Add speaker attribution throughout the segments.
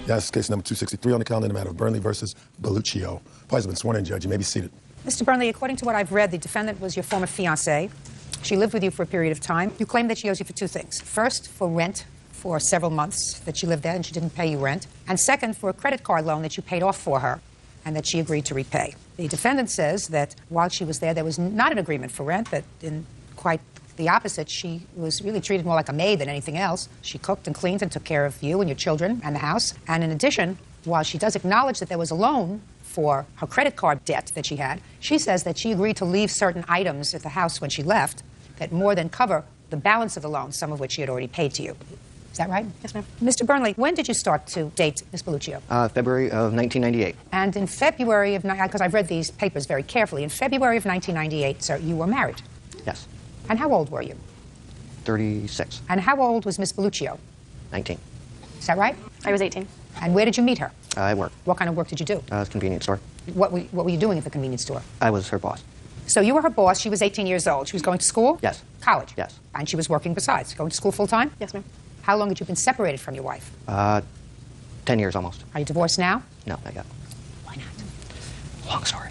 Speaker 1: Yes, case number 263 on the calendar in the matter of Burnley versus Belluccio. Parties have been sworn in, Judge. You may be seated.
Speaker 2: Mr. Burnley, according to what I've read, the defendant was your former fiancée. She lived with you for a period of time. You claim that she owes you for two things. First, for rent for several months that she lived there and she didn't pay you rent. And second, for a credit card loan that you paid off for her and that she agreed to repay. The defendant says that while she was there was not an agreement for rent, that in quite the opposite, she was really treated more like a maid than anything else. She cooked and cleaned and took care of you and your children and the house. And in addition, while she does acknowledge that there was a loan for her credit card debt that she had, she says that she agreed to leave certain items at the house when she left that more than cover the balance of the loan, some of which she had already paid to you. Is that right?
Speaker 3: Yes, ma'am.
Speaker 2: Mr. Burnley, when did you start to date Ms. Belluccio?
Speaker 4: February of 1998.
Speaker 2: And in February of, because I've read these papers very carefully, in February of 1998, sir, you were married.
Speaker 4: Yes.
Speaker 2: And how old were you?
Speaker 4: 36.
Speaker 2: And how old was Ms. Belluccio?
Speaker 4: 19.
Speaker 2: Is that right?
Speaker 3: I was 18.
Speaker 2: And where did you meet her?
Speaker 4: I worked.
Speaker 2: What kind of work did you do?
Speaker 4: Convenience store.
Speaker 2: What were you doing at the convenience store?
Speaker 4: I was her boss.
Speaker 2: So you were her boss. She was 18 years old. She was going to school?
Speaker 4: Yes.
Speaker 2: College?
Speaker 4: Yes.
Speaker 2: And she was working besides. Going to school full time?
Speaker 3: Yes, ma'am.
Speaker 2: How long had you been separated from your wife?
Speaker 4: 10 years almost.
Speaker 2: Are you divorced now?
Speaker 4: No, not yet.
Speaker 2: Why not?
Speaker 4: Long story.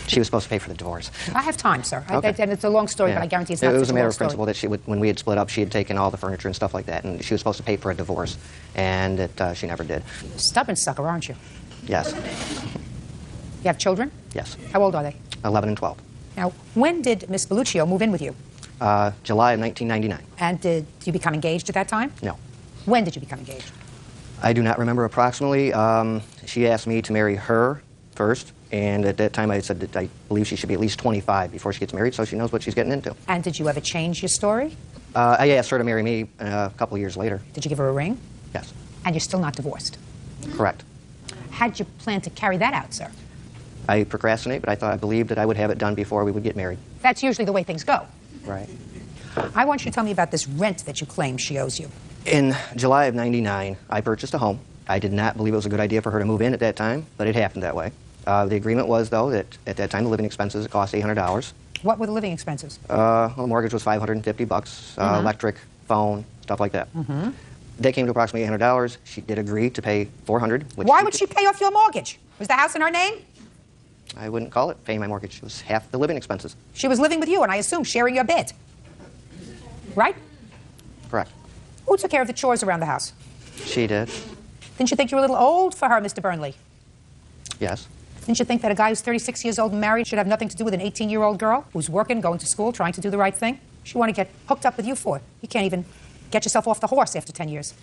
Speaker 4: She was supposed to pay for the divorce.
Speaker 2: I have time, sir.
Speaker 4: Okay.
Speaker 2: And it's a long story,
Speaker 4: Yeah.
Speaker 2: but I guarantee it's not
Speaker 4: It was
Speaker 2: such
Speaker 4: a matter
Speaker 2: long
Speaker 4: of principle
Speaker 2: story.
Speaker 4: that she would, when we had split up, she had taken all the furniture and stuff like that, and she was supposed to pay for a divorce, and that she never did.
Speaker 2: Stubborn sucker, aren't you?
Speaker 4: Yes.
Speaker 2: You have children?
Speaker 4: Yes.
Speaker 2: How old are they?
Speaker 4: 11 and 12.
Speaker 2: Now, when did Miss Belluccio move in with you?
Speaker 4: July of 1999.
Speaker 2: And did you become engaged at that time?
Speaker 4: No.
Speaker 2: When did you become engaged?
Speaker 4: I do not remember approximately. She asked me to marry her first, and at that time I said that I believe she should be at least 25 before she gets married, so she knows what she's getting into.
Speaker 2: And did you ever change your story?
Speaker 4: I asked her to marry me a couple of years later.
Speaker 2: Did you give her a ring?
Speaker 4: Yes.
Speaker 2: And you're still not divorced?
Speaker 4: Correct.
Speaker 2: How did you plan to carry that out, sir?
Speaker 4: I procrastinate, but I believed that I would have it done before we would get married.
Speaker 2: That's usually the way things go.
Speaker 4: Right.
Speaker 2: I want you to tell me about this rent that you claim she owes you.
Speaker 4: In July of 99, I purchased a home. I did not believe it was a good idea for her to move in at that time, but it happened that way. The agreement was, though, that at that time the living expenses cost $800.
Speaker 2: What were the living expenses?
Speaker 4: Well, the mortgage was $550, electric, phone, stuff like that. They came to approximately $800. She did agree to pay $400.
Speaker 2: Why would she pay off your mortgage? Was the house in her name?
Speaker 4: I wouldn't call it paying my mortgage. It was half the living expenses.
Speaker 2: She was living with you, and I assume sharing your bed. Right?
Speaker 4: Correct.
Speaker 2: Who took care of the chores around the house?
Speaker 4: She did.
Speaker 2: Didn't you think you were a little old for her, Mr. Burnley?
Speaker 4: Yes.
Speaker 2: Didn't you think that a guy who's 36 years old and married should have nothing to do with an 18-year-old girl who's working, going to school, trying to do the right thing? She want to get hooked up with you for it. You can't even get yourself off the horse after 10 years.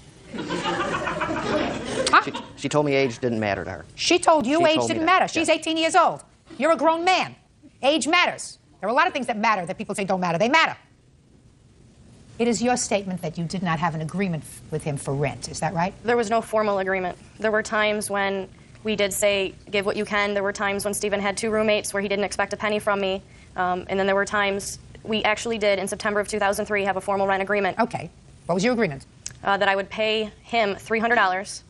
Speaker 2: Huh?
Speaker 4: She told me age didn't matter to her.
Speaker 2: She told you age didn't matter. She's
Speaker 4: Yes.
Speaker 2: 18 years old. You're a grown man. Age matters. There are a lot of things that matter that people say don't matter. They matter. It is your statement that you did not have an agreement with him for rent. Is that right?
Speaker 3: There was no formal agreement. There were times when we did say, give what you can. There were times when Stephen had 2 roommates where he didn't expect a penny from me. And then there were times we actually did, in September of 2003, have a formal rent agreement.
Speaker 2: Okay. What was your agreement?
Speaker 3: That I would pay him $300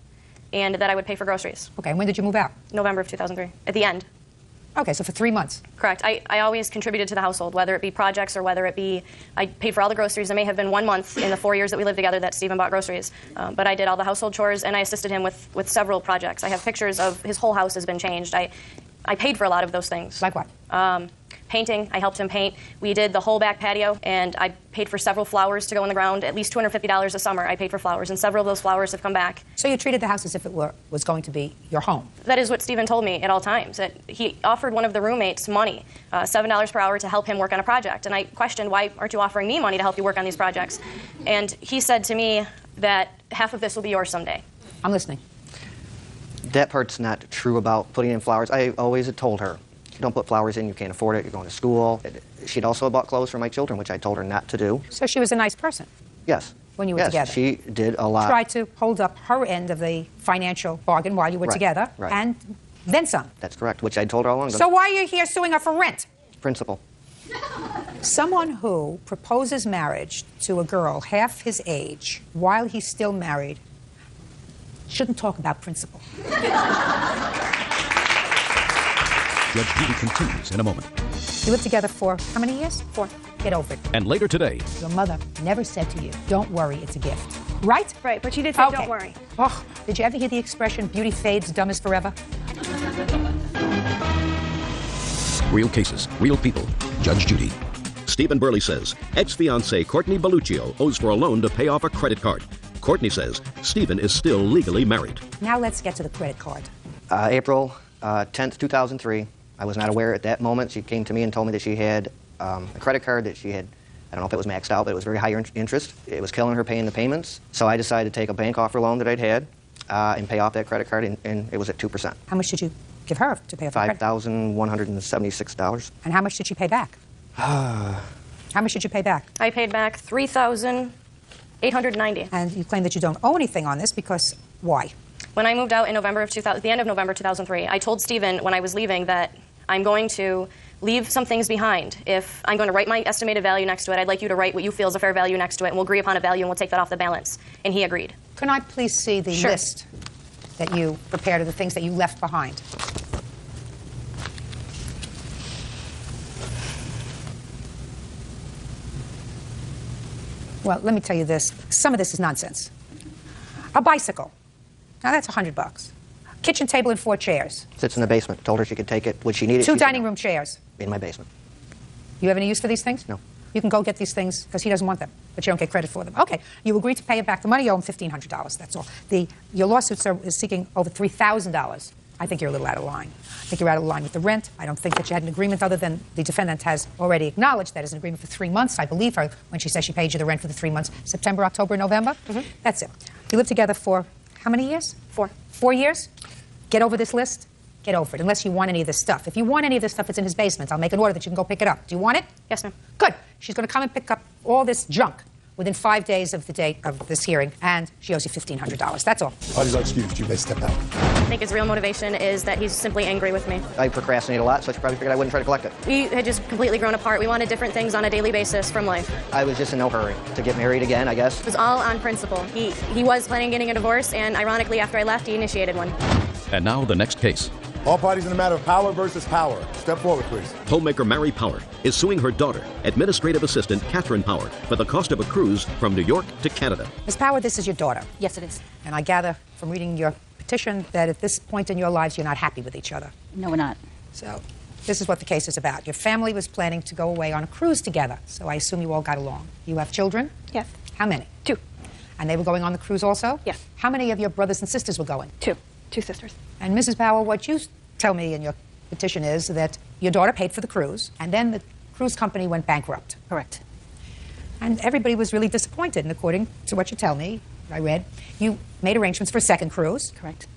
Speaker 3: and that I would pay for groceries.
Speaker 2: Okay, and when did you move out?
Speaker 3: November of 2003, at the end.
Speaker 2: Okay, so for 3 months.
Speaker 3: Correct. I always contributed to the household, whether it be projects or whether it be I paid for all the groceries. There may have been 1 month in the 4 years that we lived together that Stephen bought groceries. But I did all the household chores, and I assisted him with several projects. I have pictures of his whole house has been changed. I paid for a lot of those things.
Speaker 2: Like what?
Speaker 3: Painting. I helped him paint. We did the whole back patio, and I paid for several flowers to go in the ground. At least $250 a summer I paid for flowers, and several of those flowers have come back.
Speaker 2: So you treated the house as if it was going to be your home?
Speaker 3: That is what Stephen told me at all times. That he offered one of the roommates money, $7 per hour, to help him work on a project. And I questioned, why aren't you offering me money to help you work on these projects? And he said to me that half of this will be yours someday.
Speaker 2: I'm listening.
Speaker 4: That part's not true about putting in flowers. I always had told her, don't put flowers in, you can't afford it, you're going to school. She'd also bought clothes for my children, which I told her not to do.
Speaker 2: So she was a nice person?
Speaker 4: Yes.
Speaker 2: When you were together?
Speaker 4: Yes, she did a lot.
Speaker 2: Tried to hold up her end of the financial bargain while you were together, and then some.
Speaker 4: That's correct, which I told her all along.
Speaker 2: So why are you here suing her for rent?
Speaker 4: Principle.
Speaker 2: Someone who proposes marriage to a girl half his age while he's still married shouldn't talk about principle.
Speaker 5: Judge Judy continues in a moment.
Speaker 2: You lived together for how many years? 4. Get over it.
Speaker 5: And later today,
Speaker 2: Your mother never said to you, don't worry, it's a gift. Right?
Speaker 6: Right, but she did say,
Speaker 2: Okay.
Speaker 6: don't worry.
Speaker 2: Oh, did you ever hear the expression, beauty fades, dumb is forever?
Speaker 5: Real cases, real people. Judge Judy.
Speaker 7: Stephen Burley says ex-fiancée Courtney Belluccio owes for a loan to pay off a credit card. Courtney says Stephen is still legally married.
Speaker 2: Now let's get to the credit card.
Speaker 4: April 10th, 2003. I was not aware at that moment. She came to me and told me that she had a credit card that she had, I don't know if it was maxed out, but it was very high interest. It was killing her paying the payments. So I decided to take a bank offer loan that I'd had and pay off that credit card, and it was at 2%.
Speaker 2: How much did you give her to pay off the credit?
Speaker 4: $5,176.
Speaker 2: And how much did she pay back? How much did you pay back?
Speaker 3: I paid back $3,890.
Speaker 2: And you claim that you don't owe anything on this because why?
Speaker 3: When I moved out in November of the end of November 2003, I told Stephen when I was leaving that I'm going to leave some things behind. If I'm going to write my estimated value next to it, I'd like you to write what you feel is a fair value next to it, and we'll agree upon a value, and we'll take that off the balance. And he agreed.
Speaker 2: Can I please see the
Speaker 3: Sure.
Speaker 2: list that you prepared of the things that you left behind? Well, let me tell you this. Some of this is nonsense. A bicycle. Now that's $100. Kitchen table and 4 chairs.
Speaker 4: Sits in the basement. Told her she could take it when she needed it.
Speaker 2: 2
Speaker 4: She said
Speaker 2: dining
Speaker 4: no.
Speaker 2: room chairs.
Speaker 4: In my basement.
Speaker 2: You have any use for these things?
Speaker 4: No.
Speaker 2: You can go get these things because he doesn't want them, but you don't get credit for them. Okay, you agree to pay it back. The money you owe him $1,500. That's all. Your lawsuit is seeking over $3,000. I think you're a little out of line. I think you're out of line with the rent. I don't think that you had an agreement other than the defendant has already acknowledged that is an agreement for 3 months. I believe her when she says she paid you the rent for the 3 months, September, October, November. That's it. You lived together for how many years?
Speaker 3: 4.
Speaker 2: 4 years? Get over this list. Get over it, unless you want any of this stuff. If you want any of this stuff, it's in his basement. I'll make an order that you can go pick it up. Do you want it?
Speaker 3: Yes, ma'am.
Speaker 2: Good. She's going to come and pick up all this junk within 5 days of the date of this hearing, and she owes you $1,500. That's all.
Speaker 1: Parties are excused. You may step out.
Speaker 3: I think his real motivation is that he's simply angry with me.
Speaker 4: I procrastinate a lot, so she probably figured I wouldn't try to collect it.
Speaker 3: We had just completely grown apart. We wanted different things on a daily basis from life.
Speaker 4: I was just in no hurry to get married again, I guess.
Speaker 3: It was all on principle. He was planning on getting a divorce, and ironically, after I left, he initiated one.
Speaker 5: And now the next case.
Speaker 1: All parties in the matter of Power versus Power. Step forward, please.
Speaker 7: Homemaker Mary Power is suing her daughter, administrative assistant Catherine Power, for the cost of a cruise from New York to Canada.
Speaker 2: Ms. Power, this is your daughter.
Speaker 8: Yes, it is.
Speaker 2: And I gather from reading your petition that at this point in your lives, you're not happy with each other.
Speaker 8: No, we're not.
Speaker 2: So this is what the case is about. Your family was planning to go away on a cruise together, so I assume you all got along. You have children?
Speaker 6: Yes.
Speaker 2: How many?
Speaker 6: 2.
Speaker 2: And they were going on the cruise also?
Speaker 6: Yes.
Speaker 2: How many of your brothers and sisters were going?
Speaker 6: 2. 2 sisters.
Speaker 2: And Mrs. Power, what you tell me in your petition is that your daughter paid for the cruise, and then the cruise company went bankrupt.
Speaker 8: Correct.
Speaker 2: And everybody was really disappointed, and according to what you tell me, I read, you made arrangements for a second cruise.
Speaker 8: Correct.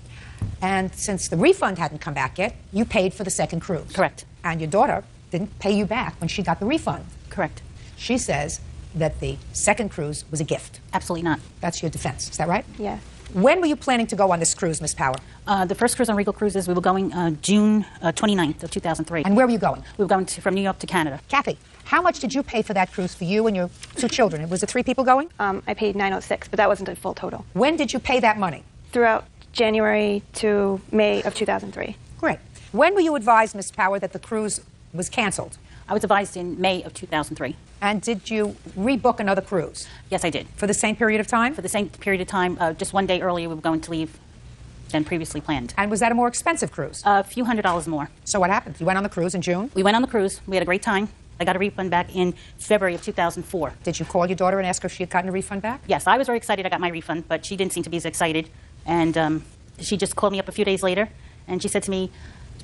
Speaker 2: And since the refund hadn't come back yet, you paid for the second cruise.
Speaker 8: Correct.
Speaker 2: And your daughter didn't pay you back when she got the refund.
Speaker 8: Correct.
Speaker 2: She says that the second cruise was a gift.
Speaker 8: Absolutely not.
Speaker 2: That's your defense. Is that right?
Speaker 6: Yeah.
Speaker 2: When were you planning to go on this cruise, Miss Power?
Speaker 8: The first cruise on Regal Cruises, we were going June 29th of 2003.
Speaker 2: And where were you going?
Speaker 8: We were going from New York to Canada.
Speaker 2: Kathy, how much did you pay for that cruise for you and your 2 children? Was it 3 people going?
Speaker 6: I paid $906, but that wasn't a full total.
Speaker 2: When did you pay that money?
Speaker 6: Throughout January to May of 2003.
Speaker 2: Great. When were you advised, Miss Power, that the cruise was canceled?
Speaker 8: I was advised in May of 2003.
Speaker 2: And did you rebook another cruise
Speaker 8: Yes, I did.
Speaker 2: for the same period of time?
Speaker 8: For the same period of time, just one day earlier, we were going to leave than previously planned.
Speaker 2: And was that a more expensive cruise?
Speaker 8: A few $100 more.
Speaker 2: So what happened? You went on the cruise in June.
Speaker 8: We went on the cruise. We had a great time. I got a refund back in February of 2004.
Speaker 2: Did you call your daughter and ask her if she had gotten a refund back?
Speaker 8: Yes, I was very excited I got my refund, but she didn't seem to be as excited. And she just called me up a few days later, and she said to me,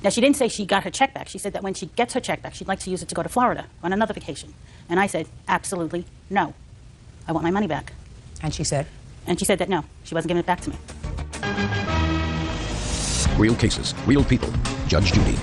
Speaker 8: now she didn't say she got her check back. She said that when she gets her check back, she'd like to use it to go to Florida on another vacation. And I said, absolutely no. I want my money back.
Speaker 2: And she said?
Speaker 8: And she said that no, she wasn't giving it back to me.
Speaker 5: Real cases, real people. Judge Judy.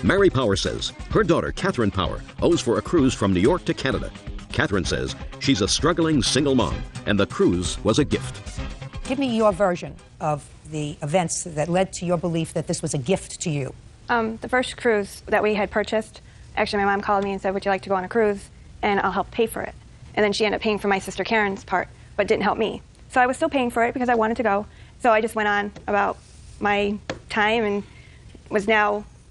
Speaker 7: Mary Power says her daughter, Catherine Power, owes for a cruise from New York to Canada. Catherine says she's a struggling single mom, and the cruise was a gift.
Speaker 2: Give me your version of the events that led to your belief that this was a gift to you.
Speaker 6: The first cruise that we had purchased, actually my mom called me and said, would you like to go on a cruise? And I'll help pay for it. And then she ended up paying for my sister Karen's part, but didn't help me. So I was still paying for it because I wanted to go. So I just went on about my time and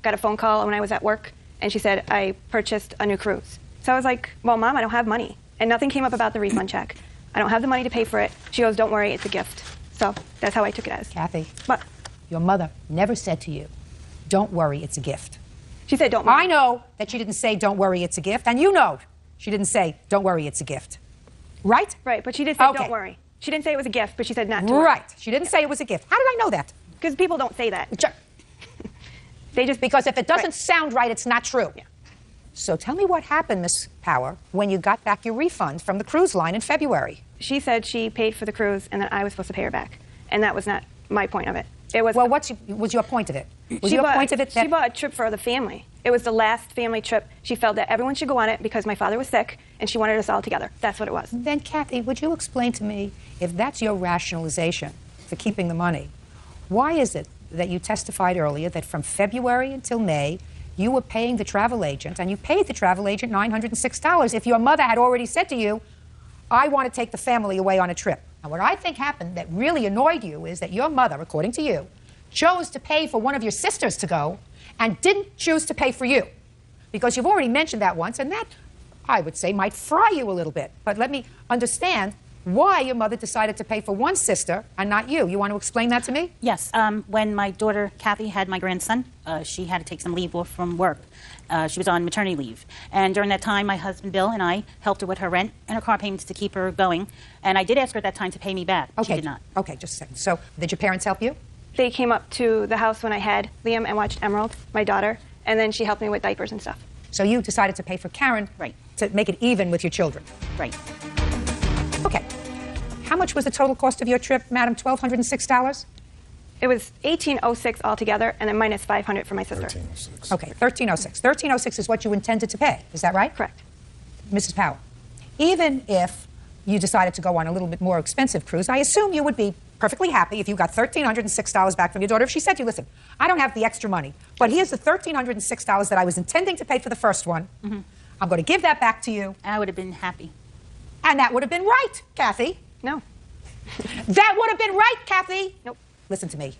Speaker 6: got a phone call when I was at work, and she said, I purchased a new cruise. So I was like, well, Mom, I don't have money. And nothing came up about the refund check. I don't have the money to pay for it. She goes, don't worry, it's a gift. So that's how I took it as.
Speaker 2: Kathy,
Speaker 6: But
Speaker 2: your mother never said to you, don't worry, it's a gift.
Speaker 6: she said, don't worry.
Speaker 2: I know that she didn't say, don't worry, it's a gift, and you know she didn't say, don't worry, it's a gift. Right?
Speaker 6: Right, but she did say,
Speaker 2: Okay.
Speaker 6: don't worry. She didn't say it was a gift, but she said not to worry.
Speaker 2: Right. She didn't say it was a gift. How did I know that?
Speaker 6: Because people don't say that. They just,
Speaker 2: Because if it doesn't
Speaker 6: Right.
Speaker 2: sound right, it's not true.
Speaker 6: Yeah.
Speaker 2: So tell me what happened, Miss Power, when you got back your refund from the cruise line in February.
Speaker 6: She said she paid for the cruise and that I was supposed to pay her back. And that was not my point of it. It was
Speaker 2: Well, what was your point of it? Was
Speaker 6: she
Speaker 2: your
Speaker 6: bought,
Speaker 2: point of it that
Speaker 6: she bought a trip for the family. It was the last family trip. She felt that everyone should go on it because my father was sick and she wanted us all together. That's what it was.
Speaker 2: Then, Kathy, would you explain to me, if that's your rationalization for keeping the money, why is it that you testified earlier that from February until May, you were paying the travel agent, and you paid the travel agent $906 if your mother had already said to you, I want to take the family away on a trip? And what I think happened that really annoyed you is that your mother, according to you, chose to pay for one of your sisters to go and didn't choose to pay for you. Because you've already mentioned that once, and that, I would say, might fry you a little bit. But let me understand why your mother decided to pay for one sister and not you. You want to explain that to me?
Speaker 8: Yes. When my daughter, Kathy, had my grandson, she had to take some leave off from work. She was on maternity leave. And during that time, my husband, Bill, and I helped her with her rent and her car payments to keep her going. And I did ask her at that time to pay me back.
Speaker 2: Okay.
Speaker 8: She did not.
Speaker 2: Okay, just a second. So, did your parents help you?
Speaker 6: They came up to the house when I had Liam and watched Emerald, my daughter, and then she helped me with diapers and stuff.
Speaker 2: So you decided to pay for Karen
Speaker 8: Right.
Speaker 2: to make it even with your children.
Speaker 8: Right.
Speaker 2: Okay. How much was the total cost of your trip, madam? $1,206?
Speaker 6: It was $1,806 altogether and then minus $500 for my sister.
Speaker 1: 1306.
Speaker 2: Okay, $1,306. $1,306 is what you intended to pay. Is that right?
Speaker 6: Correct.
Speaker 2: Mrs. Power, even if you decided to go on a little bit more expensive cruise, I assume you would be perfectly happy if you got $1,306 back from your daughter. If she said to you, listen, I don't have the extra money, but here's the $1,306 that I was intending to pay for the first one.
Speaker 8: Mm-hmm.
Speaker 2: I'm going to give that back to you.
Speaker 8: I would have been happy.
Speaker 2: And that would have been right, Kathy.
Speaker 6: No.
Speaker 2: That would have been right, Kathy.
Speaker 6: Nope.
Speaker 2: Listen to me.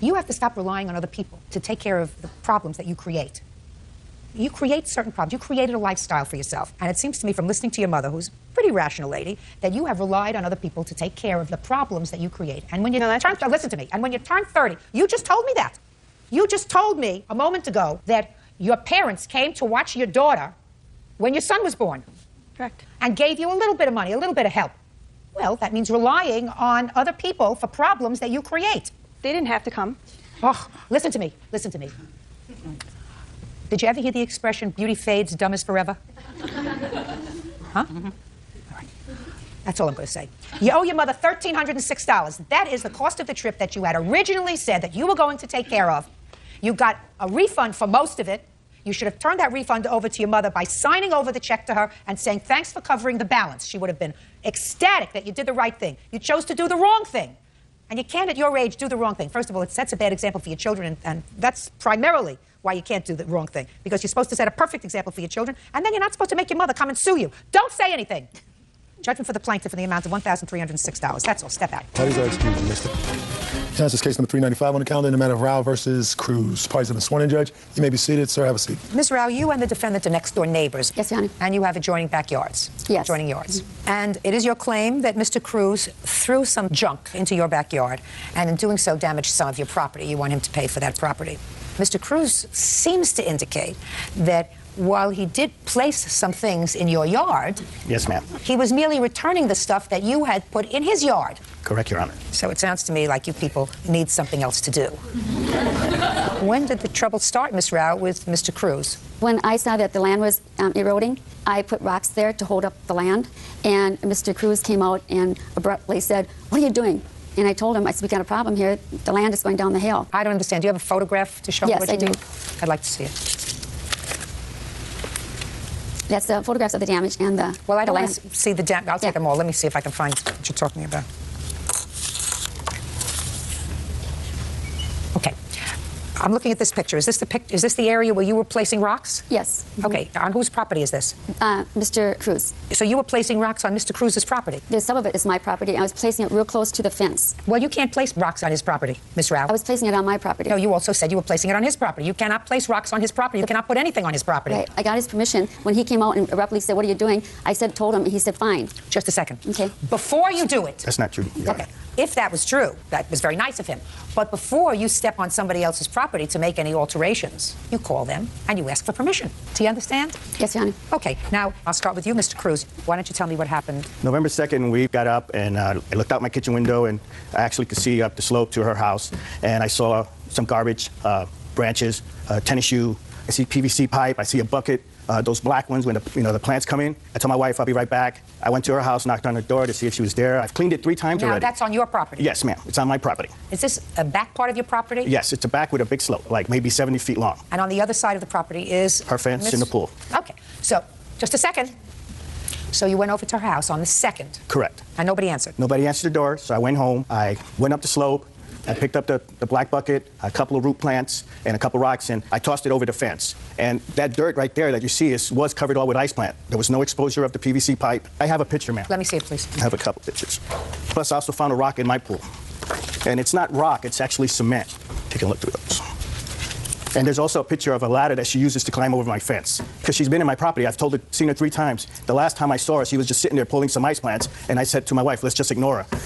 Speaker 2: You have to stop relying on other people to take care of the problems that you create. You create certain problems. You created a lifestyle for yourself. And it seems to me from listening to your mother, who's a pretty rational lady, that you have relied on other people to take care of the problems that you create. And when you listen to me, and when you turn 30, you just told me that. You just told me a moment ago that your parents came to watch your daughter when your son was born.
Speaker 6: Correct.
Speaker 2: And gave you a little bit of money, a little bit of help. Well, that means relying on other people for problems that you create.
Speaker 6: They didn't have to come.
Speaker 2: Oh, listen to me. Listen to me. Did you ever hear the expression, beauty fades, dumb is forever? Huh? Mm-hmm. All right. That's all I'm going to say. You owe your mother $1,306. That is the cost of the trip that you had originally said that you were going to take care of. You got a refund for most of it. You should have turned that refund over to your mother by signing over the check to her and saying, thanks for covering the balance. She would have been ecstatic that you did the right thing. You chose to do the wrong thing. And you can't, at your age, do the wrong thing. First of all, it sets a bad example for your children, and that's primarily why you can't do the wrong thing, because you're supposed to set a perfect example for your children, and then you're not supposed to make your mother come and sue you. Don't say anything. Judgment for the plaintiff in the amount of $1,306. That's all. Step out.
Speaker 1: Parties are excused, mister. This is case number 395 on the calendar in the matter of Rao versus Cruz. Parties have been sworn in, Judge. You may be seated. Sir, have a seat.
Speaker 2: Ms. Rao, you and the defendant are next-door neighbors.
Speaker 9: Yes, Your Honor.
Speaker 2: And you have adjoining backyards.
Speaker 9: Yes.
Speaker 2: Adjoining yards. And it is your claim that Mr. Cruz threw some junk into your backyard, and in doing so damaged some of your property. You want him to pay for that property. Mr. Cruz seems to indicate that while he did place some things in your yard,
Speaker 10: Yes, ma'am.
Speaker 2: he was merely returning the stuff that you had put in his yard.
Speaker 10: Correct, Your Honor.
Speaker 2: So it sounds to me like you people need something else to do. When did the trouble start, Ms. Rao, with Mr. Cruz?
Speaker 9: When I saw that the land was eroding, I put rocks there to hold up the land, and Mr. Cruz came out and abruptly said, "What are you doing?" And I told him, I said, "We got a problem here. The land is going down the hill."
Speaker 2: I don't understand. Do you have a photograph to show me
Speaker 9: Yes,
Speaker 2: what you
Speaker 9: I do.
Speaker 2: mean? I'd like to see it.
Speaker 9: That's the photographs of the damage and the
Speaker 2: Well, I don't
Speaker 9: land.
Speaker 2: want to see the damage. I'll take them all. Let me see if I can find what you're talking about. Okay. I'm looking at this picture. Is this the area where you were placing rocks?
Speaker 9: Yes.
Speaker 2: Okay. On whose property is this?
Speaker 9: Mr. Cruz.
Speaker 2: So you were placing rocks on Mr. Cruz's property?
Speaker 9: Some of it is my property. I was placing it real close to the fence.
Speaker 2: Well, you can't place rocks on his property, Miss Rao.
Speaker 9: I was placing it on my property.
Speaker 2: No, you also said you were placing it on his property. You cannot place rocks on his property. You cannot put anything on his property.
Speaker 9: Right. I got his permission. When he came out and abruptly said, "What are you doing?" I told him, and he said, "Fine."
Speaker 2: Just a second.
Speaker 9: Okay.
Speaker 2: Before you do it.
Speaker 1: That's not true.
Speaker 2: Okay. If that was true, that was very nice of him. But before you step on somebody else's property to make any alterations, you call them and you ask for permission. Do you understand?
Speaker 9: Yes, Your Honor.
Speaker 2: Okay. Now, I'll start with you, Mr. Cruz. Why don't you tell me what happened?
Speaker 10: November 2nd, we got up and I looked out my kitchen window and I actually could see up the slope to her house. And I saw some garbage, branches, tennis shoe. I see PVC pipe. I see a bucket. Those black ones when the plants come in. I told my wife I'll be right back. I went to her house, knocked on her door to see if she was there. I've cleaned it 3 times
Speaker 2: Now,
Speaker 10: already.
Speaker 2: that's on your property?
Speaker 10: Yes, ma'am. It's on my property.
Speaker 2: Is this a back part of your property?
Speaker 10: Yes, it's a back with a big slope, like maybe 70 feet long.
Speaker 2: And on the other side of the property is?
Speaker 10: Her fence in the pool.
Speaker 2: Okay. So, just a second. So you went over to her house on the 2nd?
Speaker 10: Correct.
Speaker 2: And nobody answered?
Speaker 10: Nobody answered the door, so I went home. I went up the slope. I picked up the black bucket, a couple of root plants, and a couple rocks, and I tossed it over the fence. And that dirt right there that you see was covered all with ice plant. There was no exposure of the PVC pipe. I have a picture, ma'am.
Speaker 2: Let me see it, please.
Speaker 10: I have a couple pictures. Plus, I also found a rock in my pool. And it's not rock, it's actually cement. Take a look through those. And there's also a picture of a ladder that she uses to climb over my fence. Because she's been in my property. I've seen her 3 times. The last time I saw her, she was just sitting there pulling some ice plants, and I said to my wife, let's just ignore her.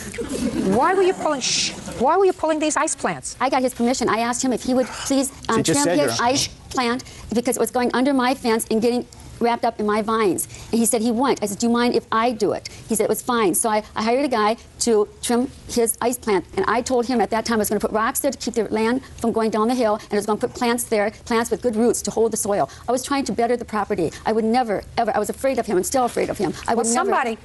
Speaker 2: Why were you pulling these ice plants?
Speaker 9: I got his permission. I asked him if he would please trim his ice plant because it was going under my fence and getting wrapped up in my vines. And he said he wouldn't. I said, do you mind if I do it? He said it was fine. So I hired a guy to trim his ice plant. And I told him at that time I was going to put rocks there to keep the land from going down the hill, and I was going to put plants there, plants with good roots to hold the soil. I was trying to better the property. I would never, ever, I was afraid of him and still afraid of him. I would never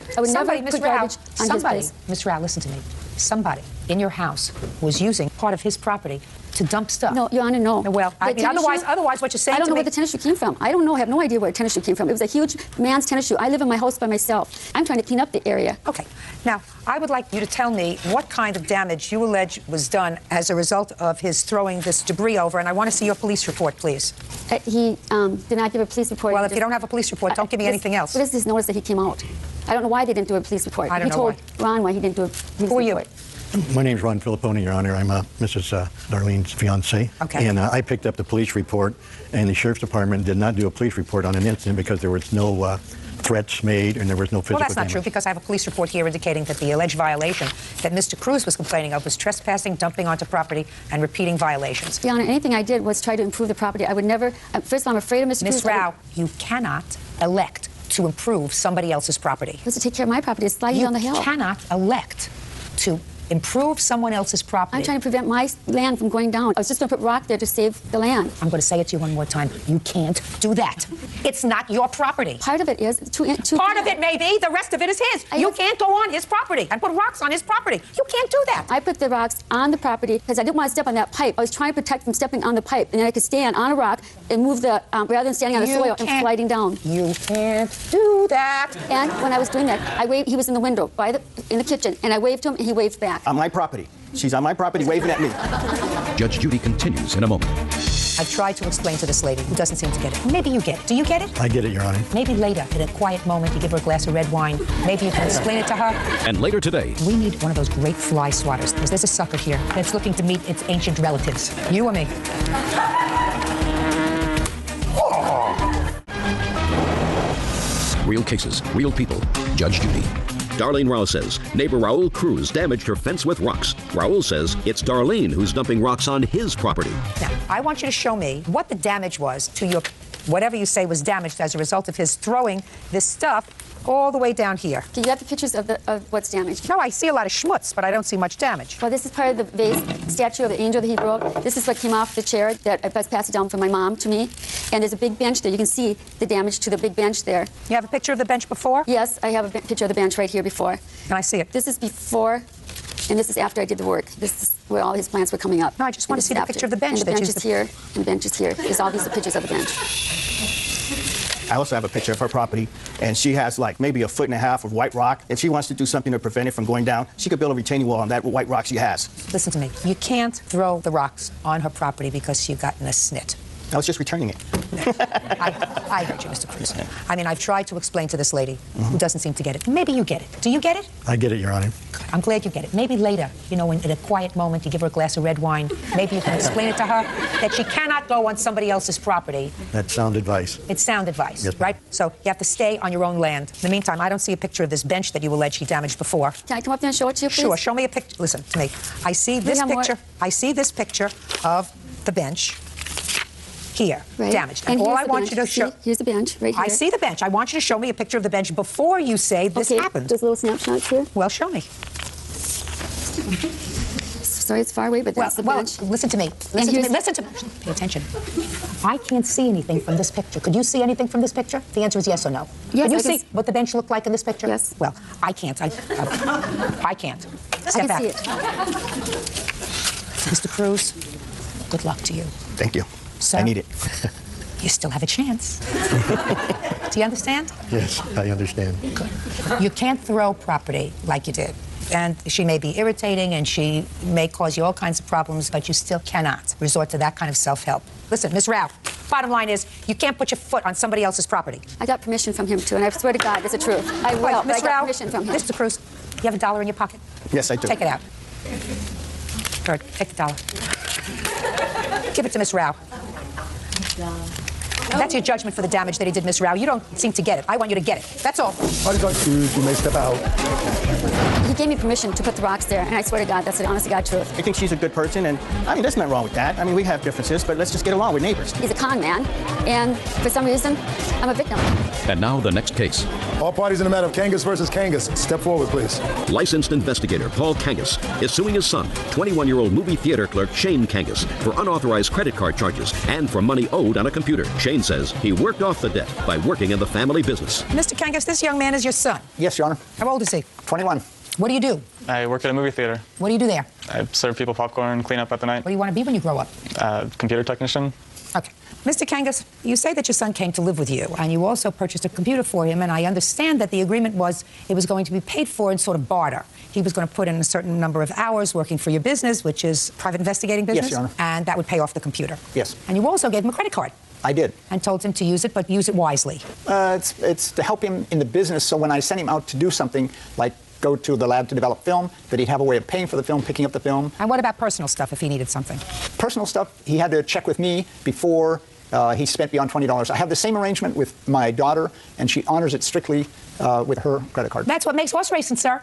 Speaker 9: put garbage on his place.
Speaker 2: Miss Rao, listen to me. Somebody in your house was using part of his property to dump stuff.
Speaker 9: No, Your Honor, no.
Speaker 2: Well, I mean, otherwise what you're saying to me...
Speaker 9: I don't know where the tennis shoe came from. I don't know. I have no idea where the tennis shoe came from. It was a huge man's tennis shoe. I live in my house by myself. I'm trying to clean up the area.
Speaker 2: Okay. Now, I would like you to tell me what kind of damage you allege was done as a result of his throwing this debris over, and I want to see your police report, please.
Speaker 9: He did not give a police report.
Speaker 2: Well, if you don't have a police report, don't give me anything else.
Speaker 9: What is this notice that he came out? I don't know why they didn't do a police report.
Speaker 2: I don't know
Speaker 9: why. He told Ron why he didn't do a police report.
Speaker 2: Who are you?
Speaker 11: My name's Ron Filipponi, Your Honor. I'm Mrs. Darlene's fiance.
Speaker 2: Okay.
Speaker 11: And I picked up the police report, and the Sheriff's Department did not do a police report on an incident because there was no threats made and there was no physical
Speaker 2: Well, that's not
Speaker 11: damage.
Speaker 2: true, because I have a police report here indicating that the alleged violation that Mr. Cruz was complaining of was trespassing, dumping onto property, and repeating violations.
Speaker 9: Your Honor, anything I did was try to improve the property. I would never... First of all, I'm afraid of Mr. Cruz.
Speaker 2: Ms. Rao, you cannot elect to improve somebody else's property.
Speaker 9: It was to take care of my property. It's sliding down the hill.
Speaker 2: You cannot elect to improve someone else's property.
Speaker 9: I'm trying to prevent my land from going down. I was just going to put rock there to save the land.
Speaker 2: I'm going to say it to you one more time. You can't do that. It's not your property.
Speaker 9: Part of it is.
Speaker 2: Part of it may be. The rest of it is his. You can't go on his property and put rocks on his property. You can't do that.
Speaker 9: I put the rocks on the property because I didn't want to step on that pipe. I was trying to protect from stepping on the pipe, and then I could stand on a rock and move the, rather than standing on the soil and sliding down.
Speaker 2: You can't do that.
Speaker 9: And when I was doing that, I waved. He was in the window in the kitchen, and I waved to him, and he waved back.
Speaker 10: On my property. She's on my property waving at me.
Speaker 5: Judge Judy continues in a moment.
Speaker 2: I've tried to explain to this lady who doesn't seem to get it. Maybe you get it. Do you get it?
Speaker 11: I get it, Your Honor.
Speaker 2: Maybe later, in a quiet moment, you give her a glass of red wine. Maybe you can explain it to her.
Speaker 5: And later today,
Speaker 2: we need one of those great fly swatters, because there's a sucker here that's looking to meet its ancient relatives. You or me.
Speaker 5: real cases, real people. Judge Judy.
Speaker 7: Darlene Rao says neighbor Raul Cruz damaged her fence with rocks. Raul says it's Darlene who's dumping rocks on his property.
Speaker 2: Now, I want you to show me what the damage was to your, whatever you say was damaged as a result of his throwing this stuff all the way down here.
Speaker 9: Do you have the pictures of what's damaged?
Speaker 2: No, I see a lot of schmutz, but I don't see much damage.
Speaker 9: Well, this is part of the vase statue of the angel that he broke. This is what came off the chair that I passed it down from my mom to me. And there's a big bench there. You can see the damage to the big bench there.
Speaker 2: You have a picture of the bench before?
Speaker 9: Yes, I have a picture of the bench right here before.
Speaker 2: Can I see it?
Speaker 9: This is before, and this is after I did the work. This is where all his plants were coming up.
Speaker 2: No, I just want to see the picture of the bench.
Speaker 9: And the bench is here, and the bench is here. There's all these pictures of the bench.
Speaker 10: I also have a picture of her property, and she has like maybe 1.5 feet of white rock. If she wants to do something to prevent it from going down, she could build a retaining wall on that white rock she has.
Speaker 2: Listen to me. You can't throw the rocks on her property because you've gotten a snit.
Speaker 10: I was just returning it.
Speaker 2: I heard you, Mr. Cruz. I mean, I've tried to explain to this lady who doesn't seem to get it. Maybe you get it. Do you get it?
Speaker 11: I get it, Your Honor.
Speaker 2: Good. I'm glad you get it. Maybe later, you know, in a quiet moment, you give her a glass of red wine. Maybe you can explain it to her that she cannot go on somebody else's property.
Speaker 11: That's sound advice.
Speaker 2: It's sound advice,
Speaker 11: Yes,
Speaker 2: right? So you have to stay on your own land. In the meantime, I don't see a picture of this bench that you allege he damaged before.
Speaker 9: Can I come up there and show it to you, please?
Speaker 2: Sure. Show me a picture. Listen to me. I see this
Speaker 9: have more-
Speaker 2: picture. I see this picture of the bench. Here,
Speaker 9: Right.
Speaker 2: damaged.
Speaker 9: And
Speaker 2: all
Speaker 9: here's
Speaker 2: I
Speaker 9: the
Speaker 2: want
Speaker 9: bench.
Speaker 2: you to show.
Speaker 9: See, here's the bench, right here.
Speaker 2: I see the bench. I want you to show me a picture of the bench before you say this
Speaker 9: Okay,
Speaker 2: happened.
Speaker 9: there's little snapshots here.
Speaker 2: Well, show me.
Speaker 9: Sorry, it's far away, but that's the bench.
Speaker 2: Listen to me. Listen to me. Listen to me. Pay attention. I can't see anything from this picture. Could you see anything from this picture? The answer is yes or no.
Speaker 9: Yes,
Speaker 2: Can you
Speaker 9: I can
Speaker 2: see what the bench looked like in this picture?
Speaker 9: Yes.
Speaker 2: Well, I can't. I can't. Step
Speaker 9: I can
Speaker 2: back.
Speaker 9: see it.
Speaker 2: Mr. Cruz, good luck to you.
Speaker 10: Thank you.
Speaker 2: Sir?
Speaker 10: I need it.
Speaker 2: You still have a chance. Do you understand?
Speaker 11: Yes, I understand.
Speaker 2: Good. You can't throw property like you did. And she may be irritating and she may cause you all kinds of problems, but you still cannot resort to that kind of self-help. Listen, Miss Rao, bottom line is you can't put your foot on somebody else's property.
Speaker 9: I got permission from him, too, and I swear to God, it's the truth. I will, but I
Speaker 2: Miss
Speaker 9: got
Speaker 2: Rao,
Speaker 9: permission from him.
Speaker 2: Mr. Cruz, you have $1 in your pocket?
Speaker 10: Yes, I do.
Speaker 2: Take it out. Bird, take the $1. Give it to Miss Rao. That's your judgment for the damage that he did, Miss Rao. You don't seem to get it. I want you to get it. That's all.
Speaker 1: Parties are excused. You may step out.
Speaker 9: He gave me permission to put the rocks there, and I swear to God, that's the honest to God truth.
Speaker 10: I think she's a good person, and I mean, there's nothing wrong with that. I mean, we have differences, but let's just get along with neighbors.
Speaker 9: He's a con man, and for some reason, I'm a victim.
Speaker 5: And now the next case.
Speaker 1: All parties in the matter of Kangas versus Kangas, step forward, please.
Speaker 7: Licensed investigator Paul Kangas is suing his son, 21-year-old movie theater clerk Shane Kangas, for unauthorized credit card charges and for money owed on a computer. Shane says he worked off the debt by working in the family business.
Speaker 2: Mr. Kangas, this young man is your son.
Speaker 10: Yes, Your Honor.
Speaker 2: How old is he?
Speaker 10: 21.
Speaker 2: What do you do?
Speaker 12: I work at a movie theater.
Speaker 2: What do you do there?
Speaker 12: I serve people popcorn, clean up at the night.
Speaker 2: What do you want to be when you grow up?
Speaker 12: Computer technician.
Speaker 2: Okay. Mr. Kangas, you say that your son came to live with you, and you also purchased a computer for him, and I understand that the agreement was it was going to be paid for in sort of barter. He was going to put in a certain number of hours working for your business, which is private investigating business.
Speaker 10: Yes, Your Honor.
Speaker 2: And that would pay off the computer.
Speaker 10: Yes.
Speaker 2: And you also gave him a credit card.
Speaker 10: I did.
Speaker 2: And told him to use it, but use it wisely.
Speaker 10: It's to help him in the business, so when I send him out to do something, like go to the lab to develop film, that he'd have a way of paying for the film, picking up the film.
Speaker 2: And what about personal stuff if he needed something?
Speaker 10: Personal stuff, he had to check with me before he spent beyond $20. I have the same arrangement with my daughter, and she honors it strictly with her credit card.
Speaker 2: That's what makes horse racing, sir.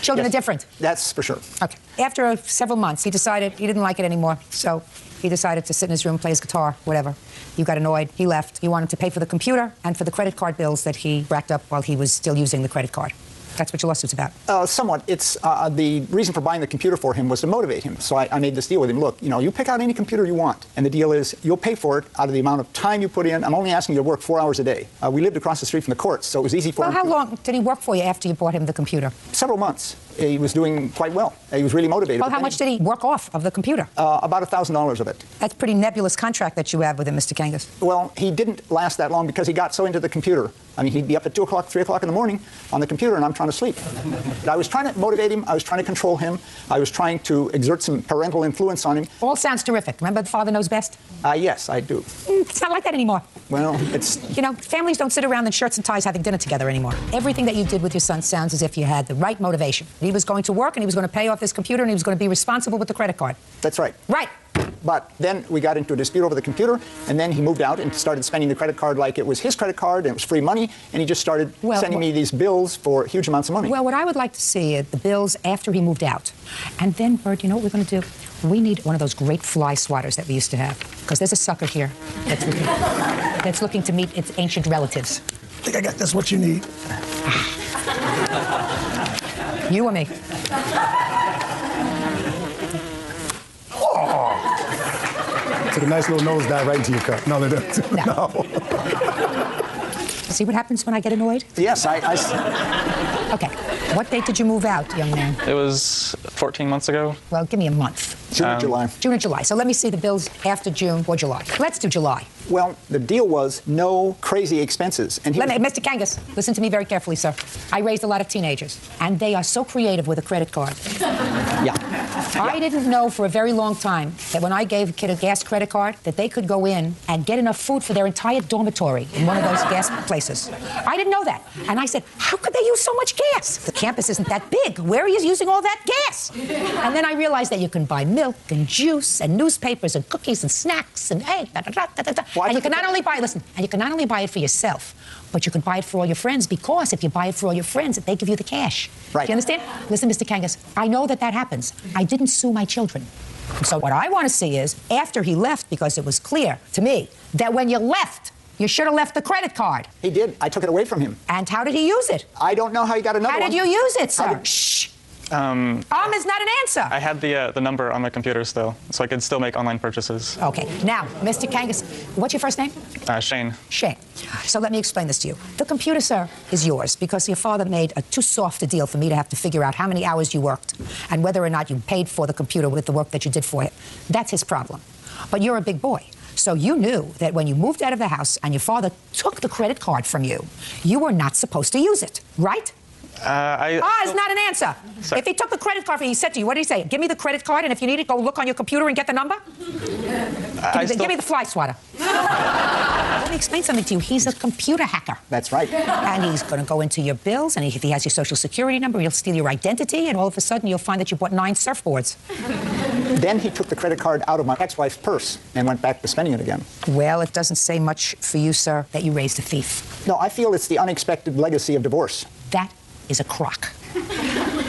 Speaker 2: Children
Speaker 10: Yes,
Speaker 2: are different.
Speaker 10: That's for sure.
Speaker 2: Okay. After several months, he decided he didn't like it anymore, so he decided to sit in his room, play his guitar, whatever. You got annoyed. He left. You wanted to pay for the computer and for the credit card bills that he racked up while he was still using the credit card. That's what your lawsuit's about.
Speaker 10: Somewhat. It's the reason for buying the computer for him was to motivate him. So I made this deal with him. Look, you pick out any computer you want, and the deal is you'll pay for it out of the amount of time you put in. I'm only asking you to work 4 hours a day. We lived across the street from the courts, so it was easy for him.
Speaker 2: Well, how long did he work for you after you bought him the computer?
Speaker 10: Several months. He was doing quite well. He was really motivated.
Speaker 2: Well, how much did he work off of the computer?
Speaker 10: About $1,000 of it.
Speaker 2: That's a pretty nebulous contract that you have with him, Mr. Kangas.
Speaker 10: Well, he didn't last that long because he got so into the computer. I mean, he'd be up at 2 o'clock, 3 o'clock in the morning on the computer, and I'm trying to sleep. But I was trying to motivate him. I was trying to control him. I was trying to exert some parental influence on him.
Speaker 2: All sounds terrific. Remember the father knows best?
Speaker 10: Yes, I do.
Speaker 2: It's not like that anymore.
Speaker 10: Well, it's...
Speaker 2: Families don't sit around in shirts and ties having dinner together anymore. Everything that you did with your son sounds as if you had the right motivation. He was going to work, and he was going to pay off his computer, and he was going to be responsible with the credit card.
Speaker 10: That's right.
Speaker 2: Right.
Speaker 10: But then we got into a dispute over the computer, and then he moved out and started spending the credit card like it was his credit card, and it was free money, and he just started sending me these bills for huge amounts of money.
Speaker 2: Well, what I would like to see are the bills after he moved out. And then, Bert, you know what we're going to do? We need one of those great fly swatters that we used to have. Because there's a sucker here that's looking to meet its ancient relatives.
Speaker 1: I think I got just what you need.
Speaker 2: You or me?
Speaker 1: Took a nice little nose dive right into your cup. No, they don't.
Speaker 2: No. See what happens when I get annoyed?
Speaker 10: Yes,
Speaker 2: Okay. What date did you move out, young man?
Speaker 12: It was 14 months ago.
Speaker 2: Well, give me a month.
Speaker 13: June or July.
Speaker 2: June or July. So let me see the bills after June or July. Let's do July.
Speaker 13: Well, the deal was no crazy expenses. And
Speaker 2: Mr. Kangas, listen to me very carefully, sir. I raised a lot of teenagers, and they are so creative with a credit card.
Speaker 13: Yeah.
Speaker 2: I didn't know for a very long time that when I gave a kid a gas credit card, that they could go in and get enough food for their entire dormitory in one of those gas places. I didn't know that. And I said, how could they use so much gas? The campus isn't that big. Where are you using all that gas? And then I realized that you can buy milk and juice and newspapers and cookies and snacks and egg, and you can not only buy, listen, and you can not only buy it for yourself, but you can buy it for all your friends, because if you buy it for all your friends, they give you the cash.
Speaker 13: Right.
Speaker 2: Do you understand? Listen, Mr. Kangas, I know that happens. I didn't sue my children. So what I want to see is, after he left, because it was clear to me that when you left, you should have left the credit card.
Speaker 13: He did. I took it away from him.
Speaker 2: And how did he use it?
Speaker 13: I don't know how he got another one.
Speaker 2: How did you use it, sir? Shh. Is not an answer.
Speaker 12: I had the number on the computer still, so I could still make online purchases.
Speaker 2: Okay. Now, Mr. Kangas, what's your first name?
Speaker 12: Shane.
Speaker 2: Shane. So let me explain this to you. The computer, sir, is yours because your father made a too soft a deal for me to have to figure out how many hours you worked and whether or not you paid for the computer with the work that you did for him. That's his problem. But you're a big boy. So you knew that when you moved out of the house and your father took the credit card from you, you were not supposed to use it, right? Is not an answer.
Speaker 12: Sorry.
Speaker 2: If he took the credit card, he said to you, what did he say? Give me the credit card, and if you need it, go look on your computer and get the number? Give me the fly swatter. Let me explain something to you. He's a computer hacker.
Speaker 13: That's right.
Speaker 2: And he's going to go into your bills, and if he has your social security number, he'll steal your identity, and all of a sudden you'll find that you bought 9 surfboards.
Speaker 13: Then he took the credit card out of my ex-wife's purse and went back to spending it again.
Speaker 2: Well, it doesn't say much for you, sir, that you raised a thief.
Speaker 13: No, I feel it's the unexpected legacy of divorce.
Speaker 2: That is a crock.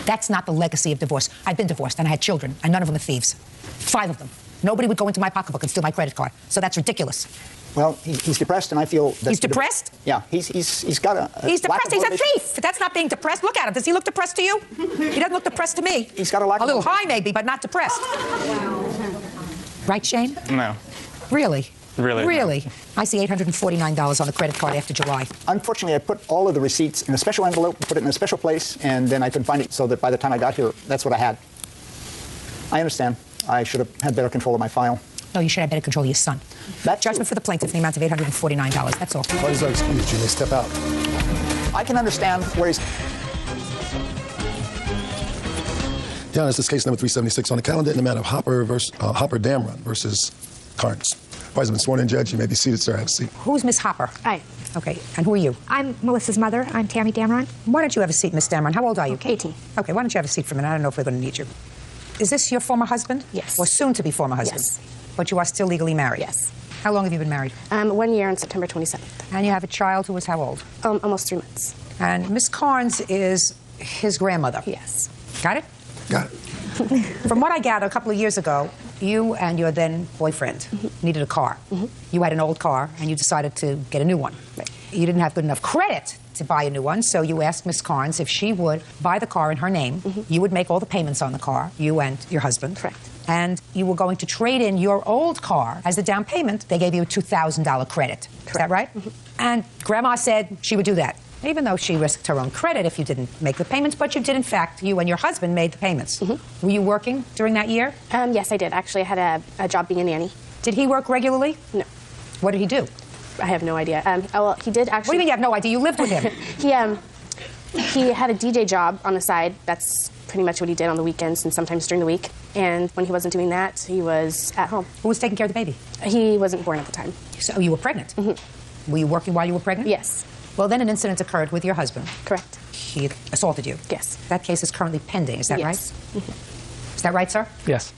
Speaker 2: That's not the legacy of divorce. I've been divorced, and I had children, and none of them are thieves. 5 of them. Nobody would go into my pocketbook and steal my credit card. So that's ridiculous.
Speaker 13: Well, he's depressed, and I feel that...
Speaker 2: He's depressed?
Speaker 13: Yeah, he's got a...
Speaker 2: He's depressed. He's a thief. That's not being depressed. Look at him. Does he look depressed to you? He doesn't look depressed to me.
Speaker 13: He's got a lack of...
Speaker 2: A little high, maybe, but not depressed. Right, Shane?
Speaker 12: No.
Speaker 2: Really?
Speaker 12: Really?
Speaker 2: Really? I see $849 on the credit card after July.
Speaker 13: Unfortunately, I put all of the receipts in a special envelope, put it in a special place, and then I couldn't find it, so that by the time I got here, that's what I had. I understand. I should have had better control of my file.
Speaker 2: No, you should have better control of your son.
Speaker 13: That's
Speaker 2: Judgment for the plaintiff in the amount of $849. That's all.
Speaker 1: What is our excuse? You may step out.
Speaker 13: I can understand where he's...
Speaker 1: Your Honor, this is case number 376 on the calendar in the matter of Hopper Dam Run versus Carnes. Parties have been sworn in, Judge. You may be seated, sir. Have a seat.
Speaker 2: Who's Miss Hopper?
Speaker 14: Hi.
Speaker 2: Okay, and who are you?
Speaker 14: I'm Melissa's mother. I'm Tammy Damron.
Speaker 2: Why don't you have a seat, Miss Damron? How old are you?
Speaker 14: 18.
Speaker 2: Okay, why don't you have a seat for a minute? I don't know if we're going to need you. Is this your former husband?
Speaker 14: Yes.
Speaker 2: Or soon-to-be former husband?
Speaker 14: Yes.
Speaker 2: But you are still legally married?
Speaker 14: Yes.
Speaker 2: How long have you been married?
Speaker 14: 1 year on September 27th.
Speaker 2: And you have a child who is how old?
Speaker 14: Almost 3 months.
Speaker 2: And Miss Carnes is his grandmother?
Speaker 14: Yes.
Speaker 2: Got it?
Speaker 1: Got it.
Speaker 2: From what I gather, a couple of years ago, you and your then boyfriend needed a car. You had an old car, and you decided to get a new one.
Speaker 14: Right.
Speaker 2: You didn't have good enough credit to buy a new one, so you asked Miss Carnes if she would buy the car in her name. You would make all the payments on the car, you and your husband.
Speaker 14: Correct.
Speaker 2: And you were going to trade in your old car as a down payment. They gave you a $2,000 credit. Correct. Is that right? And Grandma said she would do that, even though she risked her own credit if you didn't make the payments. But you did, in fact, you and your husband made the payments. Were you working during that year?
Speaker 14: Yes, I did. Actually, I had a job being a nanny.
Speaker 2: Did he work regularly?
Speaker 14: No.
Speaker 2: What did he do?
Speaker 14: I have no idea. Well, he did actually...
Speaker 2: What do you mean you have no idea? You lived with him.
Speaker 14: He had a DJ job on the side. That's pretty much what he did on the weekends and sometimes during the week. And when he wasn't doing that, he was at home.
Speaker 2: Who was taking care of the baby?
Speaker 14: He wasn't born at the time.
Speaker 2: So you were pregnant? Were you working while you were pregnant?
Speaker 14: Yes.
Speaker 2: Well, then an incident occurred with your husband.
Speaker 14: Correct.
Speaker 2: He assaulted you.
Speaker 14: Yes.
Speaker 2: That case is currently pending. Is that
Speaker 14: Yes.
Speaker 2: right? Is that right, sir?
Speaker 12: Yes.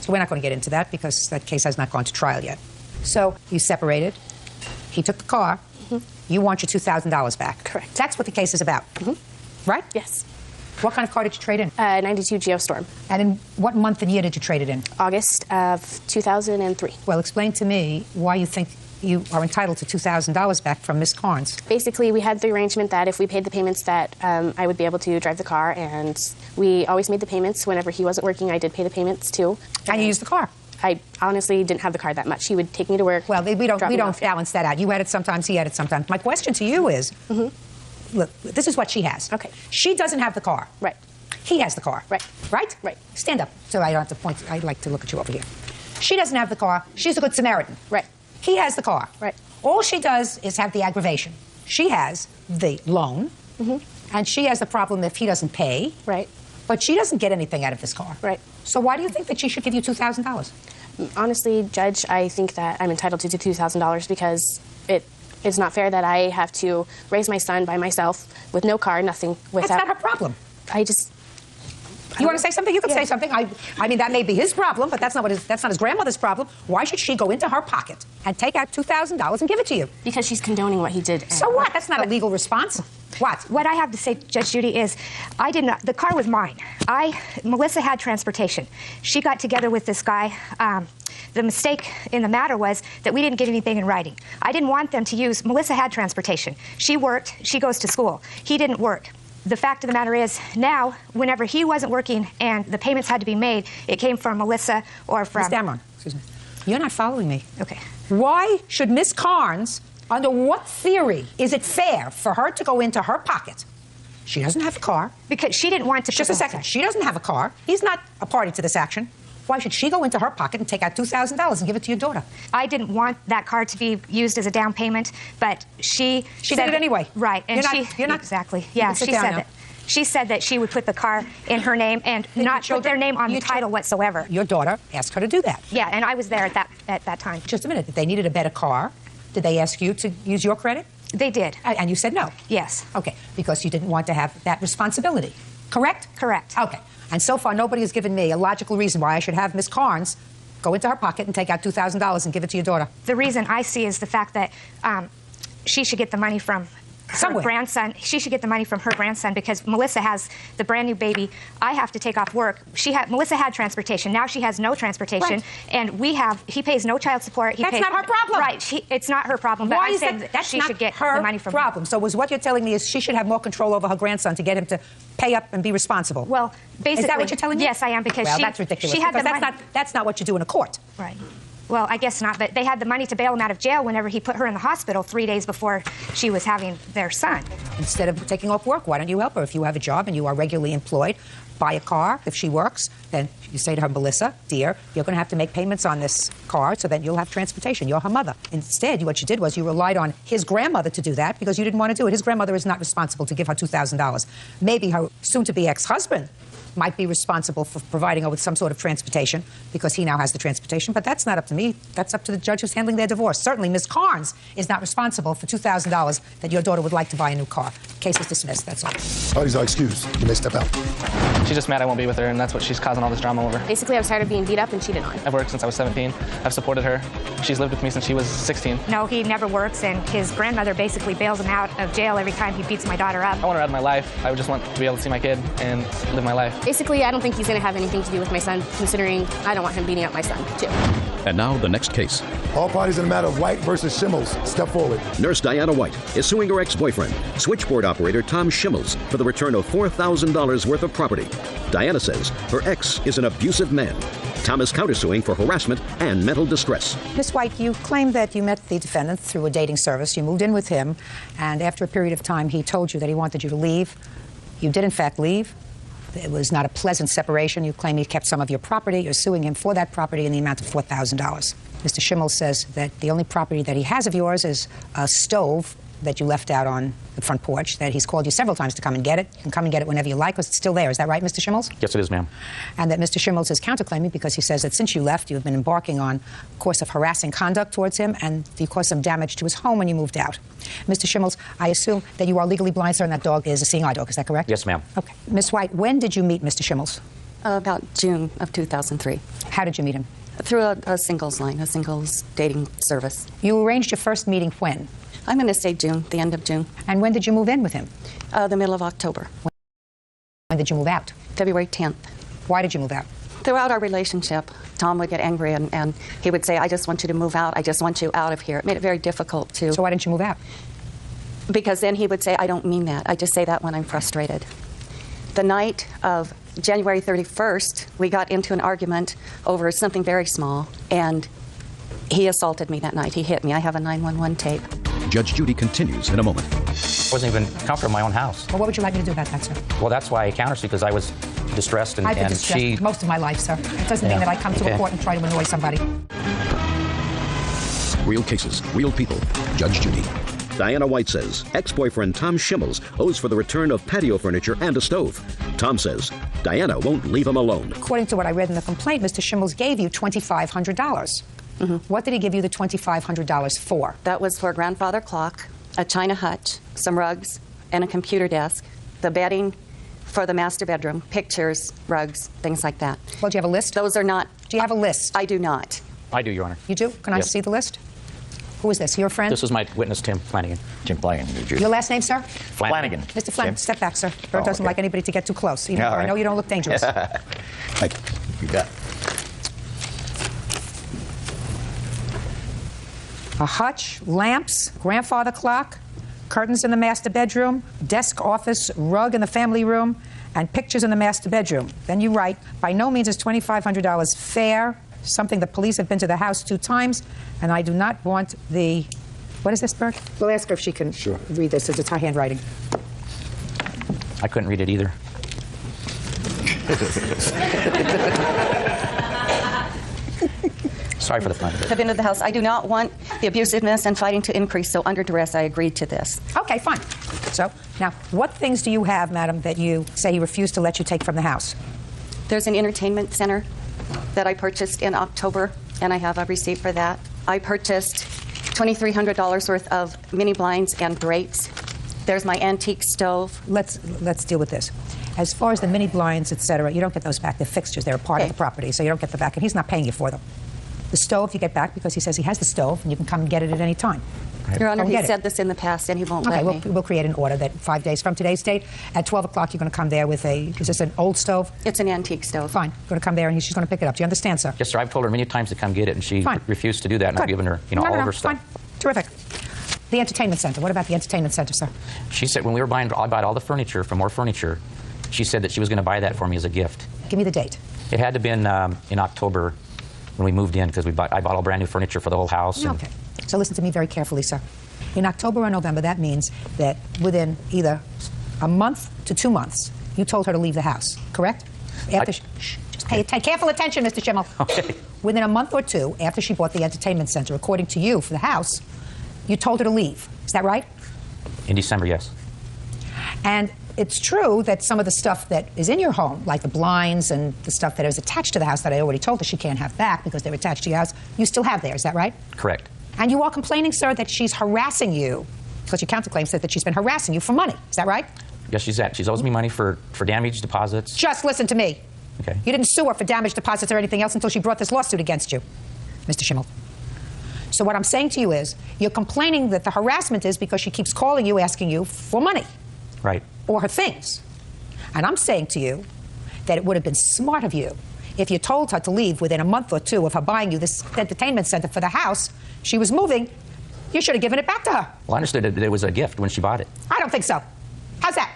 Speaker 2: So we're not going to get into that because that case has not gone to trial yet. So you separated. He took the car. You want your $2,000 back.
Speaker 14: Correct.
Speaker 2: That's what the case is about. Right?
Speaker 14: Yes.
Speaker 2: What kind of car did you trade in?
Speaker 14: 92 Geostorm.
Speaker 2: And in what month and year did you trade it in?
Speaker 14: August of 2003.
Speaker 2: Well, explain to me why you think you are entitled to $2,000 back from Miss Carnes.
Speaker 14: Basically, we had the arrangement that if we paid the payments that I would be able to drive the car, and we always made the payments. Whenever he wasn't working, I did pay the payments too.
Speaker 2: And you used the car?
Speaker 14: I honestly didn't have the car that much. He would take me to work.
Speaker 2: Well, we don't
Speaker 14: off.
Speaker 2: balance that out. You had it sometimes, he had it sometimes. My question to you is, look, this is what she has.
Speaker 14: Okay.
Speaker 2: She doesn't have the car.
Speaker 14: Right.
Speaker 2: He has the car.
Speaker 14: Right.
Speaker 2: Right?
Speaker 14: Right.
Speaker 2: Stand up so I don't have to point. I'd like to look at you over here. She doesn't have the car. She's a good Samaritan.
Speaker 14: Right.
Speaker 2: He has the car.
Speaker 14: Right.
Speaker 2: All she does is have the aggravation. She has the loan, and she has the problem if he doesn't pay.
Speaker 14: Right.
Speaker 2: But she doesn't get anything out of this car.
Speaker 14: Right.
Speaker 2: So why do you think that she should give you $2,000?
Speaker 14: Honestly, Judge, I think that I'm entitled to $2,000 because it's not fair that I have to raise my son by myself with no car, nothing.
Speaker 2: That's not her problem. You want to say something? You can say something. I mean, that may be his problem, but that's not his grandmother's problem. Why should she go into her pocket and take out $2,000 and give it to you?
Speaker 14: Because she's condoning what he did.
Speaker 2: So what? That's not a legal response. What
Speaker 15: I have to say, Judge Judy, is I did not. The car was mine. Melissa had transportation. She got together with this guy. The mistake in the matter was that we didn't get anything in writing. I didn't want them to use. Melissa had transportation. She worked. She goes to school. He didn't work. The fact of the matter is, now, whenever he wasn't working and the payments had to be made, it came from Melissa or from...
Speaker 2: Ms. Damron, excuse me. You're not following me.
Speaker 15: Okay.
Speaker 2: Why should Miss Carnes, under what theory is it fair for her to go into her pocket? She doesn't have a car.
Speaker 15: Because she didn't want to...
Speaker 2: Just a second. She doesn't have a car. He's not a party to this action. Why should she go into her pocket and take out $2,000 and give it to your daughter?
Speaker 15: I didn't want that car to be used as a down payment, but she
Speaker 2: did it anyway.
Speaker 15: Right, and
Speaker 2: you're not
Speaker 15: exactly. Yeah, she said that. She said that she would put the car in her name and not put their name on the title whatsoever.
Speaker 2: Your daughter asked her to do that.
Speaker 15: Yeah, and I was there at that time.
Speaker 2: Just a minute. If they needed a better car, did they ask you to use your credit?
Speaker 15: They did.
Speaker 2: And you said no?
Speaker 15: Yes.
Speaker 2: Okay, because you didn't want to have that responsibility. Correct?
Speaker 15: Correct.
Speaker 2: Okay. And so far, nobody has given me a logical reason why I should have Miss Carnes go into her pocket and take out $2,000 and give it to your daughter.
Speaker 15: The reason I see is the fact that she should get the money from her grandson. She should get the money from her grandson because Melissa has the brand new baby. I have to take off work. Melissa had transportation. Now she has no transportation, and he pays no child support.
Speaker 2: That's not her problem.
Speaker 15: Right. It's not her problem. But
Speaker 2: Why
Speaker 15: I'm
Speaker 2: is
Speaker 15: saying
Speaker 2: that
Speaker 15: she
Speaker 2: not
Speaker 15: should get
Speaker 2: her
Speaker 15: the money from
Speaker 2: problem? So what you're telling me is she should have more control over her grandson to get him to pay up and be responsible.
Speaker 15: Well, basically,
Speaker 2: is that what you're telling me?
Speaker 15: Yes, I am because
Speaker 2: that's ridiculous.
Speaker 15: She had
Speaker 2: that's not what you do in a court.
Speaker 15: Right. Well, I guess not, but they had the money to bail him out of jail whenever he put her in the hospital 3 days before she was having their son.
Speaker 2: Instead of taking off work, why don't you help her? If you have a job and you are regularly employed, buy a car. If she works, then you say to her, Melissa, dear, you're going to have to make payments on this car so that you'll have transportation. You're her mother. Instead, what you did was you relied on his grandmother to do that because you didn't want to do it. His grandmother is not responsible to give her $2,000. Maybe her soon-to-be ex-husband might be responsible for providing her with some sort of transportation because he now has the transportation, but that's not up to me. That's up to the judge who's handling their divorce. Certainly, Ms. Carnes is not responsible for $2,000 that your daughter would like to buy a new car. Case is dismissed, that's all.
Speaker 1: Parties are excused. You may step out.
Speaker 12: She's just mad I won't be with her, and that's what she's causing all this drama over.
Speaker 14: Basically, I was tired of being beat up and cheated on.
Speaker 12: I've worked since I was 17. I've supported her. She's lived with me since she was 16.
Speaker 15: No, he never works, and his grandmother basically bails him out of jail every time he beats my daughter up.
Speaker 12: I want her out of my life. I would just want to be able to see my kid and live my life.
Speaker 14: Basically, I don't think he's going to have anything to do with my son, considering I don't want him beating up my son, too.
Speaker 5: And now the next case.
Speaker 1: All parties in the matter of White versus Schimmels, step forward.
Speaker 7: Nurse Diana White is suing her ex-boyfriend, switchboard operator Tom Schimmels, for the return of $4,000 worth of property. Diana says her ex is an abusive man. Tom is countersuing for harassment and mental distress.
Speaker 2: Ms. White, you claim that you met the defendant through a dating service. You moved in with him, and after a period of time, he told you that he wanted you to leave. You did, in fact, leave. It was not a pleasant separation. You claim he kept some of your property. You're suing him for that property in the amount of $4,000. Mr. Schimmel says that the only property that he has of yours is a stove that you left out on the front porch, that he's called you several times to come and get it. You can come and get it whenever you like, because it's still there. Is that right, Mr. Schimmels?
Speaker 16: Yes, it is, ma'am.
Speaker 2: And that Mr. Schimmels is counterclaiming because he says that since you left, you've been embarking on a course of harassing conduct towards him, and you caused some damage to his home when you moved out. Mr. Schimmels, I assume that you are legally blind, sir, and that dog is a seeing eye dog. Is that correct?
Speaker 16: Yes, ma'am.
Speaker 2: Okay. Ms. White, when did you meet Mr. Schimmels?
Speaker 17: About June of 2003.
Speaker 2: How did you meet him?
Speaker 17: Through a singles line, a singles dating service.
Speaker 2: You arranged your first meeting when?
Speaker 17: I'm going to say June, the end of June.
Speaker 2: And when did you move in with him?
Speaker 17: The middle of October.
Speaker 2: When did you move out?
Speaker 17: February 10th.
Speaker 2: Why did you move out?
Speaker 17: Throughout our relationship, Tom would get angry and he would say, I just want you to move out. I just want you out of here. It made it very difficult to...
Speaker 2: So why didn't you move out?
Speaker 17: Because then he would say, I don't mean that. I just say that when I'm frustrated. The night of January 31st, we got into an argument over something very small, and he assaulted me that night. He hit me. I have a 911 tape.
Speaker 5: Judge Judy continues in a moment.
Speaker 16: I wasn't even comfortable in my own house.
Speaker 2: Well, what would you like me to do about that, sir?
Speaker 16: Well, that's why I countersued, because I was distressed, and,
Speaker 2: I've been
Speaker 16: and
Speaker 2: distressed
Speaker 16: she...
Speaker 2: most of my life, sir. It doesn't mean that I come to a court and try to annoy somebody.
Speaker 5: Real cases, real people. Judge Judy.
Speaker 7: Diana White says ex-boyfriend Tom Schimmels owes for the return of patio furniture and a stove. Tom says Diana won't leave him alone.
Speaker 2: According to what I read in the complaint, Mr. Schimmels gave you $2,500. What did he give you the $2,500 for?
Speaker 17: That was for a grandfather clock, a china hutch, some rugs, and a computer desk, the bedding for the master bedroom, pictures, rugs, things like that.
Speaker 2: Well, do you have a list?
Speaker 17: Those are not...
Speaker 2: Do you have a list?
Speaker 17: I do not.
Speaker 16: I do, Your Honor.
Speaker 2: You do? Can I see the list? Who is this? Your friend?
Speaker 16: This is my witness, Tim Flanagan.
Speaker 18: Tim Flanagan, Judy.
Speaker 2: Your last name, sir?
Speaker 16: Flanagan.
Speaker 2: Mr. Flanagan, step back, sir. Bert doesn't like anybody to get too close. Even though I know you don't look dangerous.
Speaker 18: Thank you. You got it.
Speaker 2: A hutch, lamps, grandfather clock, curtains in the master bedroom, desk, office, rug in the family room, and pictures in the master bedroom. Then you write, by no means is $2,500 fair, something the police have been to the house 2 times, and I do not want the... What is this, Bert? We'll ask her if she can read this, as it's her handwriting.
Speaker 16: I couldn't read it either. Sorry for the fun.
Speaker 17: Have been to the house. I do not want the abusiveness and fighting to increase, so under duress, I agreed to this.
Speaker 2: Okay, fine. So, now, what things do you have, madam, that you say he refused to let you take from the house?
Speaker 17: There's an entertainment center that I purchased in October, and I have a receipt for that. I purchased $2,300 worth of mini blinds and drapes. There's my antique stove.
Speaker 2: Let's deal with this. As far as the mini blinds, etc., you don't get those back. They're fixtures. They're a part of the property, so you don't get them back, and he's not paying you for them. The stove you get back because he says he has the stove, and you can come and get it at any time.
Speaker 17: Your Honor, he said this in the past, and he won't let me.
Speaker 2: We'll create an order that 5 days from today's date, at 12 o'clock, you're going to come there with a, is this an old stove?
Speaker 17: It's an antique stove.
Speaker 2: Fine. You're going to come there, and she's going to pick it up. Do you understand, sir?
Speaker 16: Yes, sir. I've told her many times to come get it, and she refused to do that, and I've given her, all of her stuff.
Speaker 2: Fine. Terrific. The entertainment center. What about the entertainment center, sir?
Speaker 16: She said when we were buying, I bought all the furniture for more furniture. She said that she was going to buy that for me as a gift.
Speaker 2: Give me the date.
Speaker 16: It had to have been in October when we moved in, because I bought all brand new furniture for the whole house.
Speaker 2: Okay. So listen to me very carefully, sir. In October or November, that means that within either a month to 2 months, you told her to leave the house, correct? After just pay careful attention, Mr. Schimmel.
Speaker 16: Okay.
Speaker 2: Within a month or 2 after she bought the entertainment center, according to you, for the house, you told her to leave. Is that right?
Speaker 16: In December, yes.
Speaker 2: And it's true that some of the stuff that is in your home, like the blinds and the stuff that is attached to the house that I already told her she can't have back because they're attached to your house, you still have there. Is that right?
Speaker 16: Correct.
Speaker 2: And you are complaining, sir, that she's harassing you, because your counterclaim says that she's been harassing you for money. Is that right?
Speaker 16: Yes, she owes me money for damaged deposits.
Speaker 2: Just listen to me.
Speaker 16: Okay.
Speaker 2: You didn't sue her for damaged deposits or anything else until she brought this lawsuit against you, Mr. Schimmel. So what I'm saying to you is, you're complaining that the harassment is because she keeps calling you, asking you for money.
Speaker 16: Right.
Speaker 2: Or her things. And I'm saying to you that it would have been smart of you if you told her to leave within a month or 2 of her buying you this entertainment center for the house she was moving. You should have given it back to her.
Speaker 16: Well, I understood that it was a gift when she bought it.
Speaker 2: I don't think so. How's that?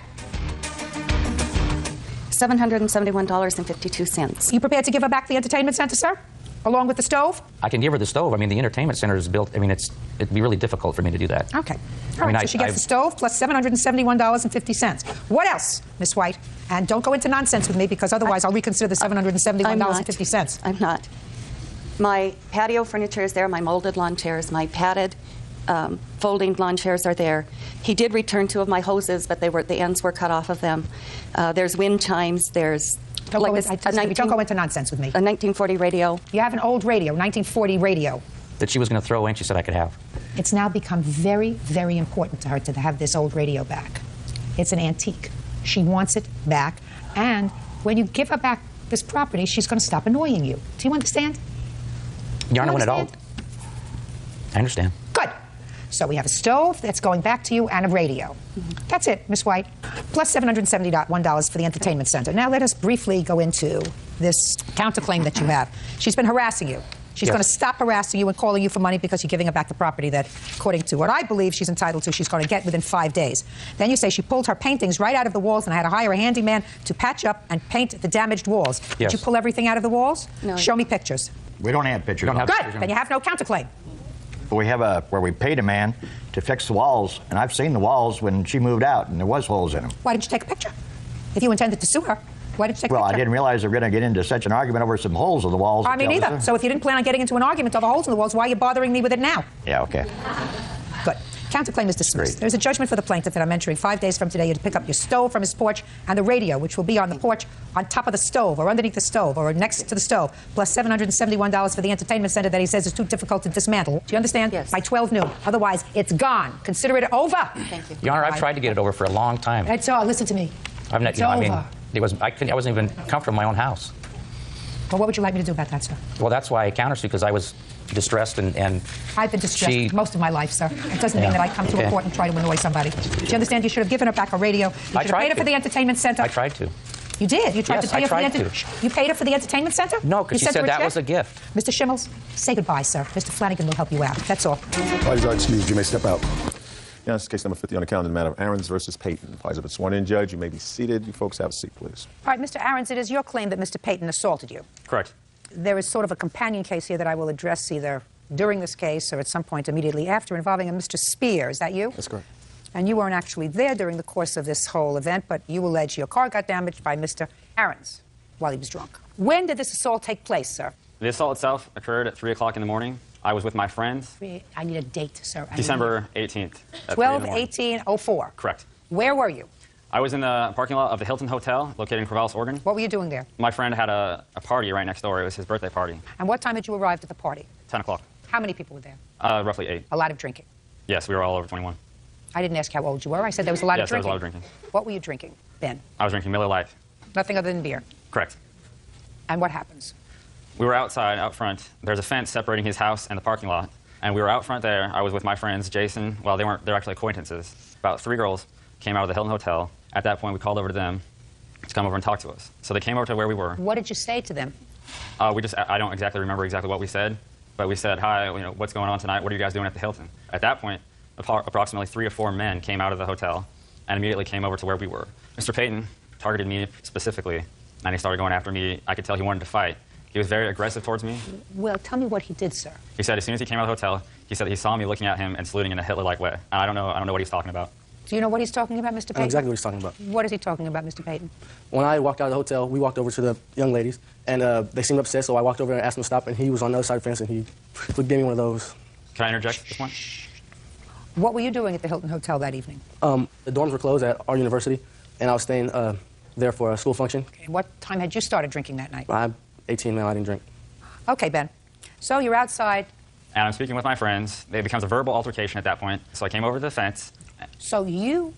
Speaker 17: $771.52.
Speaker 2: You prepared to give her back the entertainment center, sir? Along with the stove?
Speaker 16: I can give her the stove. I mean, the entertainment center is built. I mean, it'd be really difficult for me to do that.
Speaker 2: Okay. All right, so she gets the stove plus $771.50. What else, Miss White? And don't go into nonsense with me, because otherwise I'll reconsider the $771.50.
Speaker 17: I'm not. My patio furniture is there, my molded lawn chairs, my padded folding lawn chairs are there. He did return 2 of my hoses, but the ends were cut off of them. There's wind chimes, there's...
Speaker 2: Don't go into nonsense with me.
Speaker 17: A 1940 radio.
Speaker 2: You have an old radio, 1940 radio.
Speaker 16: That she was going to throw away and she said I could have.
Speaker 2: It's now become very, very important to her to have this old radio back. It's an antique. She wants it back. And when you give her back this property, she's going to stop annoying you. Do you understand?
Speaker 16: You aren't at all. I understand.
Speaker 2: Good. So we have a stove that's going back to you and a radio. That's it, Miss White. Plus $771 for the entertainment center. Now let us briefly go into this counterclaim that you have. She's been harassing you. She's going to stop harassing you and calling you for money because you're giving her back the property that, according to what I believe she's entitled to, she's going to get within 5 days. Then you say she pulled her paintings right out of the walls and I had to hire a handyman to patch up and paint the damaged walls.
Speaker 16: Yes.
Speaker 2: Did you pull everything out of the walls?
Speaker 17: No.
Speaker 2: Show me pictures.
Speaker 18: We don't have pictures.
Speaker 2: Good. Then you have no counterclaim.
Speaker 18: We have where we paid a man to fix the walls, and I've seen the walls when she moved out, and there was holes in them.
Speaker 2: Why didn't you take a picture? If you intended to sue her. Why did you take a
Speaker 18: Well, I
Speaker 2: picture?
Speaker 18: didn't realize they were going to get into such an argument over some holes in the walls.
Speaker 2: I mean, neither. So if you didn't plan on getting into an argument over holes in the walls, why are you bothering me with it now?
Speaker 18: Yeah, okay.
Speaker 2: Good. Counterclaim is dismissed.
Speaker 18: Great.
Speaker 2: There's a judgment for the plaintiff that I'm entering 5 days from today. You're to pick up your stove from his porch and the radio, which will be on the porch, on top of the stove, or underneath the stove, or next to the stove, plus $771 for the entertainment center that he says is too difficult to dismantle. Do you understand?
Speaker 9: Yes.
Speaker 2: By 12 noon. Otherwise, it's gone. Consider it over.
Speaker 9: Thank you.
Speaker 16: Your Honor, I've tried to get it over for a long time.
Speaker 2: That's all. Listen to me.
Speaker 16: I've not,
Speaker 2: It's
Speaker 16: you know, I mean,
Speaker 2: over.
Speaker 16: it was, I wasn't even comfortable in my own house.
Speaker 2: Well, what would you like me to do about that, sir?
Speaker 16: Well, that's why I countersued, because I was distressed and
Speaker 2: I've been distressed
Speaker 16: she-
Speaker 2: most of my life, sir. It doesn't mean
Speaker 16: Yeah.
Speaker 2: that I come to a
Speaker 16: Okay.
Speaker 2: court and try to annoy somebody. Do you understand? You should have given her back a radio. You should
Speaker 16: I
Speaker 2: have
Speaker 16: tried
Speaker 2: paid her
Speaker 16: to.
Speaker 2: for the entertainment center.
Speaker 16: I tried to.
Speaker 2: You did? You tried
Speaker 16: Yes,
Speaker 2: to pay
Speaker 16: I
Speaker 2: her for the
Speaker 16: tried to.
Speaker 2: You paid her for the entertainment center?
Speaker 16: No, because
Speaker 2: You
Speaker 16: she
Speaker 2: sent her
Speaker 16: said
Speaker 2: a
Speaker 16: that
Speaker 2: check?
Speaker 16: was a gift.
Speaker 2: Mr. Schimmels, say goodbye, sir. Mr. Flanagan will help you out. That's all.
Speaker 1: Parties are excused. You may step out. Yeah, this is case number 50 on the calendar, the matter of Aarons versus Payton. Parties have been sworn in, Judge. You may be seated. You folks have a seat, please.
Speaker 2: All right, Mr. Aarons, it is your claim that Mr. Payton assaulted you.
Speaker 12: Correct.
Speaker 2: There is sort of a companion case here that I will address either during this case or at some point immediately after involving a Mr. Spear. Is that you?
Speaker 1: That's correct.
Speaker 2: And you weren't actually there during the course of this whole event, but you allege your car got damaged by Mr. Aarons while he was drunk. When did this assault take place, sir?
Speaker 12: The assault itself occurred at 3 o'clock in the morning. I was with my friends.
Speaker 2: I need a date, sir. I need
Speaker 12: December 18th. at 3 in the morning.
Speaker 2: 12/18/04.
Speaker 12: Correct.
Speaker 2: Where were you?
Speaker 12: I was in the parking lot of the Hilton Hotel located in Corvallis, Oregon.
Speaker 2: What were you doing there?
Speaker 12: My friend had a party right next door. It was his birthday party.
Speaker 2: And what time had you arrived at the party?
Speaker 12: 10 o'clock.
Speaker 2: How many people were there?
Speaker 12: Roughly 8.
Speaker 2: A lot of drinking.
Speaker 12: Yes, we were all over 21.
Speaker 2: I didn't ask how old you were. I said there was a lot
Speaker 12: Yes,
Speaker 2: of
Speaker 12: there
Speaker 2: drinking.
Speaker 12: was a lot of drinking.
Speaker 2: What were you drinking then?
Speaker 12: I was drinking Miller Lite.
Speaker 2: Nothing other than beer.
Speaker 12: Correct.
Speaker 2: And what happens?
Speaker 12: We were outside, out front. There's a fence separating his house and the parking lot. And we were out front there. I was with my friends, Jason. Well, they're actually acquaintances. About 3 girls came out of the Hilton Hotel. At that point, we called over to them to come over and talk to us. So they came over to where we were.
Speaker 2: What did you say to them?
Speaker 12: I don't exactly remember exactly what we said, but we said, hi, what's going on tonight? What are you guys doing at the Hilton? At that point, approximately 3 or 4 men came out of the hotel and immediately came over to where we were. Mr. Payton targeted me specifically, and he started going after me. I could tell he wanted to fight. He was very aggressive towards me.
Speaker 2: Well, tell me what he did, sir.
Speaker 12: He said as soon as he came out of the hotel, he said he saw me looking at him and saluting in a Hitler-like way. And I don't know what he's talking about.
Speaker 2: Do you know what he's talking about, Mr. Payton?
Speaker 19: I know exactly what he's talking about.
Speaker 2: What is he talking about, Mr. Payton?
Speaker 19: When I walked out of the hotel, we walked over to the young ladies, and they seemed upset, so I walked over and asked him to stop, and he was on the other side of the fence, and he gave me one of those.
Speaker 12: Can I interject at this point?
Speaker 2: What were you doing at the Hilton Hotel that evening?
Speaker 19: The dorms were closed at our university, and I was staying there for a school function.
Speaker 2: Okay. What time had you started drinking that night?
Speaker 19: I'm 18 now, I didn't drink.
Speaker 2: Okay, Ben. So you're outside.
Speaker 12: And I'm speaking with my friends. It becomes a verbal altercation at that point. So I came over to the fence.
Speaker 2: So you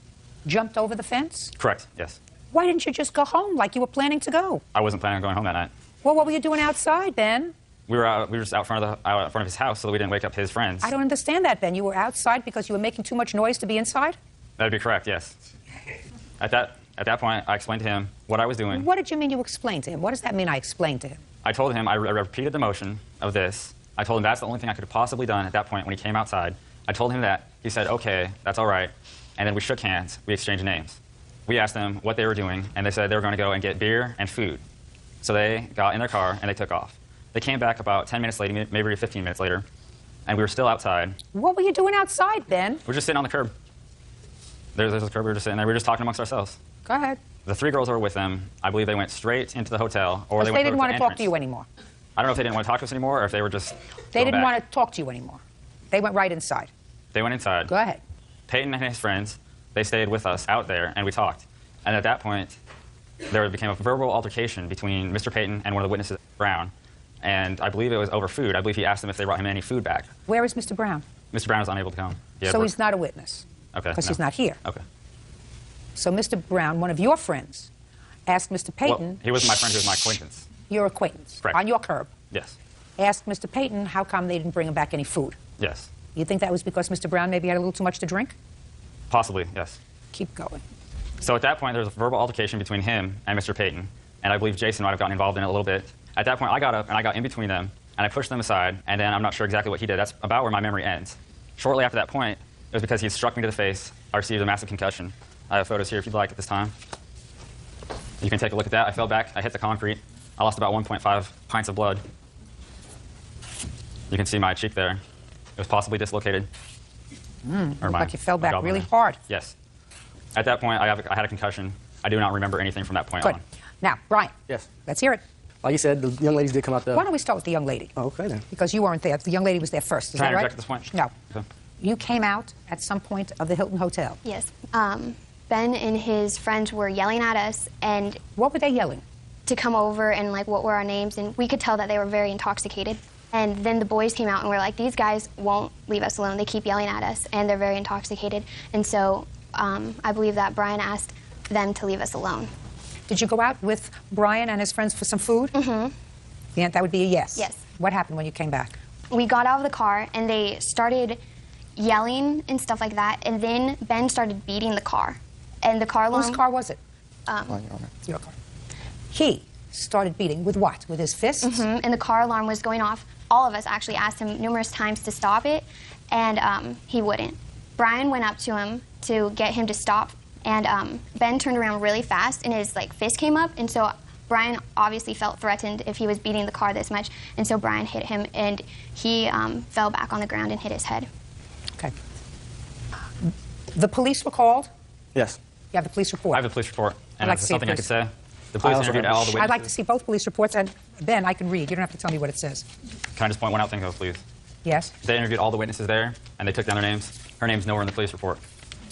Speaker 2: jumped over the fence?
Speaker 12: Correct, yes.
Speaker 2: Why didn't you just go home like you were planning to go?
Speaker 12: I wasn't planning on going home that night.
Speaker 2: Well, what were you doing outside, Ben?
Speaker 12: We were just out front of his house so that we didn't wake up his friends.
Speaker 2: I don't understand that, Ben. You were outside because you were making too much noise to be inside?
Speaker 12: That'd be correct, yes. At that point, I explained to him what I was doing.
Speaker 2: What did you mean you explained to him? What does that mean I explained to him?
Speaker 12: I told him, I repeated the motion of this. I told him that's the only thing I could have possibly done at that point when he came outside. I told him that. He said, okay, that's all right. And then we shook hands. We exchanged names. We asked them what they were doing, and they said they were going to go and get beer and food. So they got in their car, and they took off. They came back about 10 minutes later, maybe 15 minutes later, and we were still outside.
Speaker 2: What were you doing outside, Ben?
Speaker 12: We were just sitting on the curb. There's a curb. We were just sitting there. We were just talking amongst ourselves.
Speaker 2: Go ahead.
Speaker 12: The 3 girls that were with them, I believe they went straight into the hotel, or
Speaker 2: Because they didn't want to talk to you anymore.
Speaker 12: I don't know if they didn't want to talk to us anymore, or if they were just
Speaker 2: They didn't want to talk to you anymore. They went right inside.
Speaker 12: They went inside.
Speaker 2: Go ahead.
Speaker 12: Peyton and his friends, they stayed with us out there, and we talked. And at that point, there became a verbal altercation between Mr. Peyton and one of the witnesses, Brown. And I believe it was over food. I believe he asked them if they brought him any food back.
Speaker 2: Where is Mr. Brown?
Speaker 12: Mr. Brown was unable to come.
Speaker 2: So he's not a witness.
Speaker 12: Okay.
Speaker 2: Because he's not here.
Speaker 12: Okay.
Speaker 2: So Mr. Brown, one of your friends, asked Mr. Peyton.
Speaker 12: Well, he wasn't my friend, he was my acquaintance.
Speaker 2: Your acquaintance.
Speaker 12: Correct.
Speaker 2: On your curb.
Speaker 12: Yes.
Speaker 2: Asked Mr. Peyton how come they didn't bring him back any food.
Speaker 12: Yes.
Speaker 2: You think that was because Mr. Brown maybe had a little too much to drink?
Speaker 12: Possibly, yes.
Speaker 2: Keep going.
Speaker 12: So at that point, there was a verbal altercation between him and Mr. Peyton, and I believe Jason might have gotten involved in it a little bit. At that point, I got up and I got in between them, and I pushed them aside, and then I'm not sure exactly what he did. That's about where my memory ends. Shortly after that point, it was because he struck me to the face. I received a massive concussion. I have photos here if you'd like at this time. You can take a look at that. I fell back. I hit the concrete. I lost about 1.5 pints of blood. You can see my cheek there. It was possibly dislocated.
Speaker 2: Looked like you fell back really hard.
Speaker 12: Yes. At that point, I had a concussion. I do not remember anything from that point
Speaker 2: Good.
Speaker 12: on.
Speaker 2: Now, Brian.
Speaker 19: Yes.
Speaker 2: Let's hear it.
Speaker 19: Like you said, the young ladies did come out the...
Speaker 2: Why don't we start with the young lady?
Speaker 19: Oh, okay, then.
Speaker 2: Because you weren't there. The young lady was there first. Is
Speaker 12: Can I
Speaker 2: that right?
Speaker 12: interject at this point?
Speaker 2: No.
Speaker 12: Okay.
Speaker 2: You came out at some point of the Hilton Hotel.
Speaker 20: Yes. Ben and his friends were yelling at us, and...
Speaker 2: What were they yelling?
Speaker 20: To come over and, like, what were our names, and we could tell that they were very intoxicated. And then the boys came out and were like, these guys won't leave us alone. They keep yelling at us, and they're very intoxicated. And so I believe that Brian asked them to leave us alone.
Speaker 2: Did you go out with Brian and his friends for some food?
Speaker 20: Mm-hmm.
Speaker 2: Yeah, that would be a yes.
Speaker 20: Yes.
Speaker 2: What happened when you came back?
Speaker 20: We got out of the car, and they started yelling and stuff like that, and then Ben started beating the car. And the car alarm...
Speaker 2: Whose car was it? Your car. He started beating with what? With his fists?
Speaker 20: Mm-hmm. And the car alarm was going off. All of us actually asked him numerous times to stop it, and he wouldn't. Brian went up to him to get him to stop, and Ben turned around really fast, and his fist came up, and so Brian obviously felt threatened if he was beating the car this much, and so Brian hit him, and he fell back on the ground and hit his head.
Speaker 2: Okay. The police were called?
Speaker 19: Yes.
Speaker 2: You have the police report?
Speaker 12: I have the police report, and
Speaker 2: I'd like
Speaker 12: is
Speaker 2: to
Speaker 12: there
Speaker 2: see it,
Speaker 12: something I
Speaker 2: please.
Speaker 12: could say? The police interviewed all the witnesses.
Speaker 2: I'd like to see both police reports, and Ben, I can read. You don't have to tell me what it says.
Speaker 12: Can I just point one out thing, though, please?
Speaker 2: Yes?
Speaker 12: They interviewed all the witnesses there, and they took down their names. Her name's nowhere in the police report.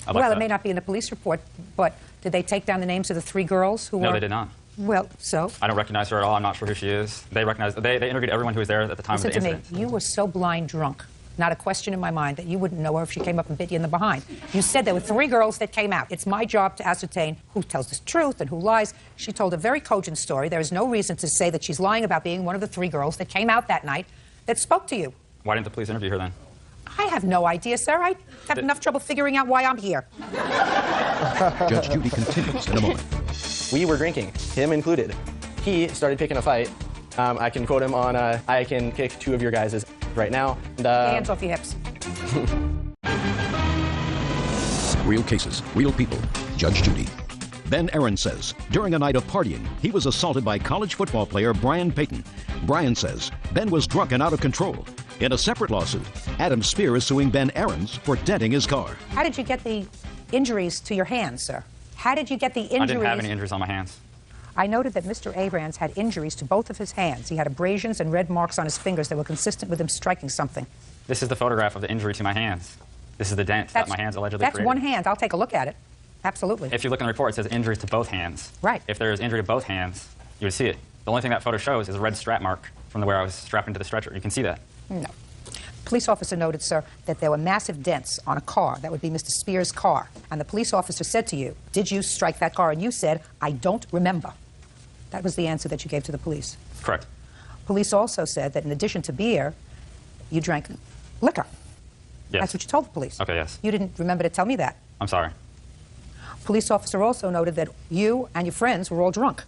Speaker 2: Well, it may not be in the police report, but did they take down the names of the 3 girls who were...
Speaker 12: No, they did not.
Speaker 2: Well, so?
Speaker 12: I don't recognize her at all. I'm not sure who she is. They interviewed everyone who was there at the time of the
Speaker 2: Listen to
Speaker 12: incident.
Speaker 2: me. You were so blind drunk, not a question in my mind, that you wouldn't know her if she came up and bit you in the behind. You said there were 3 girls that came out. It's my job to ascertain who tells the truth and who lies. She told a very cogent story. There is no reason to say that she's lying about being one of the 3 girls that came out that night that spoke to you.
Speaker 12: Why didn't the police interview her then?
Speaker 2: I have no idea, sir. I have enough trouble figuring out why I'm here.
Speaker 5: Judge Judy continues in a moment.
Speaker 19: We were drinking, him included. He started picking a fight. I can quote him on, I can kick 2 of your guys' right now. And,
Speaker 2: Hands off your hips.
Speaker 5: Real cases, real people. Judge Judy. Ben Aaron says during a night of partying, he was assaulted by college football player Brian Payton. Brian says Ben was drunk and out of control. In a separate lawsuit, Adam Spear is suing Ben Aarons for denting his car.
Speaker 2: How did you get the injuries to your hands, sir? How did you get the injuries?
Speaker 12: I didn't have any injuries on my hands.
Speaker 2: I noted that Mr. Aarons had injuries to both of his hands. He had abrasions and red marks on his fingers that were consistent with him striking something.
Speaker 12: This is the photograph of the injury to my hands. This is the dent that my hands allegedly
Speaker 2: That's
Speaker 12: created.
Speaker 2: one hand. I'll take a look at it. Absolutely.
Speaker 12: If you look in the report, it says injuries to both hands.
Speaker 2: Right.
Speaker 12: If there is injury to both hands, you would see it. The only thing that photo shows is a red strap mark from where I was strapped into the stretcher. You can see that.
Speaker 2: No. Police officer noted, sir, that there were massive dents on a car. That would be Mr. Spear's car. And the police officer said to you, did you strike that car? And you said, I don't remember. That was the answer that you gave to the police.
Speaker 12: Correct.
Speaker 2: Police also said that in addition to beer, you drank liquor.
Speaker 12: Yes.
Speaker 2: That's what you told the police.
Speaker 12: Okay, yes.
Speaker 2: You didn't remember to tell me that.
Speaker 12: I'm sorry.
Speaker 2: Police officer also noted that you and your friends were all drunk,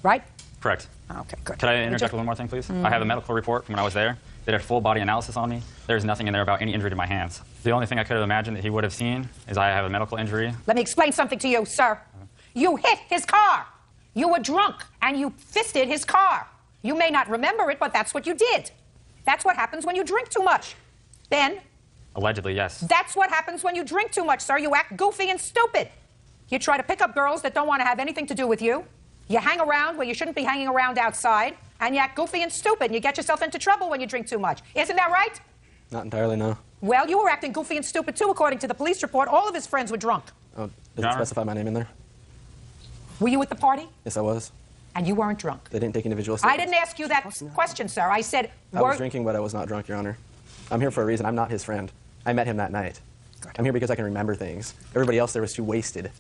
Speaker 2: right?
Speaker 12: Correct.
Speaker 2: Okay, good.
Speaker 12: Could I interject one more thing, please? I have a medical report from when I was there. Did a full body analysis on me. There's nothing in there about any injury to my hands. The only thing I could have imagined that he would have seen is I have a medical injury.
Speaker 2: Let me explain something to you, sir. You hit his car. You were drunk, and you fisted his car. You may not remember it, but that's what you did. That's what happens when you drink too much. Ben?
Speaker 12: Allegedly, yes.
Speaker 2: That's what happens when you drink too much, sir. You act goofy and stupid. You try to pick up girls that don't want to have anything to do with you. You hang around where you shouldn't be hanging around outside, and you act goofy and stupid, and you get yourself into trouble when you drink too much. Isn't that right?
Speaker 19: Not entirely, no.
Speaker 2: Well, you were acting goofy and stupid, too, according to the police report. All of his friends were drunk.
Speaker 19: Oh, does it specify my name in there?
Speaker 2: Were you at the party?
Speaker 19: Yes, I was.
Speaker 2: And you weren't drunk?
Speaker 19: They didn't take individual
Speaker 2: I
Speaker 19: statements.
Speaker 2: didn't ask you that question, sir. I said...
Speaker 19: I was drinking, but I was not drunk, Your Honor. I'm here for a reason. I'm not his friend. I met him that night. Good. I'm here because I can remember things. Everybody else there was too wasted.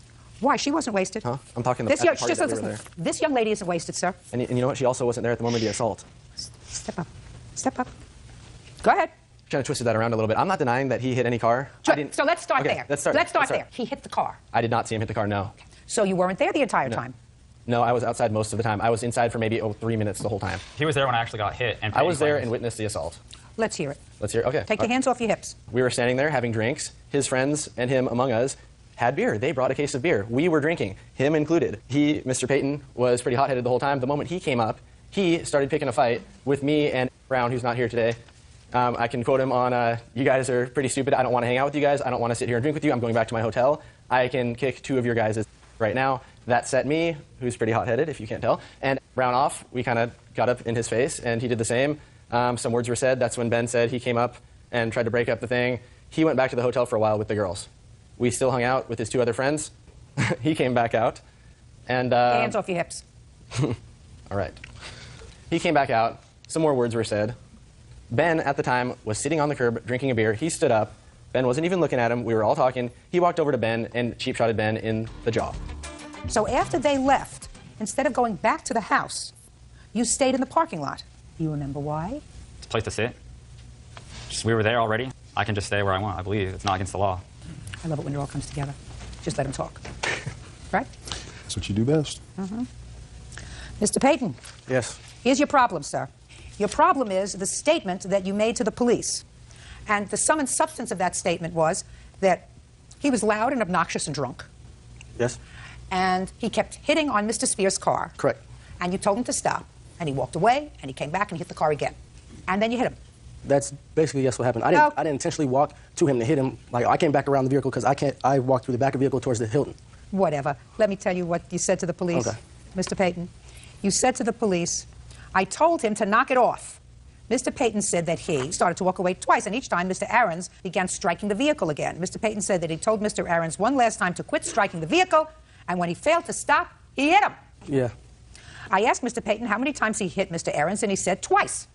Speaker 2: Why? She wasn't wasted.
Speaker 19: Huh? I'm talking
Speaker 2: this
Speaker 19: at the party that we were there.
Speaker 2: This young lady isn't wasted, sir.
Speaker 19: And you know what? She also wasn't there at the moment of the assault.
Speaker 2: Step up. Step up. Go ahead.
Speaker 19: Kind of twisted that around a little bit. I'm not denying that he hit any car.
Speaker 2: Sure. So let's start
Speaker 19: okay,
Speaker 2: there.
Speaker 19: Let's start
Speaker 2: there. He hit the car.
Speaker 19: I did not see him hit the car, no.
Speaker 2: Okay. So you weren't there the entire time?
Speaker 19: No, I was outside most of the time. I was inside for maybe 3 minutes the whole time.
Speaker 12: He was there when I actually got hit. And
Speaker 19: I was there and witnessed the assault.
Speaker 2: Let's hear it.
Speaker 19: Let's hear it. Okay.
Speaker 2: Take your hands off your hips.
Speaker 19: We were standing there having drinks. His friends and him among us had beer. They brought a case of beer. We were drinking, him included. He, Mr. Payton, was pretty hot-headed the whole time. The moment he came up, he started picking a fight with me and Brown, who's not here today. I can quote him on, you guys are pretty stupid. I don't want to hang out with you guys. I don't want to sit here and drink with you. I'm going back to my hotel. I can kick 2 of your guys right now. That set me, who's pretty hot-headed, if you can't tell, and Brown off. We kind of got up in his face, and he did the same. Some words were said. That's when Ben said he came up and tried to break up the thing. He went back to the hotel for a while with the girls. We still hung out with his 2 other friends. He came back out, and
Speaker 2: Hands off your hips.
Speaker 19: all right. He came back out. Some more words were said. Ben, at the time, was sitting on the curb drinking a beer. He stood up. Ben wasn't even looking at him. We were all talking. He walked over to Ben and cheap-shotted Ben in the jaw.
Speaker 2: So after they left, instead of going back to the house, you stayed in the parking lot. Do you remember why?
Speaker 12: It's a place to sit. We were there already. I can just stay where I want, I believe. It's not against the law.
Speaker 2: I love it when it all comes together. Just let him talk. Right?
Speaker 1: That's what you do best.
Speaker 2: Mr. Payton,
Speaker 21: Yes.
Speaker 2: here's your problem, sir. Your problem is the statement that you made to the police. And the sum and substance of that statement was that he was loud and obnoxious and drunk.
Speaker 21: Yes.
Speaker 2: And he kept hitting on Mr. Spears' car.
Speaker 21: Correct.
Speaker 2: And you told him to stop. And he walked away, and he came back and hit the car again. And then you hit him.
Speaker 21: That's basically yes what happened. I didn't intentionally walk to him to hit him. Like I came back around the vehicle because I walked through the back of the vehicle towards the Hilton.
Speaker 2: Whatever. Let me tell you what you said to the police,
Speaker 21: Okay.
Speaker 2: Mr. Payton. You said to the police, I told him to knock it off. Mr. Payton said that he started to walk away twice, and each time Mr. Aarons began striking the vehicle again. Mr. Payton said that he told Mr. Aarons one last time to quit striking the vehicle, and when he failed to stop, he hit him.
Speaker 21: Yeah.
Speaker 2: I asked Mr. Payton how many times he hit Mr. Aarons, and he said twice,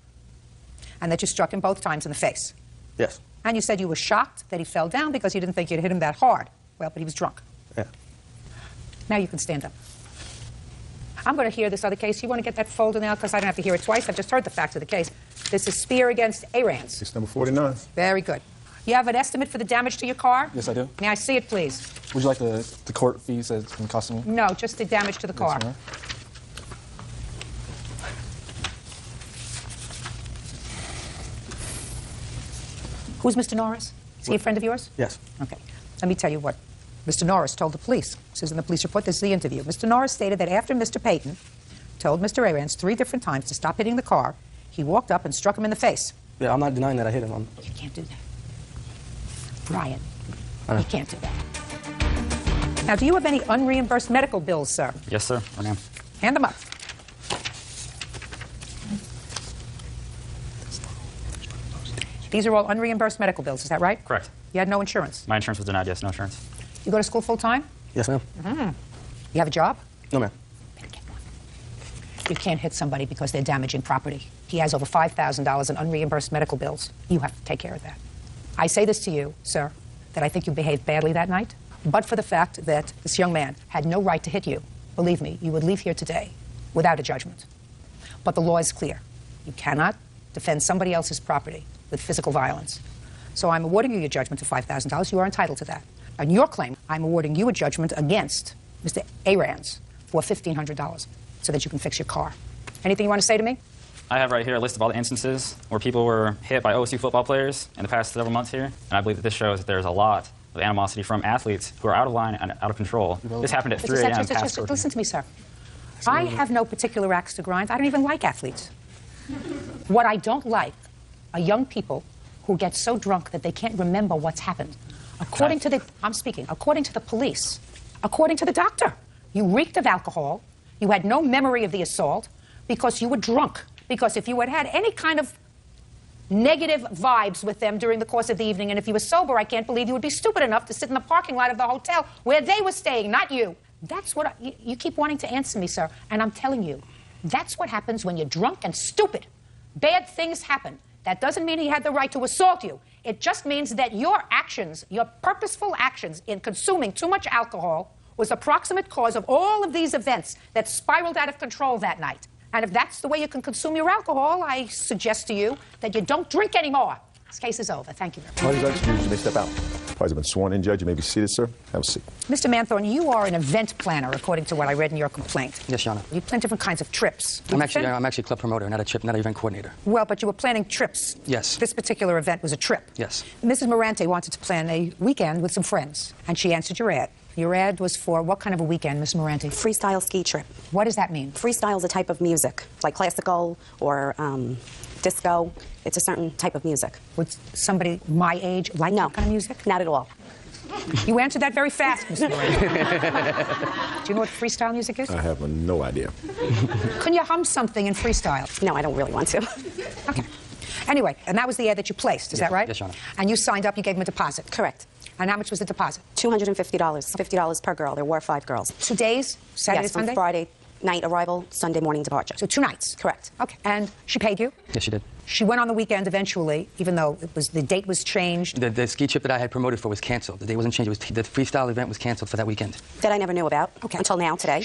Speaker 2: and that you struck him both times in the face.
Speaker 21: Yes.
Speaker 2: And you said you were shocked that he fell down because you didn't think you'd hit him that hard. Well, but he was drunk.
Speaker 21: Yeah.
Speaker 2: Now you can stand up. I'm going to hear this other case. You want to get that folder now because I don't have to hear it twice. I've just heard the facts of the case. This is Spear against Aarons.
Speaker 1: Case number 49.
Speaker 2: Very good. You have an estimate for the damage to your car?
Speaker 21: Yes, I do.
Speaker 2: May I see it, please?
Speaker 21: Would you like the court fees that's been costing me?
Speaker 2: No, just the damage to the car.
Speaker 21: Yes, ma'am.
Speaker 2: Who's Mr. Norris? Is he a friend of yours?
Speaker 21: Yes.
Speaker 2: Okay. Let me tell you what Mr. Norris told the police. This is in the police report. This is the interview. Mr. Norris stated that after Mr. Payton told Mr. Aarons 3 different times to stop hitting the car, he walked up and struck him in the face.
Speaker 21: Yeah, I'm not denying that I hit him.
Speaker 2: You can't do that. Brian, you can't do that. Now, do you have any unreimbursed medical bills, sir?
Speaker 12: Yes, sir. Ma'am.
Speaker 2: Hand them up. These are all unreimbursed medical bills, is that right?
Speaker 12: Correct.
Speaker 2: You had no insurance.
Speaker 12: My insurance was denied, yes, no insurance.
Speaker 2: You go to school full time?
Speaker 21: Yes, ma'am.
Speaker 2: You have a job?
Speaker 21: No, ma'am.
Speaker 2: You can't hit somebody because they're damaging property. He has over $5,000 in unreimbursed medical bills. You have to take care of that. I say this to you, sir, that I think you behaved badly that night, but for the fact that this young man had no right to hit you. Believe me, you would leave here today without a judgment. But the law is clear. You cannot defend somebody else's property with physical violence. So I'm awarding you your judgment of $5,000. You are entitled to that. On your claim, I'm awarding you a judgment against Mr. Aarons for $1,500 so that you can fix your car. Anything you want to say to me?
Speaker 12: I have right here a list of all the instances where people were hit by OSU football players in the past several months here, and I believe that this shows that there's a lot of animosity from athletes who are out of line and out of control. This happened at 3 a.m. past curfew.
Speaker 2: Listen to me, sir. I have no particular axe to grind. I don't even like athletes. What I don't like are young people who get so drunk that they can't remember what's happened. According to the police, according to the doctor, you reeked of alcohol, you had no memory of the assault because you were drunk. Because if you had had any kind of negative vibes with them during the course of the evening, and if you were sober, I can't believe you would be stupid enough to sit in the parking lot of the hotel where they were staying, not you. That's what you keep wanting to answer me, sir, and I'm telling you, that's what happens when you're drunk and stupid. Bad things happen. That doesn't mean he had the right to assault you. It just means that your actions, your purposeful actions in consuming too much alcohol was a proximate cause of all of these events that spiraled out of control that night. And if that's the way you can consume your alcohol, I suggest to you that you don't drink anymore. This case is over. Thank you very much.
Speaker 1: Judge, you may step out. Parties have been sworn in, Judge. You may be seated, sir. Have a seat.
Speaker 2: Mr. Manthorn, you are an event planner, according to what I read in your complaint.
Speaker 22: Yes, Your Honor.
Speaker 2: You plan different kinds of trips.
Speaker 22: I'm actually a club promoter, not an event coordinator.
Speaker 2: Well, but you were planning trips.
Speaker 22: Yes.
Speaker 2: This particular event was a trip.
Speaker 22: Yes.
Speaker 2: Mrs. Morante wanted to plan a weekend with some friends, and she answered your ad. Your ad was for what kind of a weekend, Miss Morante?
Speaker 23: Freestyle ski trip.
Speaker 2: What does that mean?
Speaker 23: Freestyle is a type of music, like classical or disco. It's a certain type of music.
Speaker 2: Would somebody my age like that kind of music?
Speaker 23: Not at all.
Speaker 2: You answered that very fast, Mr. Moran. Do you know what freestyle music is?
Speaker 3: I have no idea.
Speaker 2: Can you hum something in freestyle?
Speaker 23: No, I don't really want to.
Speaker 2: Okay. Anyway, and that was the ad that you placed, is that right?
Speaker 21: Yes, Your Honor.
Speaker 2: And you signed up, you gave him a deposit?
Speaker 23: Correct.
Speaker 2: And how much was the deposit?
Speaker 23: $250. $50 per girl. There were 5 girls.
Speaker 2: 2 days? Saturday,
Speaker 23: yes,
Speaker 2: Sunday?
Speaker 23: From Friday night arrival, Sunday morning departure.
Speaker 2: So 2 nights?
Speaker 23: Correct.
Speaker 2: Okay. And she paid you?
Speaker 21: Yes, she did.
Speaker 2: She went on the weekend eventually, even though the date was changed.
Speaker 21: The ski trip that I had promoted for was canceled. The date wasn't changed. The freestyle event was canceled for that weekend.
Speaker 23: That I never knew about until now, today.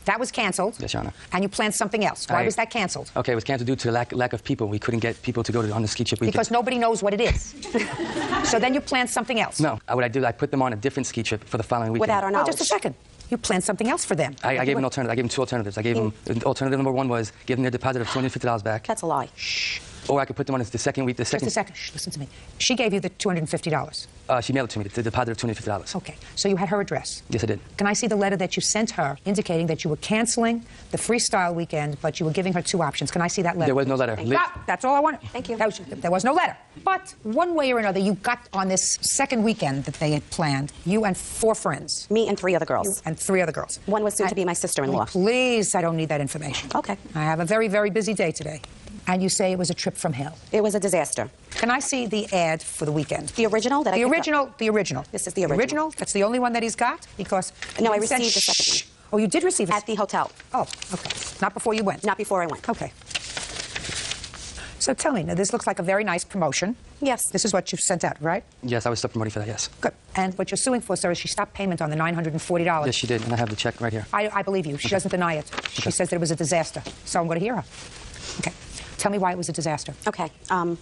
Speaker 2: That was canceled.
Speaker 21: Yes, Your Honor.
Speaker 2: And you planned something else. Why was that canceled?
Speaker 21: Okay, it was canceled due to lack of people. We couldn't get people to go on the ski trip weekend.
Speaker 2: Because nobody knows what it is. So then you planned something else.
Speaker 21: No. What I did, I put them on a different ski trip for the following weekend.
Speaker 23: Without our knowledge.
Speaker 2: Well, just a second. You planned something else for them.
Speaker 21: I gave them an alternative. I gave them 2 alternatives. I gave them alternative number 1 was give them their deposit of $250 back.
Speaker 23: That's a lie.
Speaker 2: Shh.
Speaker 21: Or I could put them on the second week.
Speaker 2: Just a second. Shh, listen to me. She gave you the $250.
Speaker 21: She mailed it to me, the deposit of $250.
Speaker 2: Okay. So you had her address.
Speaker 21: Yes, I did.
Speaker 2: Can I see the letter that you sent her indicating that you were canceling the freestyle weekend, but you were giving her 2 options? Can I see that letter?
Speaker 21: There was no letter.
Speaker 2: That's all I wanted.
Speaker 23: Thank you.
Speaker 2: There was no letter. But one way or another, you got on this second weekend that they had planned, you and 4 friends.
Speaker 23: Me and 3 other girls.
Speaker 2: You and 3 other girls.
Speaker 23: One was soon to be my sister-in-law.
Speaker 2: Please, I don't need that information.
Speaker 23: Okay.
Speaker 2: I have a very, very busy day today. And you say it was a trip from hell.
Speaker 23: It was a disaster.
Speaker 2: Can I see the ad for the weekend?
Speaker 23: The original that I picked up?
Speaker 2: The original.
Speaker 23: This is the original.
Speaker 2: That's the only one that he's got? Because...
Speaker 23: No, I received the second one.
Speaker 2: Oh, you did receive it?
Speaker 23: At the hotel.
Speaker 2: Oh, okay. Not before you went?
Speaker 23: Not before I went.
Speaker 2: Okay. So tell me, now this looks like a very nice promotion.
Speaker 23: Yes.
Speaker 2: This is what you've sent out, right?
Speaker 21: Yes, I was still promoting for that, yes.
Speaker 2: Good. And what you're suing for, sir, is she stopped payment on the $940.
Speaker 21: Yes, she did, and I have the check right here.
Speaker 2: I believe you. She doesn't deny it. She says that it was a disaster. So I'm going to hear her. Okay. Tell me why it was a disaster.
Speaker 23: Okay.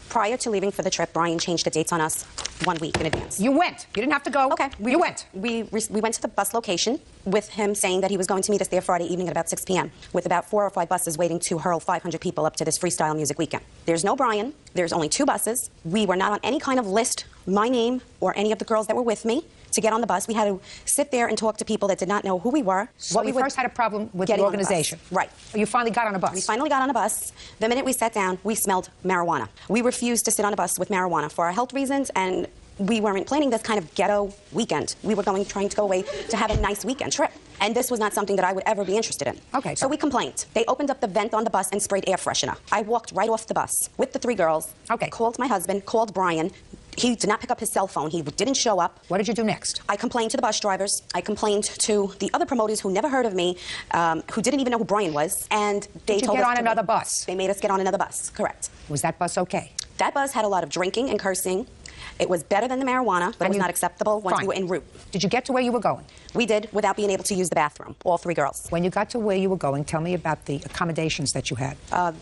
Speaker 23: Prior to leaving for the trip, Brian changed the dates on us 1 week in advance.
Speaker 2: You went. You didn't have to go.
Speaker 23: Okay.
Speaker 2: You went.
Speaker 23: We went to the bus location with him saying that he was going to meet us there Friday evening at about 6 p.m. with about 4 or 5 buses waiting to hurl 500 people up to this freestyle music weekend. There's no Brian. There's only 2 buses. We were not on any kind of list, my name or any of the girls that were with me. To get on the bus, we had to sit there and talk to people that did not know who we were.
Speaker 2: So you first had a problem with the organization.
Speaker 23: Right.
Speaker 2: You finally got on a bus.
Speaker 23: We finally got on a bus. The minute we sat down, we smelled marijuana. We refused to sit on a bus with marijuana for our health reasons, and we weren't planning this kind of ghetto weekend. We were trying to go away to have a nice weekend trip. And this was not something that I would ever be interested in.
Speaker 2: Okay.
Speaker 23: So we complained. They opened up the vent on the bus and sprayed air freshener. I walked right off the bus with the 3 girls.
Speaker 2: Okay.
Speaker 23: Called my husband, called Brian. He did not pick up his cell phone. He didn't show up.
Speaker 2: What did you do next?
Speaker 23: I complained to the bus drivers. I complained to the other promoters who never heard of me, who didn't even know who Brian was, and they told us
Speaker 2: get on another bus?
Speaker 23: They made us get on another bus. Correct.
Speaker 2: Was that bus okay?
Speaker 23: That bus had a lot of drinking and cursing. It was better than the marijuana, but it was not acceptable once we were en route.
Speaker 2: Did you get to where you were going?
Speaker 23: We did, without being able to use the bathroom, all 3 girls.
Speaker 2: When you got to where you were going, tell me about the accommodations that you had.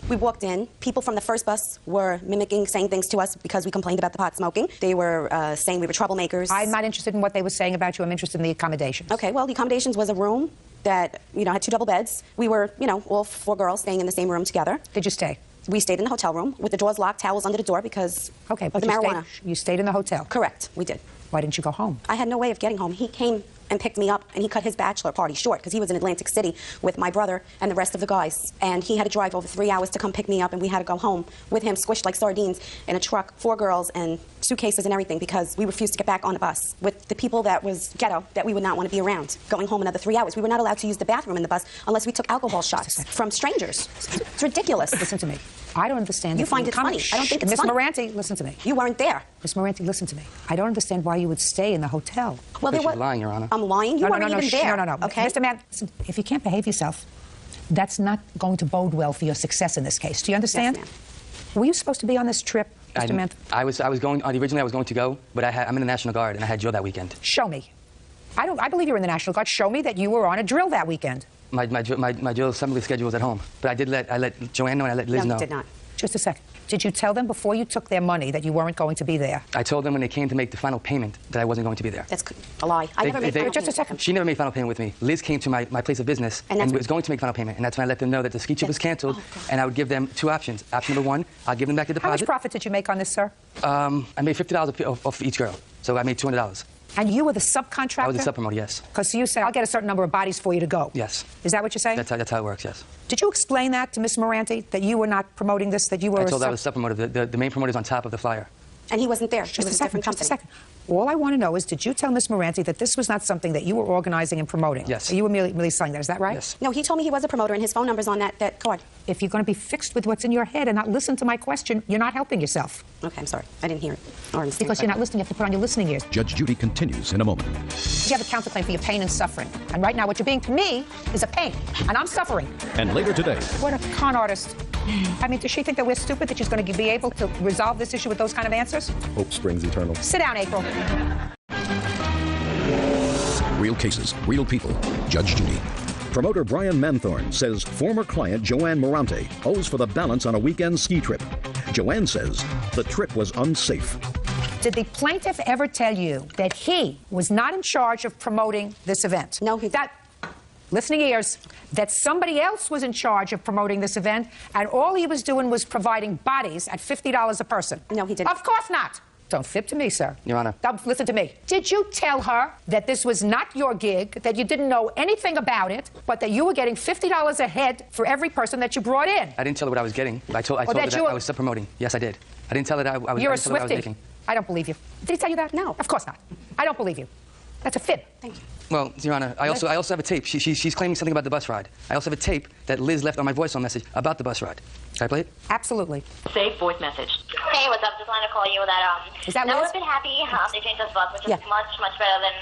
Speaker 23: We walked in. People from the first bus were mimicking, saying things to us because we complained about the pot smoking. They were saying we were troublemakers.
Speaker 2: I'm not interested in what they were saying about you. I'm interested in the accommodations.
Speaker 23: Okay, well, the accommodations was a room that, had 2 double beds. We were, all 4 girls staying in the same room together.
Speaker 2: Did you stay?
Speaker 23: We stayed in the hotel room with the doors locked, towels under the door because of the marijuana.
Speaker 2: You stayed in the hotel?
Speaker 23: Correct, we did.
Speaker 2: Why didn't you go home?
Speaker 23: I had no way of getting home. He came and picked me up, and he cut his bachelor party short because he was in Atlantic City with my brother and the rest of the guys. And he had to drive over 3 hours to come pick me up, and we had to go home with him squished like sardines in a truck, 4 girls and suitcases and everything because we refused to get back on the bus with the people that was ghetto that we would not want to be around. Going home another 3 hours. We were not allowed to use the bathroom in the bus unless we took alcohol shots from strangers. It's ridiculous.
Speaker 2: Listen to me. I don't understand.
Speaker 23: You find it funny. I don't think it's funny.
Speaker 2: Miss Moranti, listen to me.
Speaker 23: You weren't there.
Speaker 2: Miss Moranti, listen to me. I don't understand why you would stay in the hotel.
Speaker 23: Well, there was.
Speaker 21: You're lying, Your Honor.
Speaker 23: I'm lying. You weren't even there.
Speaker 2: No.
Speaker 23: Okay.
Speaker 2: Mr. Mann, listen, if you can't behave yourself, that's not going to bode well for your success in this case. Do you understand?
Speaker 23: Yes, ma'am.
Speaker 2: Were you supposed to be on this trip, Mr. Mann?
Speaker 21: I was going. Originally, I was going to go, but I'm in the National Guard, and I had drill that weekend.
Speaker 2: Show me. I believe you're in the National Guard. Show me that you were on a drill that weekend.
Speaker 21: My drill assembly schedule was at home, but I let Joanne know and I let Liz know.
Speaker 23: No, did not.
Speaker 2: Just a second. Did you tell them before you took their money that you weren't going to be there?
Speaker 21: I told them when they came to make the final payment that I wasn't going to be there.
Speaker 23: That's a lie. I never made final
Speaker 2: Just a second.
Speaker 21: She never made final payment with me. Liz came to my place of business and was going to make final payment, and that's when I let them know that the ski trip was canceled, and I would give them 2 options. Option number 1, I'll give them back the deposit.
Speaker 2: How much profit did you make on this, sir?
Speaker 21: I made $50 off each girl, so I made $200.
Speaker 2: And you were the subcontractor?
Speaker 21: I was the sub-promoter, yes.
Speaker 2: Because you said, I'll get a certain number of bodies for you to go.
Speaker 21: Yes.
Speaker 2: Is that what you're saying?
Speaker 21: That's how it works, yes.
Speaker 2: Did you explain that to Miss Moranti, that you were not promoting this, that you were
Speaker 21: I told her I was sub-promoter. The main promoter is on top of the flyer.
Speaker 23: And he wasn't there. It
Speaker 2: Just
Speaker 23: was
Speaker 2: a second,
Speaker 23: different
Speaker 2: just a
Speaker 23: company.
Speaker 2: second. All I want to know is, did you tell Miss Moranti that this was not something that you were organizing and promoting?
Speaker 19: Yes.
Speaker 2: You were merely selling that, is that right?
Speaker 19: Yes.
Speaker 23: No, he told me he was a promoter, and his phone number's on that card.
Speaker 2: If you're going to be fixed with what's in your head and not listen to my question, you're not helping yourself.
Speaker 23: Okay, I'm sorry. I didn't hear it. Or understand.
Speaker 2: Because you're not listening, you have to put on your listening ears.
Speaker 5: Judge Judy continues in a moment.
Speaker 2: You have a counterclaim for your pain and suffering. And right now, what you're being to me is a pain. And I'm suffering.
Speaker 5: And later today,
Speaker 2: What a con artist. I mean, does she think that we're stupid, that she's going to be able to resolve this issue with those kind of answers?
Speaker 1: Hope springs eternal.
Speaker 2: Sit down, April.
Speaker 5: real cases, real people. Judge Judy. Promoter Brian Manthorn says former client Joanne Morante owes for the balance on a weekend ski trip. Joanne says the trip was unsafe.
Speaker 2: Did the plaintiff ever tell you that he was not in charge of promoting this event?
Speaker 23: No, he...
Speaker 2: Listening ears, that somebody else was in charge of promoting this event, and all he was doing was providing bodies at $50 a person?
Speaker 23: No, he didn't.
Speaker 2: Of course not. Don't fib to me, sir.
Speaker 19: Your Honor.
Speaker 2: Don't listen to me. Did you tell her that this was not your gig, that you didn't know anything about it, but that you were getting $50 a head for every person that you brought in?
Speaker 19: I didn't tell her what I was getting. I told her that I was sub-promoting. Yes, I did. I didn't tell her that I was,
Speaker 2: You're
Speaker 19: I
Speaker 2: a
Speaker 19: didn't tell her what I was
Speaker 2: Swiftie.
Speaker 19: making.
Speaker 2: I don't believe you. Did he tell you that?
Speaker 23: No.
Speaker 2: Of course not. I don't believe you. That's a fib.
Speaker 23: Thank you.
Speaker 19: Well, Your Honor, I also have a tape. She's claiming something about the bus ride. I also have a tape that Liz left on my voicemail message about the bus ride. Can I play it?
Speaker 2: Absolutely.
Speaker 3: Save voice message. Hey, what's up? Just wanted to call you that.
Speaker 2: Is that
Speaker 3: no,
Speaker 2: Liz?
Speaker 3: we've been happy. They changed us bus, which is much better than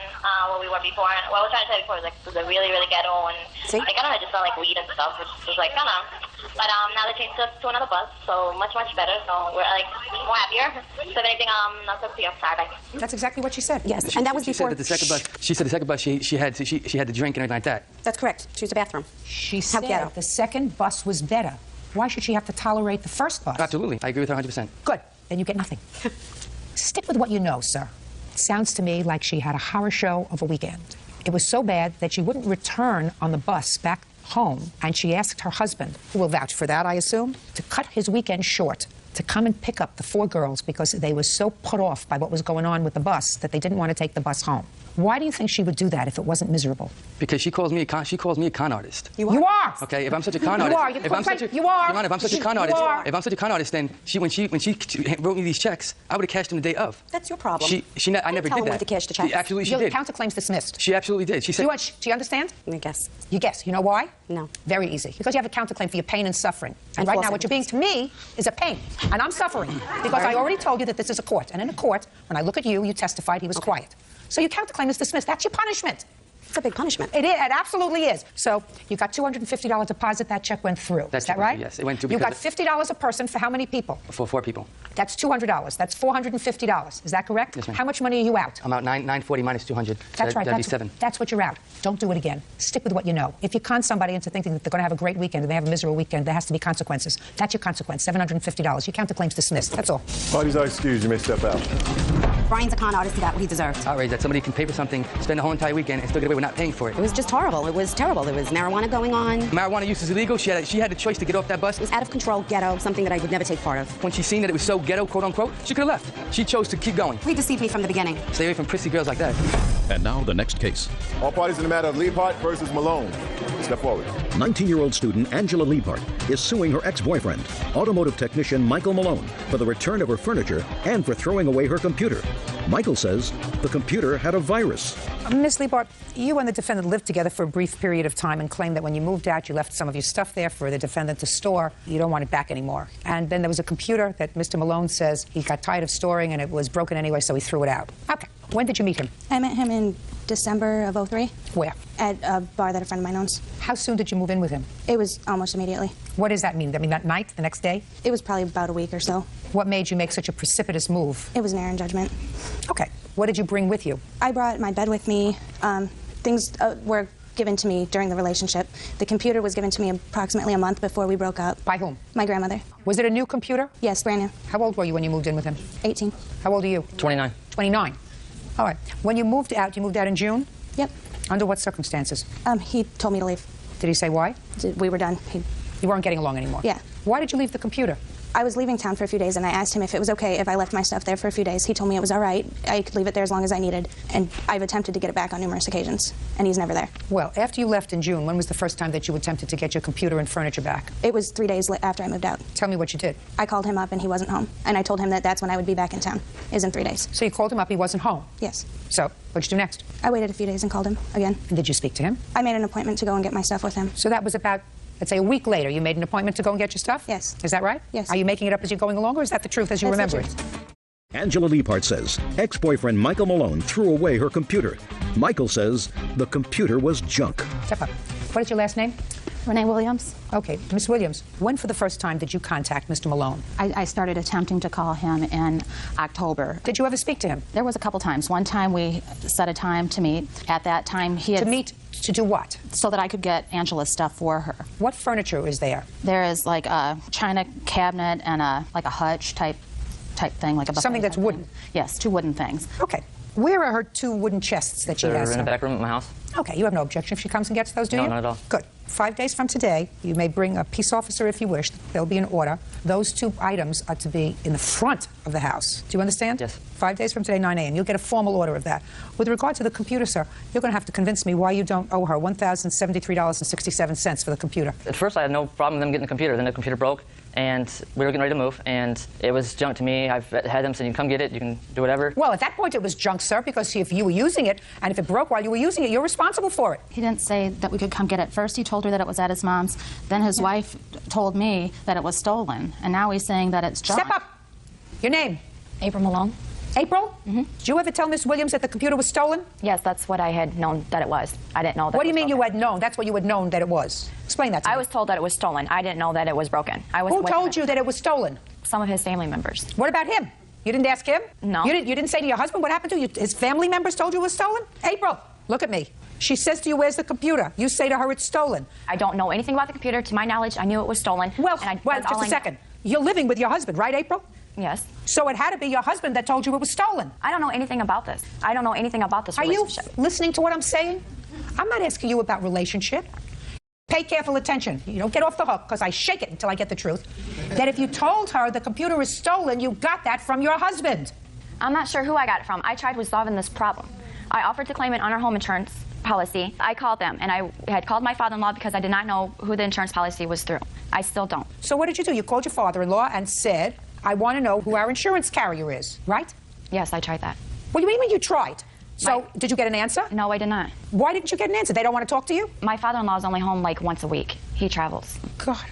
Speaker 3: what we were before. And what I was trying to tell you before was like, it was really ghetto, and like, I don't know, it just felt like weed and stuff, which was like, I don't know. But now they changed us to another bus, so much better. So we're like more happier. So if anything, I'll talk to you. Sorry, bye.
Speaker 2: That's exactly what she said.
Speaker 23: Yes, and that was
Speaker 19: She
Speaker 23: before...
Speaker 19: said that the second bus. She said the second bus. She had to drink and everything like that.
Speaker 23: That's correct. She used the bathroom.
Speaker 2: She
Speaker 23: How
Speaker 2: said
Speaker 23: ghetto.
Speaker 2: the second bus was better. Why should she have to tolerate the first bus?
Speaker 19: Absolutely, I agree with her 100%.
Speaker 2: Good. Then you get nothing. Stick with what you know, sir. It sounds to me like she had a horror show of a weekend. It was so bad that she wouldn't return on the bus back home, and she asked her husband, who will vouch for that, I assume, to cut his weekend short, to come and pick up the 4 girls because they were so put off by what was going on with the bus that they didn't want to take the bus home. Why do you think she would do that if it wasn't miserable?
Speaker 19: Because she calls me a con artist.
Speaker 2: You are.
Speaker 19: Okay, if I'm such a con
Speaker 2: You
Speaker 19: artist,
Speaker 2: are.
Speaker 19: if I'm such a Your Honor, if I'm such a con artist,
Speaker 23: are.
Speaker 19: if I'm such a con artist, then when she wrote me these checks, I would have cashed them the day of.
Speaker 23: That's your problem.
Speaker 19: I never
Speaker 23: tell
Speaker 19: did
Speaker 23: her when
Speaker 19: that.
Speaker 23: to cash the checks.
Speaker 19: Absolutely, she
Speaker 2: Your
Speaker 19: did.
Speaker 2: counterclaim's dismissed.
Speaker 19: She absolutely did. She said.
Speaker 2: Do you understand?
Speaker 23: I guess.
Speaker 2: You guess. You know why?
Speaker 23: No.
Speaker 2: Very easy. Because you have a counterclaim for your pain and suffering. And
Speaker 23: And
Speaker 2: right
Speaker 23: false
Speaker 2: now, what you're being to me is a pain. And I'm suffering. Because I already told you that this is a court. And in a court, when I look at you, you testified he was quiet. So your counterclaim is dismissed. That's your punishment.
Speaker 23: It's a big punishment.
Speaker 2: It is. It absolutely is. So you got $250 deposit. That check went through.
Speaker 19: That
Speaker 2: is that
Speaker 19: check went
Speaker 2: right?
Speaker 19: through, yes. It went through
Speaker 2: You got
Speaker 19: because
Speaker 2: $50 a person for how many people?
Speaker 19: For 4 people.
Speaker 2: That's $200. That's $450. Is that correct?
Speaker 19: Yes, ma'am.
Speaker 2: How much money are you out?
Speaker 19: I'm out 940 minus 200.
Speaker 2: That's right.
Speaker 19: That'd be 7.
Speaker 2: That's what you're out. Don't do it again. Stick with what you know. If you con somebody into thinking that they're going to have a great weekend and they have a miserable weekend, there has to be consequences. That's your consequence. $750. Your counterclaim's dismissed. That's all.
Speaker 1: Parties are excused. You may step out.
Speaker 23: Brian's a con artist. He got what he deserved.
Speaker 19: Outrage that somebody can pay for something, spend the whole entire weekend, and still get away with not paying for it.
Speaker 23: It was just horrible. It was terrible. There was marijuana going on.
Speaker 19: Marijuana use is illegal. She had the choice to get off that bus.
Speaker 23: It was out of control, ghetto, something that I would never take part of.
Speaker 19: When she seen that it was so ghetto, quote unquote, she could have left. She chose to keep going.
Speaker 23: He deceived me from the beginning.
Speaker 19: Stay away from prissy girls like that.
Speaker 5: And now the next case.
Speaker 1: All parties in the matter of Liebhardt versus Malone. Step forward.
Speaker 5: 19-year-old student Angela Liebhardt is suing her ex-boyfriend, automotive technician Michael Malone, for the return of her furniture and for throwing away her computer. Michael says the computer had a virus.
Speaker 2: Ms. Liebhardt, you and the defendant lived together for a brief period of time and claimed that when you moved out, you left some of your stuff there for the defendant to store. You don't want it back anymore. And then there was a computer that Mr. Malone says he got tired of storing and it was broken anyway, so he threw it out. Okay. When did you meet him?
Speaker 6: I met him in December of '03.
Speaker 2: Where?
Speaker 6: At a bar that a friend of mine owns.
Speaker 2: How soon did you move in with him?
Speaker 6: It was almost immediately.
Speaker 2: What does that mean? I mean, that night, the next day?
Speaker 6: It was probably about a week or so.
Speaker 2: What made you make such a precipitous move?
Speaker 6: It was an error in judgment.
Speaker 2: Okay. What did you bring with you?
Speaker 6: I brought my bed with me. Things were given to me during the relationship. The computer was given to me approximately a month before we broke up.
Speaker 2: By whom?
Speaker 6: My grandmother.
Speaker 2: Was it a new computer?
Speaker 6: Yes, brand new.
Speaker 2: How old were you when you moved in with him?
Speaker 6: 18.
Speaker 2: How old are you?
Speaker 19: 29.
Speaker 2: 29. All right. When you moved out in June?
Speaker 6: Yep.
Speaker 2: Under what circumstances?
Speaker 6: He told me to leave.
Speaker 2: Did he say why?
Speaker 6: We were done.
Speaker 2: You weren't getting along anymore?
Speaker 6: Yeah.
Speaker 2: Why did you leave the computer?
Speaker 4: I was leaving town for a few days, and I asked him if it was okay if I left my stuff there for a few days. He told me it was all right. I could leave it there as long as I needed, and I've attempted to get it back on numerous occasions, and he's never there.
Speaker 2: Well, after you left in June, when was the first time that you attempted to get your computer and furniture back?
Speaker 4: It was 3 days after I moved out.
Speaker 2: Tell me what you did.
Speaker 4: I called him up, and he wasn't home, and I told him that that's when I would be back in town, is in 3 days.
Speaker 2: So you called him up, he wasn't home?
Speaker 4: Yes.
Speaker 2: So, what'd you do next?
Speaker 4: I waited a few days and called him again.
Speaker 2: And did you speak to him?
Speaker 4: I made an appointment to go and get my stuff with him.
Speaker 2: So that was about, let's say, a week later. You made an appointment to go and get your stuff?
Speaker 4: Yes.
Speaker 2: Is that right?
Speaker 4: Yes.
Speaker 2: Are you making it up as you're going along, or is that the truth as you remember it?
Speaker 5: Angela Liebhardt says ex-boyfriend Michael Malone threw away her computer. Michael says the computer was junk.
Speaker 2: Step up. What is your last name?
Speaker 8: Renee Williams.
Speaker 2: Okay, Miss Williams, when for the first time did you contact Mr. Malone?
Speaker 8: I started attempting to call him in October.
Speaker 2: Did you ever speak to him?
Speaker 8: There was a couple times. One time we set a time to meet. At that time he had...
Speaker 2: To meet to do what?
Speaker 8: So that I could get Angela's stuff for her.
Speaker 2: What furniture is there?
Speaker 8: There is like a china cabinet and like a hutch type thing, like a
Speaker 2: something that's wooden.
Speaker 8: Yes, 2 wooden things.
Speaker 2: Okay. Where are her 2 wooden chests that she has?
Speaker 21: They're in the back room of my house.
Speaker 2: Okay, you have no objection if she comes and gets those, do you?
Speaker 21: No, not at all.
Speaker 2: Good. 5 days from today, you may bring a peace officer if you wish. There'll be an order. Those 2 items are to be in the front of the house. Do you understand?
Speaker 21: Yes.
Speaker 2: 5 days from today, 9 a.m. You'll get a formal order of that. With regard to the computer, sir, you're going to have to convince me why you don't owe her $1,073.67 for the computer.
Speaker 21: At first, I had no problem with them getting the computer. Then the computer broke, and we were getting ready to move, and it was junk to me. I've had them say, you can come get it, you can do whatever.
Speaker 2: Well, at that point, it was junk, sir, because if you were using it, and if it broke while you were using it, you're responsible for it.
Speaker 8: He didn't say that we could come get it. First, he told her that it was at his mom's. Then his wife told me that it was stolen, and now he's saying that it's junk.
Speaker 2: Step up. Your name?
Speaker 8: April Malone.
Speaker 2: April? Mm-hmm. Did you ever tell Miss Williams that the computer was stolen?
Speaker 11: Yes, that's what I had known that it was. I didn't know that.
Speaker 2: What do you mean you had known? That's what you had known that it was. Explain that to me.
Speaker 11: I was told that it was stolen. I didn't know that it was broken.
Speaker 2: Who told you that it was stolen?
Speaker 11: Some of his family members.
Speaker 2: What about him? You didn't ask him?
Speaker 11: No.
Speaker 2: You didn't say to your husband what happened to you? His family members told you it was stolen? April, look at me. She says to you, where's the computer? You say to her, it's stolen.
Speaker 11: I don't know anything about the computer. To my knowledge, I knew it was stolen.
Speaker 2: Well, just a second. You're living with your husband, right, April?
Speaker 11: Yes.
Speaker 2: So it had to be your husband that told you it was stolen.
Speaker 11: I don't know anything about this. I don't know anything about this relationship.
Speaker 2: Are you listening to what I'm saying? I'm not asking you about relationship. Pay careful attention. You don't get off the hook, because I shake it until I get the truth. That if you told her the computer is stolen, you got that from your husband.
Speaker 11: I'm not sure who I got it from. I tried resolving this problem. I offered to claim it on our home insurance policy. I called them, and I had called my father-in-law because I did not know who the insurance policy was through. I still don't.
Speaker 2: So what did you do? You called your father-in-law and said, I want to know who our insurance carrier is, right?
Speaker 11: Yes, I tried that.
Speaker 2: What do you mean you tried? So, did you get an answer?
Speaker 11: No, I did not.
Speaker 2: Why didn't you get an answer? They don't want to talk to you?
Speaker 11: My father-in-law is only home like once a week. He travels.
Speaker 2: God,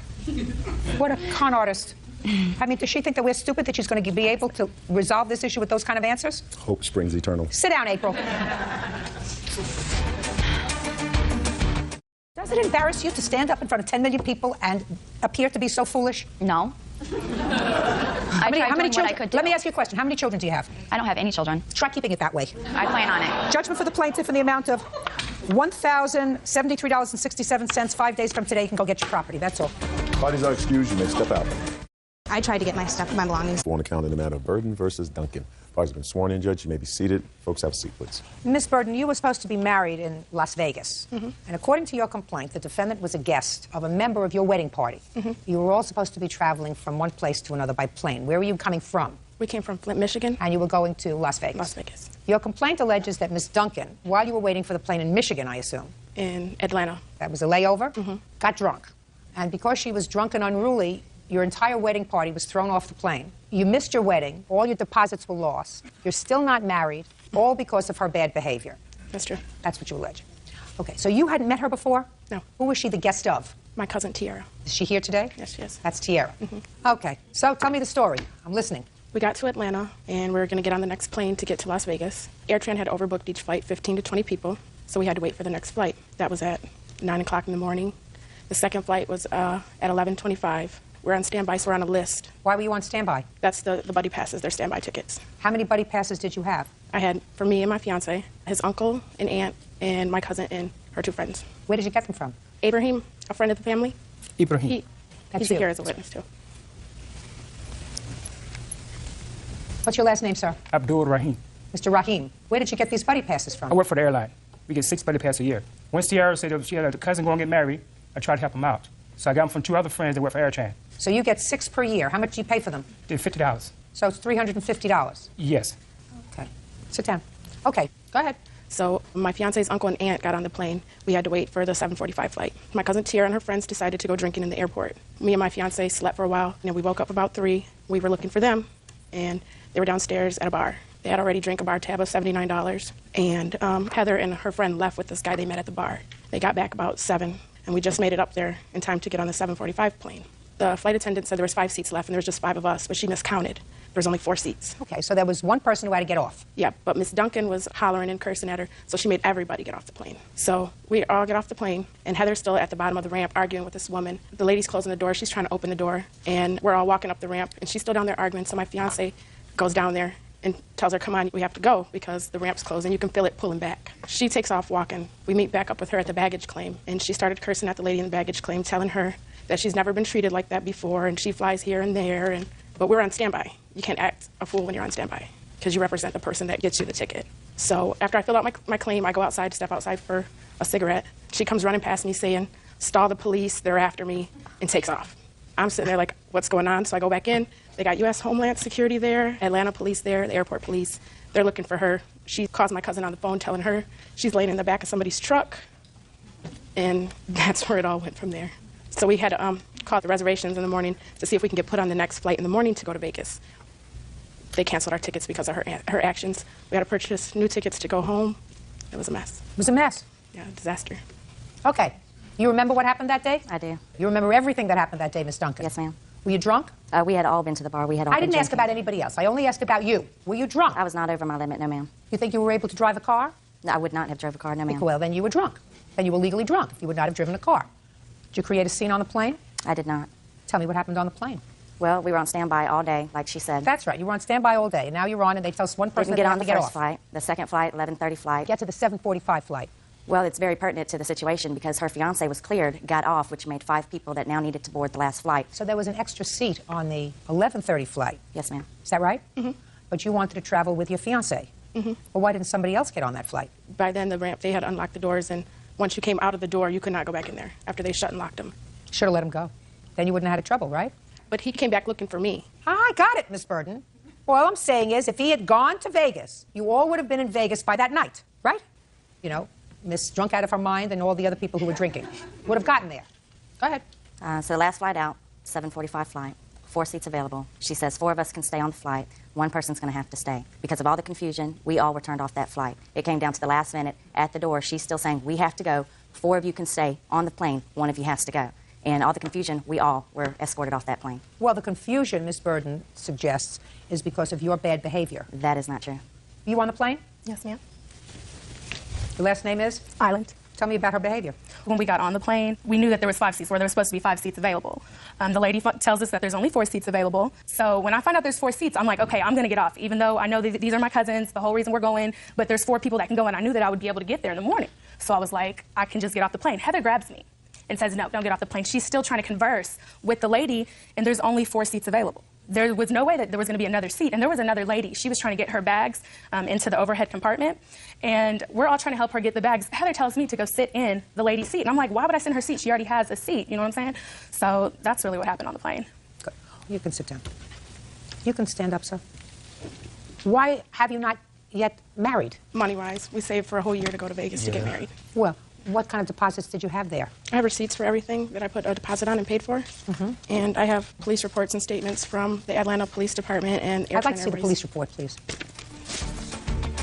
Speaker 2: what a con artist. I mean, does she think that we're stupid, that she's going to be able to resolve this issue with those kind of answers?
Speaker 1: Hope springs eternal.
Speaker 2: Sit down, April. Does it embarrass you to stand up in front of 10 million people and appear to be so foolish?
Speaker 11: No.
Speaker 2: How many children?
Speaker 11: I could do.
Speaker 2: Let me ask you a question. How many children do you have?
Speaker 11: I don't have any children.
Speaker 2: Try keeping it that way.
Speaker 11: I plan on it.
Speaker 2: Judgment for the plaintiff in the amount of $1,073.67. 5 days from today, you can go get your property. That's all.
Speaker 1: Parties are excused. You may step out.
Speaker 4: I tried to get my stuff, my belongings.
Speaker 1: On account of the matter of Burden versus Duncan. Parties have been sworn in, Judge. You may be seated. Folks, have a seat, please.
Speaker 2: Miss Burden, you were supposed to be married in Las Vegas.
Speaker 4: Mm-hmm.
Speaker 2: And according to your complaint, the defendant was a guest of a member of your wedding party. Mm-hmm. You were all supposed to be traveling from one place to another by plane. Where were you coming from?
Speaker 14: We came from Flint, Michigan.
Speaker 2: And you were going to Las Vegas?
Speaker 14: Las Vegas.
Speaker 2: Your complaint alleges that Miss Duncan, while you were waiting for the plane in Michigan, I assume?
Speaker 14: In Atlanta.
Speaker 2: That was a layover?
Speaker 14: Mm-hmm.
Speaker 2: Got drunk. And because she was drunk and unruly, your entire wedding party was thrown off the plane. You missed your wedding. All your deposits were lost. You're still not married, all because of her bad behavior.
Speaker 14: That's true.
Speaker 2: That's what you allege. Okay, so you hadn't met her before?
Speaker 14: No.
Speaker 2: Who was she the guest of?
Speaker 14: My cousin Tiara.
Speaker 2: Is she here today?
Speaker 14: Yes, she is.
Speaker 2: That's Tiara.
Speaker 14: Mm-hmm.
Speaker 2: Okay, so tell me the story. I'm listening.
Speaker 14: We got to Atlanta, and we were going to get on the next plane to get to Las Vegas. AirTran had overbooked each flight 15 to 20 people, so we had to wait for the next flight. That was at 9 o'clock in the morning. The second flight was at 11:25. We're on standby, so we're on a list.
Speaker 2: Why were you on standby?
Speaker 14: That's the buddy passes. They're standby tickets.
Speaker 2: How many buddy passes did you have?
Speaker 14: I had, for me and my fiance, his uncle and aunt, and my cousin and her 2 friends.
Speaker 2: Where did you get them from?
Speaker 14: Ibrahim, a friend of the family.
Speaker 10: Ibrahim.
Speaker 2: That's
Speaker 14: He's
Speaker 2: you.
Speaker 14: here as a witness, too.
Speaker 2: What's your last name, sir?
Speaker 24: Abdul Rahim.
Speaker 2: Mr. Rahim. Where did you get these buddy passes from?
Speaker 24: I work for the airline. We get 6 buddy passes a year. Once Tiara said that she had a cousin going to get married, I tried to help him out. So I got them from 2 other friends that work for AirTran.
Speaker 2: So you get 6 per year. How much do you pay for them?
Speaker 24: $50.
Speaker 2: So it's $350.
Speaker 24: Yes.
Speaker 2: Okay. Sit down. Okay, go ahead.
Speaker 14: So my fiance's uncle and aunt got on the plane. We had to wait for the 7:45 flight. My cousin Tia and her friends decided to go drinking in the airport. Me and my fiance slept for a while, and we woke up about 3. We were looking for them, and they were downstairs at a bar. They had already drank a bar tab of $79, and Heather and her friend left with this guy they met at the bar. They got back about 7, and we just made it up there in time to get on the 7:45 plane. The flight attendant said there was 5 seats left, and there was just 5 of us, but she miscounted. There was only 4 seats.
Speaker 2: Okay, so there was one person who had to get off.
Speaker 14: Yeah, but Miss Duncan was hollering and cursing at her, so she made everybody get off the plane. So we all get off the plane, and Heather's still at the bottom of the ramp arguing with this woman. The lady's closing the door. She's trying to open the door, and we're all walking up the ramp, and she's still down there arguing. So my fiance goes down there and tells her, come on, we have to go because the ramp's closed, and you can feel it pulling back. She takes off walking. We meet back up with her at the baggage claim, and she started cursing at the lady in the baggage claim, telling her that she's never been treated like that before, and she flies here and there, but we're on standby. You can't act a fool when you're on standby because you represent the person that gets you the ticket. So after I fill out my claim, I go outside, step outside for a cigarette. She comes running past me saying, stall the police, they're after me, and takes off. I'm sitting there like, what's going on? So I go back in. They got U.S. Homeland Security there, Atlanta police there, the airport police. They're looking for her. She calls my cousin on the phone telling her she's laying in the back of somebody's truck. And that's where it all went from there. So we had to call the reservations in the morning to see if we can get put on the next flight in the morning to go to Vegas. They canceled our tickets because of her actions. We had to purchase new tickets to go home. It was a mess.
Speaker 2: It was a mess?
Speaker 14: Yeah, disaster.
Speaker 2: Okay. You remember what happened that day?
Speaker 9: I do.
Speaker 2: You remember everything that happened that day, Miss Duncan?
Speaker 9: Yes, ma'am.
Speaker 2: Were you drunk?
Speaker 9: We had all been to the bar. We had all
Speaker 2: I
Speaker 9: been
Speaker 2: didn't ask
Speaker 9: drinking.
Speaker 2: about anybody else. I only asked about you. Were you drunk?
Speaker 9: I was not over my limit, no, ma'am.
Speaker 2: You think you were able to drive a car?
Speaker 9: No, I would not have drove a car, no, ma'am.
Speaker 2: Well, then you were drunk. Then you were legally drunk if you would not have driven a car. Did you create a scene on the plane?
Speaker 9: I did not.
Speaker 2: Tell me what happened on the plane.
Speaker 9: Well, we were on standby all day, like she said.
Speaker 2: That's right. You were on standby all day. And now you're on, and they tell us one person
Speaker 9: Didn't get
Speaker 2: that
Speaker 9: on
Speaker 2: they
Speaker 9: the
Speaker 2: have to get
Speaker 9: first
Speaker 2: off.
Speaker 9: flight. The second flight, 11:30 flight.
Speaker 2: Get to the 7:45 flight.
Speaker 9: Well, it's very pertinent to the situation because her fiancé was cleared, got off, which made 5 people that now needed to board the last flight.
Speaker 2: So there was an extra seat on the 11:30 flight.
Speaker 9: Yes, ma'am.
Speaker 2: Is that right?
Speaker 14: Mm-hmm.
Speaker 2: But you wanted to travel with your fiancé.
Speaker 14: Mm-hmm.
Speaker 2: Well, why didn't somebody else get on that flight?
Speaker 14: By then, the ramp, they had unlocked the doors, and once you came out of the door, you could not go back in there after they shut and locked them.
Speaker 2: Should have let him go. Then you wouldn't have had trouble, right?
Speaker 14: But he came back looking for me.
Speaker 2: I got it, Miss Burden. All I'm saying is if he had gone to Vegas, you all would have been in Vegas by that night, right? You know, Miss Drunk Out of Her Mind and all the other people who were drinking would have gotten there. Go ahead.
Speaker 9: So the last flight out, 7:45 flight, 4 seats available. She says 4 of us can stay on the flight. 1 person's going to have to stay. Because of all the confusion, we all were turned off that flight. It came down to the last minute. At the door, she's still saying, we have to go. 4 of you can stay on the plane. 1 of you has to go. And all the confusion, we all were escorted off that plane.
Speaker 2: Well, the confusion, Miss Burden suggests, is because of your bad behavior.
Speaker 9: That is not true.
Speaker 2: You on the plane?
Speaker 7: Yes, ma'am.
Speaker 2: Your last name is?
Speaker 7: Island.
Speaker 2: Tell me about her behavior.
Speaker 7: When we got on the plane, we knew that there was 5 seats where there was supposed to be 5 seats available. The lady tells us that there's only 4 seats available. So when I find out there's 4 seats, I'm like, okay, I'm going to get off, even though I know that these are my cousins, the whole reason we're going, but there's 4 people that can go, and I knew that I would be able to get there in the morning. So I was like, I can just get off the plane. Heather grabs me and says, no, don't get off the plane. She's still trying to converse with the lady, and there's only 4 seats available. There was no way that there was going to be another seat, and there was another lady. She was trying to get her bags into the overhead compartment, and we're all trying to help her get the bags. Heather tells me to go sit in the lady's seat, and I'm like, why would I send her seat? She already has a seat, you know what I'm saying? So that's really what happened on the plane.
Speaker 2: Good. You can sit down. You can stand up, sir. Why have you not yet married?
Speaker 14: Money-wise, we saved for a whole year to go to Vegas to get married.
Speaker 2: Well, what kind of deposits did you have there?
Speaker 14: I have receipts for everything that I put a deposit on and paid for.
Speaker 2: Mm-hmm.
Speaker 14: And I have police reports and statements from the Atlanta Police Department and Air
Speaker 2: I'd like to see the
Speaker 14: Airways.
Speaker 2: police report, please.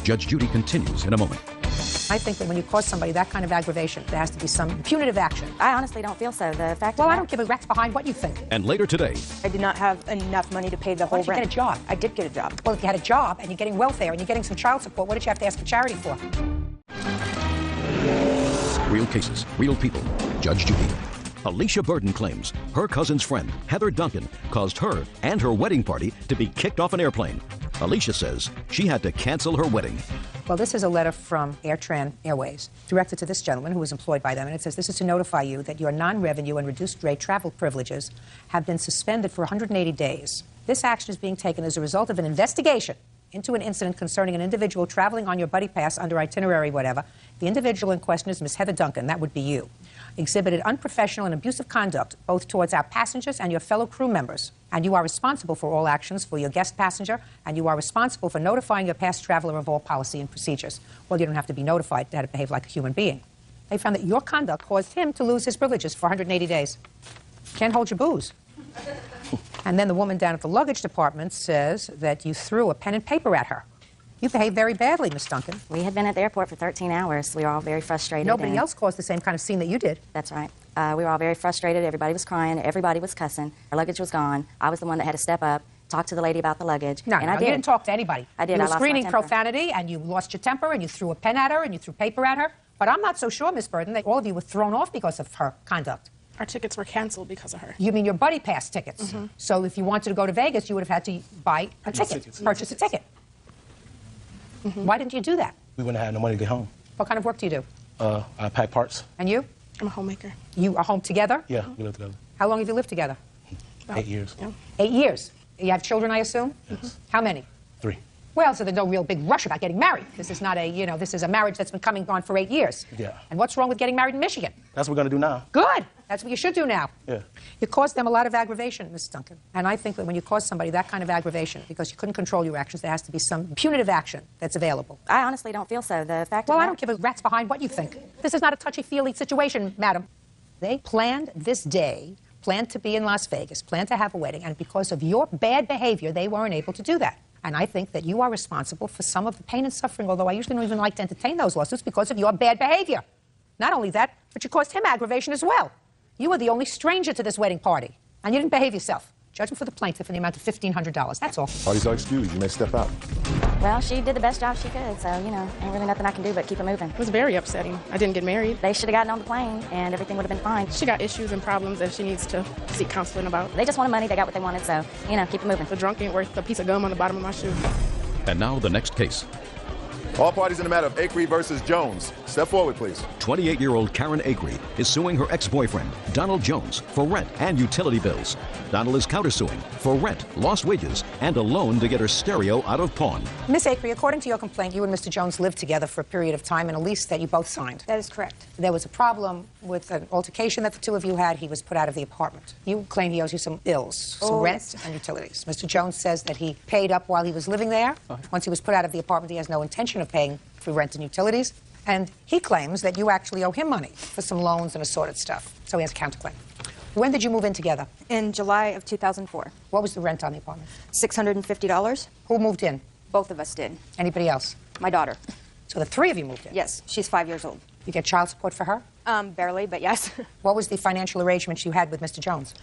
Speaker 5: Judge Judy continues in a moment.
Speaker 2: I think that when you cause somebody that kind of aggravation, there has to be some punitive action.
Speaker 9: I honestly don't feel so. The fact
Speaker 2: Well, I don't give a rat's behind what you think.
Speaker 5: And later today,
Speaker 13: I did not have enough money to pay the whole
Speaker 2: Why didn't you
Speaker 13: rent.
Speaker 2: get a job?
Speaker 13: I did get a job.
Speaker 2: Well, if you had a job and you're getting welfare and you're getting some child support, what did you have to ask for charity for?
Speaker 5: real cases, real people. Judge Judy. Alicia Burden claims her cousin's friend, Heather Duncan, caused her and her wedding party to be kicked off an airplane. Alicia says she had to cancel her wedding.
Speaker 2: Well, this is a letter from AirTran Airways, directed to this gentleman who was employed by them, and it says, this is to notify you that your non-revenue and reduced rate travel privileges have been suspended for 180 days. This action is being taken as a result of an investigation into an incident concerning an individual traveling on your buddy pass under itinerary, whatever, the individual in question is Miss Heather Duncan, that would be you, exhibited unprofessional and abusive conduct both towards our passengers and your fellow crew members. And you are responsible for all actions for your guest passenger, and you are responsible for notifying your past traveler of all policy and procedures. Well, you don't have to be notified to behave like a human being. They found that your conduct caused him to lose his privileges for 180 days. Can't hold your booze. And then the woman down at the luggage department says that you threw a pen and paper at her. You behaved very badly, Miss Duncan.
Speaker 15: We had been at the airport for 13 hours. We were all very frustrated.
Speaker 2: Nobody else caused the same kind of scene that you did.
Speaker 15: That's right. We were all very frustrated. Everybody was crying. Everybody was cussing. Our luggage was gone. I was the one that had to step up, talk to the lady about the luggage.
Speaker 2: No,
Speaker 15: I did.
Speaker 2: You didn't talk to anybody.
Speaker 15: I did.
Speaker 2: You
Speaker 15: I
Speaker 2: were
Speaker 15: lost
Speaker 2: screaming
Speaker 15: my temper.
Speaker 2: profanity, and you lost your temper, and you threw a pen at her, and you threw paper at her. But I'm not so sure, Miss Burden, that all of you were thrown off because of her conduct.
Speaker 14: Our tickets were canceled because of her.
Speaker 2: You mean your buddy pass tickets?
Speaker 14: Mm-hmm.
Speaker 2: So if you wanted to go to Vegas, you would have had to buy a ticket, purchase a ticket. Mm-hmm. Why didn't you do that?
Speaker 16: We wouldn't have had no money to get home.
Speaker 2: What kind of work do you do?
Speaker 16: I pack parts.
Speaker 2: And you?
Speaker 14: I'm a homemaker.
Speaker 2: You are home together?
Speaker 16: Yeah, we live together.
Speaker 2: How long have you lived together?
Speaker 16: 8 years.
Speaker 14: Yeah.
Speaker 2: 8 years. You have children, I assume?
Speaker 16: Yes.
Speaker 2: How many?
Speaker 16: 3.
Speaker 2: Well, so there's no real big rush about getting married. This is not a, this is a marriage that's been coming on for 8 years.
Speaker 16: Yeah.
Speaker 2: And what's wrong with getting married in Michigan?
Speaker 16: That's what we're going to do now.
Speaker 2: Good. That's what you should do now.
Speaker 16: Yeah.
Speaker 2: You caused them a lot of aggravation, Ms. Duncan. And I think that when you cause somebody that kind of aggravation, because you couldn't control your actions, there has to be some punitive action that's available.
Speaker 15: I honestly don't feel so. The fact
Speaker 2: Well,
Speaker 15: of
Speaker 2: I don't give a rat's behind what you think. This is not a touchy-feely situation, madam. They planned this day, planned to be in Las Vegas, planned to have a wedding, and because of your bad behavior, they weren't able to do that. And I think that you are responsible for some of the pain and suffering, although I usually don't even like to entertain those lawsuits because of your bad behavior. Not only that, but you caused him aggravation as well. You were the only stranger to this wedding party, and you didn't behave yourself. Judgment for the plaintiff in the amount of $1,500. That's all.
Speaker 17: Parties are excused. You may step out.
Speaker 15: Well, she did the best job she could, so, ain't really nothing I can do but keep it moving.
Speaker 14: It was very upsetting. I didn't get married.
Speaker 15: They should have gotten on the plane, and everything would have been fine.
Speaker 14: She got issues and problems that she needs to seek counseling about.
Speaker 15: They just wanted money. They got what they wanted, so, keep it moving.
Speaker 14: The drunk ain't worth a piece of gum on the bottom of my shoe.
Speaker 5: And now the next case.
Speaker 17: All parties in the matter of Acree versus Jones. Step forward, please.
Speaker 5: 28-year-old Karen Acree is suing her ex-boyfriend, Donald Jones, for rent and utility bills. Donald is countersuing for rent, lost wages, and a loan to get her stereo out of pawn.
Speaker 2: Miss Acree, according to your complaint, you and Mr. Jones lived together for a period of time in a lease that you both signed.
Speaker 13: That is correct.
Speaker 2: There was a problem with an altercation that the two of you had. He was put out of the apartment. You claim he owes you some bills, some rent and utilities. Mr. Jones says that he paid up while he was living there. Once he was put out of the apartment, he has no intention of paying for rent and utilities. And he claims that you actually owe him money for some loans and assorted stuff. So he has a counterclaim. When did you move in together?
Speaker 13: In July of 2004.
Speaker 2: What was the rent on the apartment?
Speaker 13: $650.
Speaker 2: Who moved in?
Speaker 13: Both of us did.
Speaker 2: Anybody else?
Speaker 13: My daughter.
Speaker 2: So the three of you moved in?
Speaker 13: Yes, she's 5 years old.
Speaker 2: You get child support for her?
Speaker 13: Barely, but yes.
Speaker 2: What was the financial arrangement you had with Mr. Jones?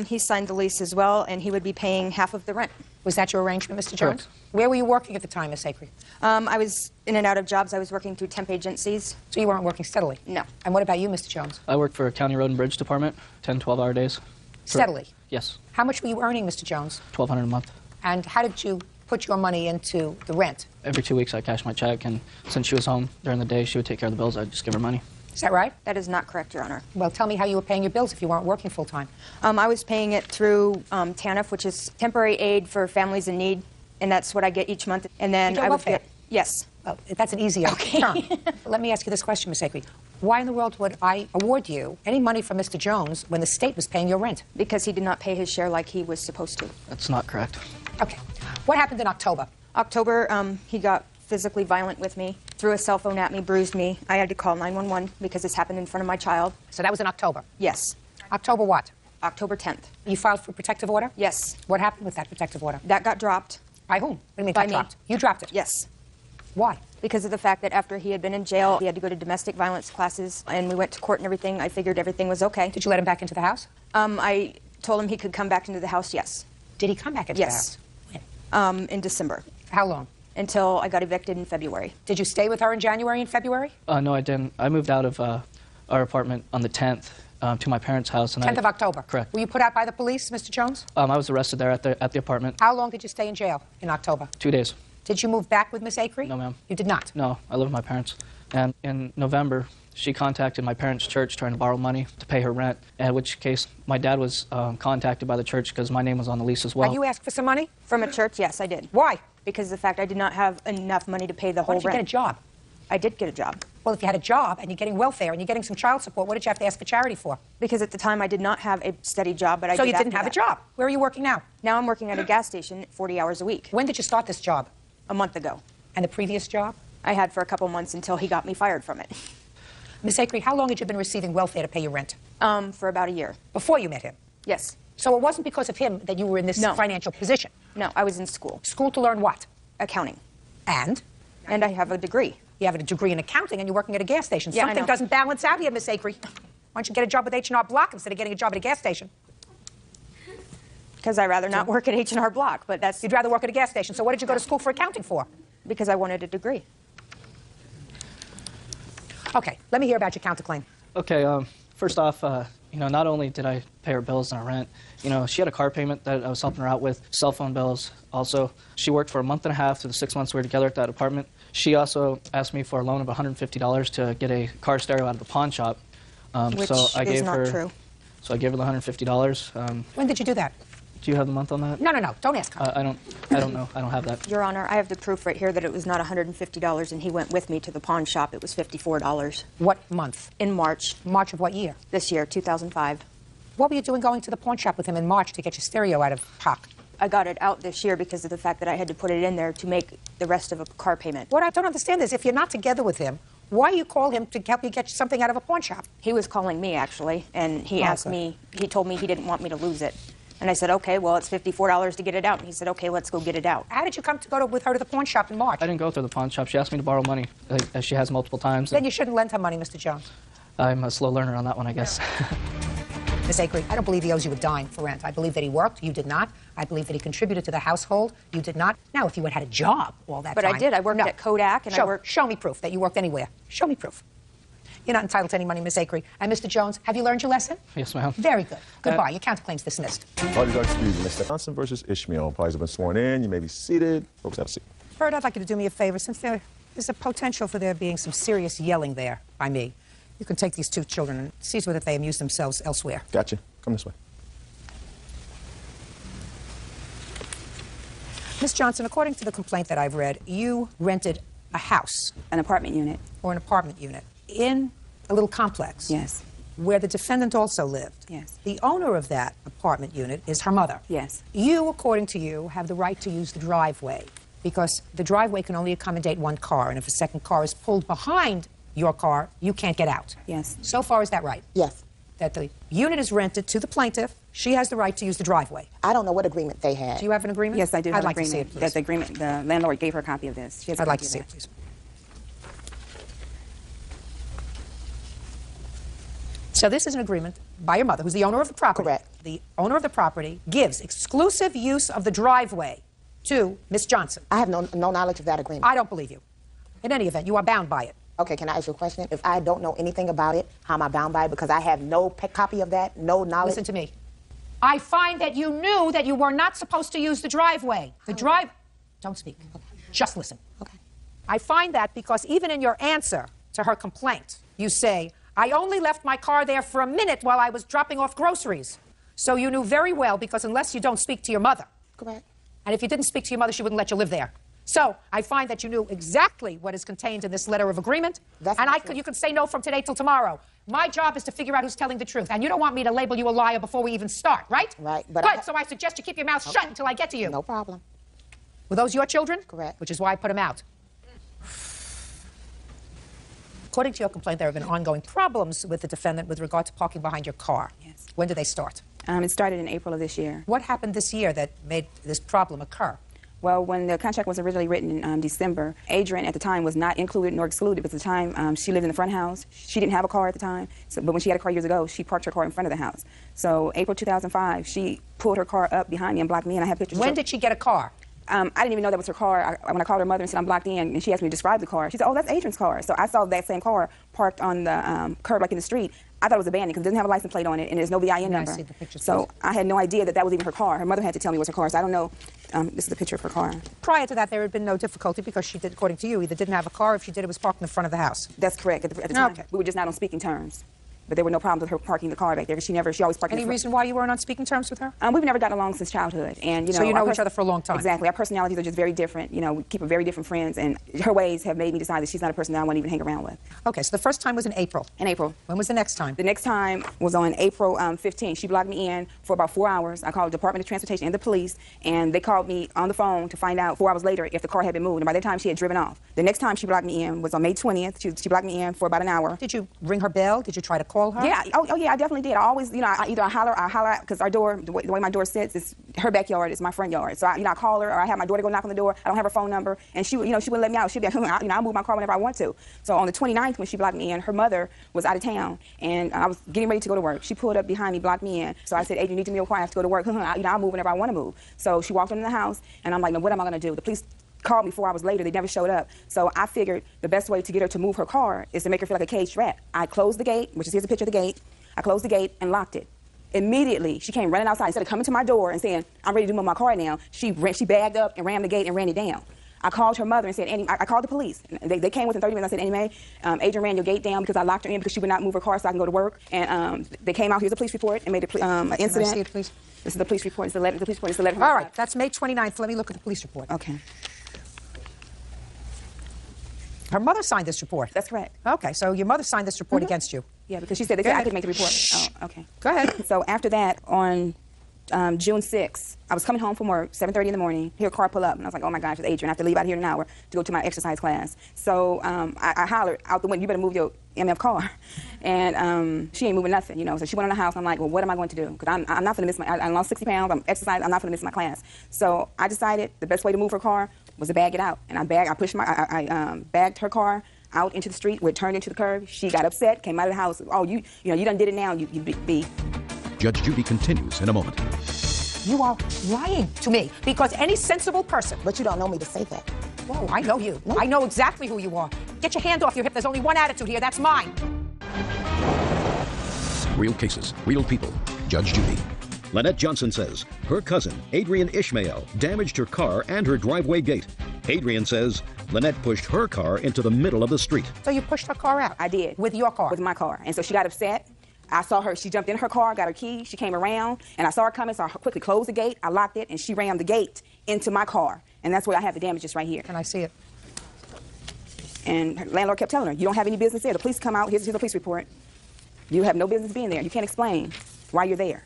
Speaker 13: He signed the lease as well, and he would be paying half of the rent.
Speaker 2: Was that your arrangement, Mr. Jones?
Speaker 13: Correct.
Speaker 2: Where were you working at the time, Miss Acree?
Speaker 13: I was in and out of jobs. I was working through temp agencies.
Speaker 2: So you weren't working steadily?
Speaker 13: No.
Speaker 2: And what about you, Mr. Jones?
Speaker 18: I worked for County Road and Bridge Department, 10, 12-hour days.
Speaker 2: Steadily?
Speaker 18: Yes,
Speaker 2: How much were you earning, Mr. Jones?
Speaker 18: $1,200 a month.
Speaker 2: And how did you put your money into the rent?
Speaker 18: Every 2 weeks I cashed my check, and since she was home during the day, she would take care of the bills. I'd just give her money.
Speaker 2: Is that right?
Speaker 13: That is not correct, Your Honor.
Speaker 2: Well, tell me how you were paying your bills if you weren't working full-time.
Speaker 13: I was paying it through TANF, which is Temporary Aid for Families in Need, and that's what I get each month. And then
Speaker 2: You get
Speaker 13: I would
Speaker 2: welfare?
Speaker 13: get... Yes.
Speaker 2: Well, that's an easier term. Let me ask you this question, Miss Acree. Why in the world would I award you any money from Mr. Jones when the state was paying your rent?
Speaker 13: Because he did not pay his share like he was supposed to.
Speaker 18: That's not correct.
Speaker 2: Okay. What happened in October?
Speaker 13: October, he got physically violent with me, threw a cell phone at me, bruised me. I had to call 911 because this happened in front of my child.
Speaker 2: So that was in October?
Speaker 13: Yes.
Speaker 2: October what?
Speaker 13: October 10th.
Speaker 2: You filed for protective order?
Speaker 13: Yes.
Speaker 2: What happened with that protective order?
Speaker 13: That got dropped.
Speaker 2: By whom? What do you mean
Speaker 13: By
Speaker 2: got
Speaker 13: me.
Speaker 2: dropped? You dropped it?
Speaker 13: Yes.
Speaker 2: Why?
Speaker 13: Because of the fact that after he had been in jail, he had to go to domestic violence classes, and we went to court and everything. I figured everything was okay.
Speaker 2: Did you let him back into the house?
Speaker 13: I told him he could come back into the house, yes.
Speaker 2: Did he come back into the house?
Speaker 13: Yes. In December.
Speaker 2: How long?
Speaker 13: Until I got evicted in February.
Speaker 2: Did you stay with her in January and February?
Speaker 18: No, I didn't. I moved out of our apartment on the 10th to my parents' house. And
Speaker 2: 10th of October?
Speaker 18: Correct.
Speaker 2: Were you put out by the police, Mr. Jones?
Speaker 18: I was arrested there at the apartment.
Speaker 2: How long did you stay in jail in October?
Speaker 18: 2 days.
Speaker 2: Did you move back with Miss Acree?
Speaker 18: No, ma'am.
Speaker 2: You did not?
Speaker 18: No, I live with my parents. And in November, she contacted my parents' church trying to borrow money to pay her rent, in which case my dad was contacted by the church because my name was on the lease as well.
Speaker 2: And you asked for some money?
Speaker 13: From a church, yes, I did.
Speaker 2: Why?
Speaker 13: Because of the fact I did not have enough money to pay the whole
Speaker 2: Why did you
Speaker 13: rent.
Speaker 2: get a job?
Speaker 13: I did get a job.
Speaker 2: Well, if you had a job and you're getting welfare and you're getting some child support, what did you have to ask for charity for?
Speaker 13: Because at the time I did not have a steady job, but I
Speaker 2: So
Speaker 13: did
Speaker 2: you didn't
Speaker 13: after
Speaker 2: have a
Speaker 13: that.
Speaker 2: job. Where are you working now?
Speaker 13: Now I'm working at a gas station 40 hours a week.
Speaker 2: When did you start this job?
Speaker 13: A month ago.
Speaker 2: And the previous job?
Speaker 13: I had for a couple months until he got me fired from it.
Speaker 2: Miss Acree, how long had you been receiving welfare to pay your rent?
Speaker 13: For about a year.
Speaker 2: Before you met him?
Speaker 13: Yes.
Speaker 2: So it wasn't because of him that you were in this financial position?
Speaker 13: No, I was in school.
Speaker 2: School to learn what?
Speaker 13: Accounting.
Speaker 2: And?
Speaker 13: And I have a degree.
Speaker 2: You have a degree in accounting and you're working at a gas station.
Speaker 13: Yeah, I
Speaker 2: Something
Speaker 13: know.
Speaker 2: doesn't balance out here, Miss Acree. Why don't you get a job with H&R Block instead of getting a job at a gas station?
Speaker 13: Because I'd rather not work at H&R Block, but that's...
Speaker 2: You'd rather work at a gas station. So what did you go to school for accounting for?
Speaker 13: Because I wanted a degree.
Speaker 2: Okay, let me hear about your counterclaim.
Speaker 18: Okay, first off, not only did I pay her bills and her rent, she had a car payment that I was helping her out with, cell phone bills also. She worked for a month and a half through the 6 months we were together at that apartment. She also asked me for a loan of $150 to get a car stereo out of the pawn shop.
Speaker 13: Which
Speaker 18: so I
Speaker 13: is
Speaker 18: gave
Speaker 13: not
Speaker 18: her,
Speaker 13: true.
Speaker 18: So I gave her the $150.
Speaker 2: When did you do that?
Speaker 18: Do you have the month on that?
Speaker 2: No, don't ask her.
Speaker 18: I don't know. I don't have that.
Speaker 13: Your Honor, I have the proof right here that it was not $150 and he went with me to the pawn shop. It was $54.
Speaker 2: What month?
Speaker 13: In March.
Speaker 2: March of what year?
Speaker 13: This year, 2005.
Speaker 2: What were you doing going to the pawn shop with him in March to get your stereo out of POC?
Speaker 13: I got it out this year because of the fact that I had to put it in there to make the rest of a car payment.
Speaker 2: What I don't understand is if you're not together with him, why you call him to help you get something out of a pawn shop?
Speaker 13: He was calling me, actually, and he asked me, he told me he didn't want me to lose it. And I said, okay, well, it's $54 to get it out. And he said, okay, let's go get it out.
Speaker 2: How did you come to go with her to the pawn shop in March?
Speaker 18: I didn't go through the pawn shop. She asked me to borrow money, as she has multiple times.
Speaker 2: Then you shouldn't lend her money, Mr. Jones.
Speaker 18: I'm a slow learner on that one, I guess.
Speaker 2: Miss Acree, I don't believe he owes you a dime for rent. I believe that he worked. You did not. I believe that he contributed to the household. You did not. Now, if you had a job all that
Speaker 13: But
Speaker 2: time...
Speaker 13: I did. I worked at Kodak, and I worked...
Speaker 2: Show me proof that you worked anywhere. Show me proof. You're not entitled to any money, Miss Acree. And Mr. Jones, have you learned your lesson?
Speaker 18: Yes, ma'am.
Speaker 2: Very good. Goodbye. Your counterclaim's dismissed.
Speaker 17: Parties are excused. Mr. Johnson versus Ishmael. Parties have been sworn in. You may be seated. Folks, have a seat.
Speaker 2: Bird, I'd like you to do me a favor. Since there's a potential for there being some serious yelling there by me, you can take these two children and see to it that they amuse themselves elsewhere.
Speaker 17: Gotcha. Come this way.
Speaker 2: Miss Johnson, according to the complaint that I've read, you rented a house.
Speaker 3: An apartment unit.
Speaker 2: Or an apartment unit. In a little complex.
Speaker 3: Yes.
Speaker 2: Where the defendant also lived.
Speaker 3: Yes.
Speaker 2: The owner of that apartment unit is her mother.
Speaker 3: Yes.
Speaker 2: You, according to you, have the right to use the driveway because the driveway can only accommodate one car, and if a second car is pulled behind your car, you can't get out.
Speaker 3: Yes.
Speaker 2: So far, is that right?
Speaker 12: Yes.
Speaker 2: That the unit is rented to the plaintiff. She has the right to use the driveway.
Speaker 12: I don't know what agreement they had.
Speaker 2: Do you have an agreement?
Speaker 3: Yes, I do have
Speaker 2: I'd
Speaker 3: an
Speaker 2: like
Speaker 3: agreement.
Speaker 2: to see it, please.
Speaker 3: That the agreement, the landlord gave her a copy of this. She has a
Speaker 2: I'd like
Speaker 3: copy
Speaker 2: to
Speaker 3: of
Speaker 2: see it,
Speaker 3: that.
Speaker 2: please. So this is an agreement by your mother, who's the owner of the property.
Speaker 12: Correct.
Speaker 2: The owner of the property gives exclusive use of the driveway to Miss Johnson.
Speaker 12: I have no knowledge of that agreement.
Speaker 2: I don't believe you. In any event, you are bound by it.
Speaker 12: Okay, can I ask you a question? If I don't know anything about it, how am I bound by it? Because I have no copy of that, no knowledge.
Speaker 2: Listen to me. I find that you knew that you were not supposed to use the driveway. Don't speak. Okay. Just listen.
Speaker 12: Okay.
Speaker 2: I find that because even in your answer to her complaint, you say, I only left my car there for a minute while I was dropping off groceries. So you knew very well, because unless you don't speak to your mother.
Speaker 12: Correct.
Speaker 2: And if you didn't speak to your mother, she wouldn't let you live there. So I find that you knew exactly what is contained in this letter of agreement. You could say no from today till tomorrow. My job is to figure out who's telling the truth. And you don't want me to label you a liar before we even start, right?
Speaker 12: Right. But
Speaker 2: good. So I suggest you keep your mouth shut until I get to you.
Speaker 12: No problem.
Speaker 2: Were those your children?
Speaker 12: Correct.
Speaker 2: Which is why I put them out. According to your complaint, there have been ongoing problems with the defendant with regard to parking behind your car.
Speaker 3: Yes.
Speaker 2: When did they start?
Speaker 3: It started in April of this year.
Speaker 2: What happened this year that made this problem occur?
Speaker 3: Well, when the contract was originally written in December, Adrian at the time was not included nor excluded. But at the time, she lived in the front house. She didn't have a car at the time. But when she had a car years ago, she parked her car in front of the house. So April 2005, she pulled her car up behind me and blocked me, and I have pictures.
Speaker 2: When did she get a car?
Speaker 3: I didn't even know that was her car. When I called her mother and said I'm blocked in, and she asked me to describe the car, she said, oh, that's Adrian's car. So I saw that same car parked on the curb, like in the street. I thought it was abandoned because it doesn't have a license plate on it and there's no VIN number.
Speaker 2: I see the picture,
Speaker 3: so I had no idea that that was even her car. Her mother had to tell me it was her car, so I don't know. This is the picture of her car.
Speaker 2: Prior to that, there had been no difficulty because she did, according to you, either didn't have a car, or if she did, it was parked in the front of the house.
Speaker 3: That's correct. At the time,
Speaker 2: Okay.
Speaker 3: we were just not on speaking terms. But there were no problems with her parking the car back there because she always parked in the
Speaker 2: Any
Speaker 3: front.
Speaker 2: reason why you weren't on speaking terms with her?
Speaker 3: We've never gotten along since childhood, and
Speaker 2: So you know each other for a long time.
Speaker 3: Exactly, our personalities are just very different. You know, we keep very different friends, and her ways have made me decide that she's not a person that I want to even hang around with.
Speaker 2: Okay, so the first time was in April.
Speaker 3: In April.
Speaker 2: When was the next time?
Speaker 3: The next time was on April 15th. She blocked me in for about 4 hours. I called the Department of Transportation and the police, and they called me on the phone to find out 4 hours later if the car had been moved. And by that time, she had driven off. The next time she blocked me in was on May 20th. She blocked me in for about an hour.
Speaker 2: Did you ring her bell? Did you try to call her?
Speaker 3: Yeah. Oh yeah, I definitely did. I always, you know, I holler because our door, the way my door sits, is her backyard is my front yard. So I call her, or I have my daughter go knock on the door. I don't have her phone number, and she wouldn't let me out. She'd be like, I'll move my car whenever I want to. So on the 29th, when she blocked me in, her mother was out of town, and I was getting ready to go to work. She pulled up behind me, blocked me in. So I said, Adrian, you need to be quiet. I have to go to work. I'll move whenever I want to move. So she walked into the house, and I'm like, no, what am I going to do? The police called me 4 hours later. They never showed up. So I figured the best way to get her to move her car is to make her feel like a caged rat. I closed the gate, which is here's a picture of the gate. I closed the gate and locked it. Immediately, she came running outside. Instead of coming to my door and saying, I'm ready to move my car now, she bagged up and rammed the gate and ran it down. I called her mother and said, Annie, I called the police. They came within 30 minutes. I said, Annie Mae, Adrian ran your gate down because I locked her in because she would not move her car so I can go to work. And they came out. Here's a police report and made an incident.
Speaker 2: Can I see it, please?
Speaker 3: This is the police report. It's the letter. The police report is the letter.
Speaker 2: All right, that's May 29th. Let me look at the police report.
Speaker 3: Okay.
Speaker 2: Her mother signed this report.
Speaker 3: That's correct.
Speaker 2: Okay, so your mother signed this report against you.
Speaker 3: Yeah, because she said I could make the report. Oh, okay.
Speaker 2: Go ahead.
Speaker 3: So after that, on June 6th, I was coming home from work, 7:30 in the morning, hear a car pull up, and I was like, oh my gosh, it's Adrian. I have to leave out here in an hour to go to my exercise class. So I hollered out the window, you better move your MF car. And she ain't moving nothing, you know. So she went in the house, and I'm like, well, what am I going to do? Because I'm not going to miss I lost 60 pounds, I'm exercising, I'm not going to miss my class. So I decided the best way to move her car was to bag it out. And I bagged her car out into the street where it turned into the curb. She got upset, came out of the house. Oh, you done did it now, you B.
Speaker 5: Judge Judy continues in a moment.
Speaker 2: You are lying to me because any sensible person.
Speaker 12: But you don't know me to say that.
Speaker 2: Whoa, I know you. I know exactly who you are. Get your hand off your hip. There's only one attitude here. That's mine.
Speaker 5: Real cases, real people. Judge Judy. Lynette Johnson says her cousin, Adrian Ishmael, damaged her car and her driveway gate. Adrian says Lynette pushed her car into the middle of the street.
Speaker 2: So you pushed her car out?
Speaker 3: I did.
Speaker 2: With your car?
Speaker 3: With my car. And so she got upset. I saw her, she jumped in her car, got her key, she came around, and I saw her coming, so I quickly closed the gate, I locked it, and she rammed the gate into my car. And that's where I have the damages right here.
Speaker 2: Can I see it?
Speaker 3: And her landlord kept telling her, you don't have any business there. The police come out, here's the police report. You have no business being there. You can't explain why you're there.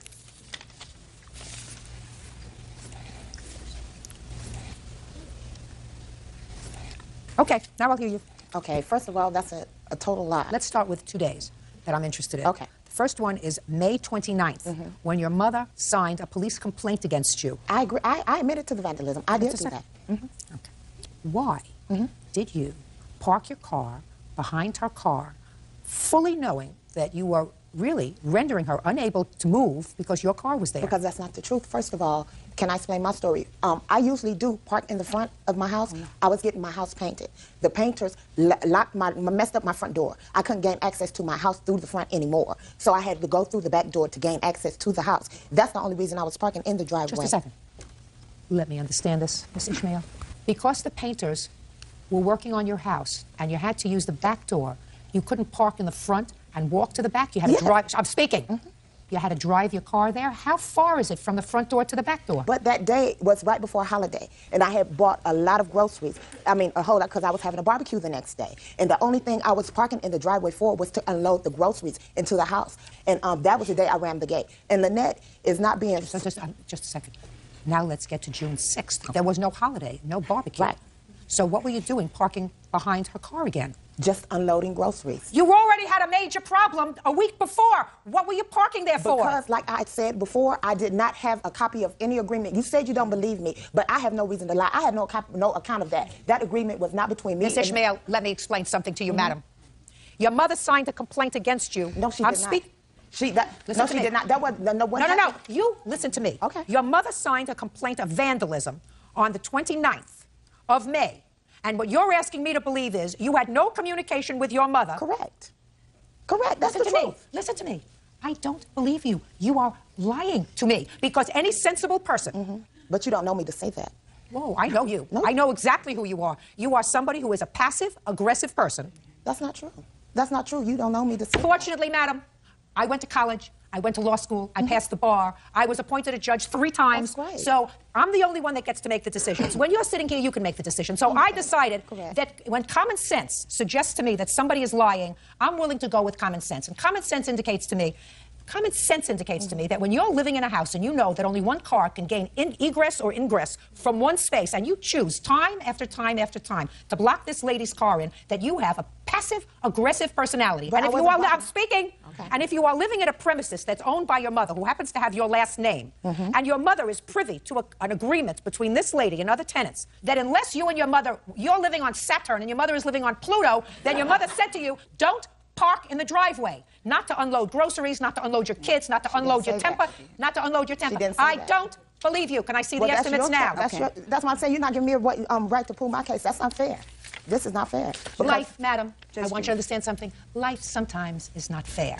Speaker 2: Okay, now I'll hear you.
Speaker 12: Okay, first of all, that's a total lie.
Speaker 2: Let's start with 2 days that I'm interested in.
Speaker 12: Okay.
Speaker 2: The first one is May 29th, when your mother signed a police complaint against you.
Speaker 12: I agree. I admitted to the vandalism. I did do that.
Speaker 2: Okay. Why did you park your car behind her car, fully knowing that you were really rendering her unable to move because your car was there?
Speaker 12: Because that's not the truth. First of all, can I explain my story? I usually do park in the front of my house. I was getting my house painted. The painters messed up my front door. I couldn't gain access to my house through the front anymore. So I had to go through the back door to gain access to the house. That's the only reason I was parking in the driveway.
Speaker 2: Just a second. Let me understand this, Miss Ishmael. Because the painters were working on your house and you had to use the back door, you couldn't park in the front and walk to the back. You had to drive. I'm speaking. You had to drive your car there. How far is it from the front door to the back door?
Speaker 12: But that day was right before a holiday, and I had bought a lot of groceries. I mean, a whole lot, because I was having a barbecue the next day. And the only thing I was parking in the driveway for was to unload the groceries into the house. And that was the day I rammed the gate. And Lynette is not being...
Speaker 2: Just a second. Now let's get to June 6th. There was no holiday, no barbecue.
Speaker 12: Right.
Speaker 2: So what were you doing parking behind her car again?
Speaker 12: Just unloading groceries.
Speaker 2: You already had a major problem a week before. What were you parking there for?
Speaker 12: Because, like I said before, I did not have a copy of any agreement. You said you don't believe me, but I have no reason to lie. I had no account of that. That agreement was not between me
Speaker 2: Miss Ishmael, let me explain something to you, madam. Your mother signed a complaint against you.
Speaker 12: No, she did not. She did not. That was
Speaker 2: No. You listen to me.
Speaker 12: Okay.
Speaker 2: Your mother signed a complaint of vandalism on the 29th of May. And what you're asking me to believe is you had no communication with your mother.
Speaker 12: Correct. Correct. That's
Speaker 2: Listen
Speaker 12: the
Speaker 2: to
Speaker 12: truth.
Speaker 2: me. Listen to me. I don't believe you. You are lying to me because any sensible person.
Speaker 12: But you don't know me to say that.
Speaker 2: Whoa, I know you.
Speaker 12: No.
Speaker 2: I know exactly who you are. You are somebody who is a passive, aggressive person.
Speaker 12: That's not true. That's not true. You don't know me to say
Speaker 2: Fortunately, madam, I went to college. I went to law school. I passed the bar. I was appointed a judge 3 times.
Speaker 12: That's right.
Speaker 2: So I'm the only one that gets to make the decisions. When you're sitting here, you can make the decision. So I decided that when common sense suggests to me that somebody is lying, I'm willing to go with common sense. And common sense indicates to me that when you're living in a house and you know that only one car can gain egress or ingress from one space, and you choose time after time after time to block this lady's car in, that you have a passive, aggressive personality.
Speaker 12: But
Speaker 2: and if you are, I'm speaking,
Speaker 12: Okay.
Speaker 2: and if you are living at a premises that's owned by your mother, who happens to have your last name, and your mother is privy to an agreement between this lady and other tenants, that unless you and your mother, you're living on Saturn and your mother is living on Pluto, then your mother said to you, don't park in the driveway, not to unload groceries, not to unload your kids, not to unload your temper, not to unload your temper. I don't believe you. Can I see the estimates now?
Speaker 12: That's why I'm saying you're not giving me a right to prove my case. That's unfair. This is not fair.
Speaker 2: Life, madam, I want you to understand something. Life sometimes is not fair.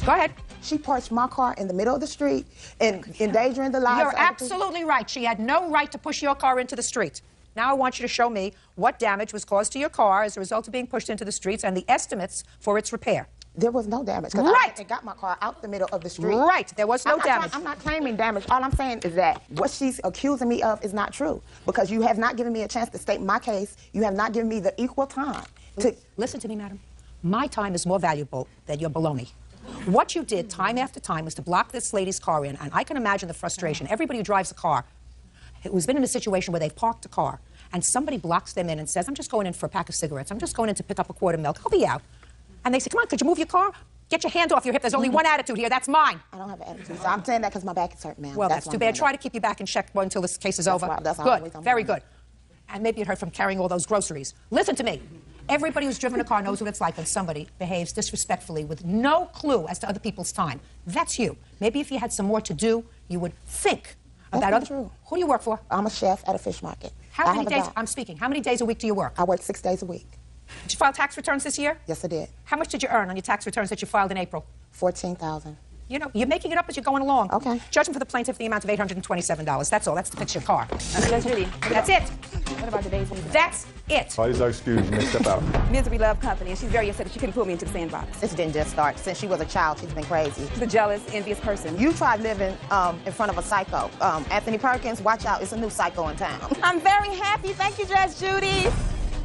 Speaker 2: Go ahead.
Speaker 12: She parked my car in the middle of the street and endangering the lives
Speaker 2: You're
Speaker 12: of other people.
Speaker 2: absolutely right. She had no right to push your car into the street. Now I want you to show me what damage was caused to your car as a result of being pushed into the streets and the estimates for its repair.
Speaker 12: There was no damage. 'Cause
Speaker 2: Right.
Speaker 12: I got my car out the middle of the street.
Speaker 2: Right. There was no damage.
Speaker 12: I'm not claiming damage. All I'm saying is that what she's accusing me of is not true. Because you have not given me a chance to state my case. You have not given me the equal time to...
Speaker 2: Listen to me, madam. My time is more valuable than your baloney. What you did time after time was to block this lady's car in, and I can imagine the frustration. Everybody who drives a car who's been in a situation where they've parked a car and somebody blocks them in and says, I'm just going in for a pack of cigarettes. I'm just going in to pick up a quart of milk. I'll be out. And they say, come on, could you move your car? Get your hand off your hip. There's only one attitude here. That's mine.
Speaker 12: I don't have an attitude. So I'm saying that because my back is hurt, ma'am.
Speaker 2: Well, that's too bad. Try to keep your back in check until this case is over.
Speaker 12: That's
Speaker 2: good.
Speaker 12: always
Speaker 2: Very good. And maybe it hurt from carrying all those groceries. Listen to me. Everybody who's driven a car knows what it's like when somebody behaves disrespectfully with no clue as to other people's time. That's you. Maybe if you had some more to do, you would think about other...
Speaker 12: True.
Speaker 2: Who do you work for?
Speaker 12: I'm a chef at a fish market.
Speaker 2: How many days... I'm speaking. How many days a week do you work?
Speaker 12: I work 6 days a week.
Speaker 2: Did you file tax returns this year?
Speaker 12: Yes, I did.
Speaker 2: How much did you earn on your tax returns that you filed in April?
Speaker 12: $14,000.
Speaker 2: You know, you're making it up as you're going along.
Speaker 12: Okay.
Speaker 2: Judgment for the plaintiff, the amount of $827. That's all. That's to fix your car.
Speaker 3: Judge Judy.
Speaker 2: That's it.
Speaker 3: What about the days when
Speaker 2: That's it.
Speaker 17: Parties are excused. You may step out.
Speaker 3: Misery Love Company, and she's very upset that she couldn't put me into the sandbox.
Speaker 12: This didn't just start. Since she was a child, she's been crazy.
Speaker 3: She's a jealous, envious person.
Speaker 12: You tried living in front of a psycho. Anthony Perkins, watch out. It's a new psycho in town.
Speaker 3: I'm very happy. Thank you, Judge Judy.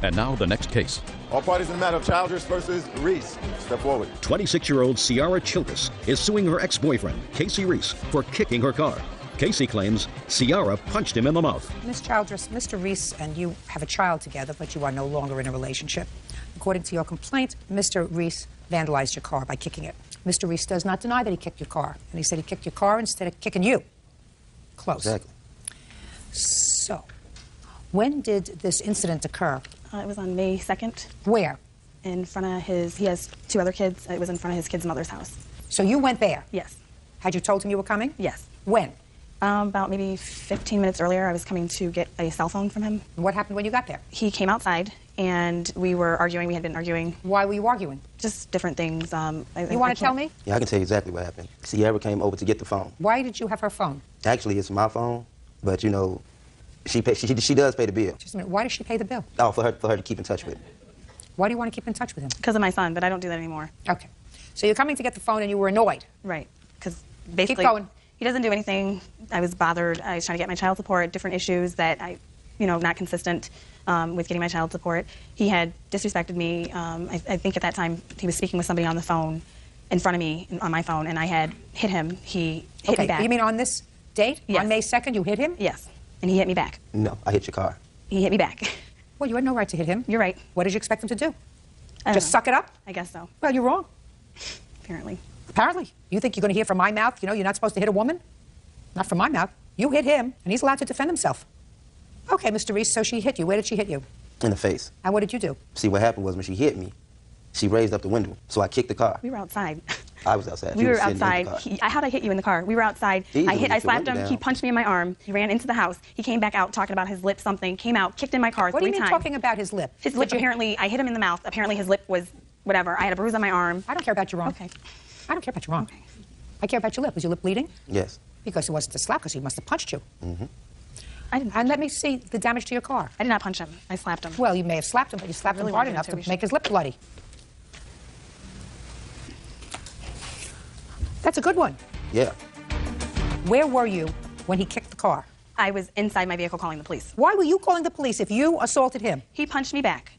Speaker 5: And now the next case.
Speaker 17: All parties in the matter of Childress versus Reese. Step forward.
Speaker 5: 26-year-old Ciara Chilkus is suing her ex-boyfriend, Casey Reese, for kicking her car. Casey claims Ciara punched him in the mouth.
Speaker 2: Miss Childress, Mr. Reese and you have a child together, but you are no longer in a relationship. According to your complaint, Mr. Reese vandalized your car by kicking it. Mr. Reese does not deny that he kicked your car, and he said he kicked your car instead of kicking you. Close.
Speaker 19: Exactly.
Speaker 2: So, when did this incident occur?
Speaker 4: It was on May 2nd.
Speaker 2: Where?
Speaker 4: In front of he has 2 other kids. It was in front of his kid's mother's house.
Speaker 2: So you went there?
Speaker 4: Yes.
Speaker 2: Had you told him you were coming?
Speaker 4: Yes.
Speaker 2: When?
Speaker 4: About maybe 15 minutes earlier, I was coming to get a cell phone from him.
Speaker 2: What happened when you got there?
Speaker 4: He came outside, and we were arguing. We had been arguing.
Speaker 2: Why were you arguing?
Speaker 4: Just different things.
Speaker 2: You want to tell me?
Speaker 19: Yeah, I can tell you exactly what happened. Ciara came over to get the phone.
Speaker 2: Why did you have her phone?
Speaker 19: Actually, it's my phone, but you know, she does pay the bill.
Speaker 2: Just a minute. Why does she pay the bill?
Speaker 19: Oh, for her to keep in touch with.
Speaker 2: Why do you want to keep in touch with him?
Speaker 4: Because of my son, but I don't do that anymore.
Speaker 2: Okay. So you're coming to get the phone and you were annoyed.
Speaker 4: Right. Because basically,
Speaker 2: Keep going.
Speaker 4: He doesn't do anything. I was bothered. I was trying to get my child support, different issues that not consistent with getting my child support. He had disrespected me. I think at that time he was speaking with somebody on the phone in front of me, on my phone, and I had hit him. He hit me back.
Speaker 2: You mean on this date?
Speaker 4: Yes.
Speaker 2: On May 2nd, you hit him?
Speaker 4: Yes. And he hit me back.
Speaker 19: No, I hit your car.
Speaker 4: He hit me back.
Speaker 2: Well, you had no right to hit him.
Speaker 4: You're right.
Speaker 2: What did you expect him to do?
Speaker 4: I don't
Speaker 2: Just
Speaker 4: know.
Speaker 2: suck it up?
Speaker 4: I guess so.
Speaker 2: Well, you're wrong.
Speaker 4: Apparently.
Speaker 2: Apparently. You think you're going to hear from my mouth? You know, you're not supposed to hit a woman? Not from my mouth. You hit him, and he's allowed to defend himself. Okay, Mr. Reese, so she hit you. Where did she hit you?
Speaker 19: In the face.
Speaker 2: And what did you do?
Speaker 19: See, what happened was when she hit me, she raised up the window, so I kicked the car.
Speaker 4: We were outside.
Speaker 19: I was outside.
Speaker 4: We
Speaker 19: You
Speaker 4: were
Speaker 19: sitting in the
Speaker 4: outside.
Speaker 19: car.
Speaker 4: How'd I hit you in the car? We were outside.
Speaker 19: Easily,
Speaker 4: I
Speaker 19: with your
Speaker 4: slapped
Speaker 19: window
Speaker 4: him.
Speaker 19: down.
Speaker 4: He punched me in my arm. He ran into the house. He came back out talking about his lip something. Came out, kicked in my car
Speaker 2: What do
Speaker 4: three
Speaker 2: you mean
Speaker 4: times.
Speaker 2: talking about his lip?
Speaker 4: His lip, apparently, I hit him in the mouth. Apparently his lip was whatever. I had a bruise on my arm.
Speaker 2: I don't care about your arm.
Speaker 4: Okay.
Speaker 2: I don't care about your arm. I care about your lip. Was your lip bleeding?
Speaker 19: Yes.
Speaker 2: Because it wasn't a slap, because he must have punched you.
Speaker 19: Mm-hmm.
Speaker 2: And let me see the damage to your car.
Speaker 4: I did not punch him. I slapped him.
Speaker 2: Well, you may have slapped him, but you slapped him hard enough to make his lip bloody. That's a good one.
Speaker 19: Yeah.
Speaker 2: Where were you when he kicked the car?
Speaker 4: I was inside my vehicle calling the police.
Speaker 2: Why were you calling the police if you assaulted him?
Speaker 4: He punched me back.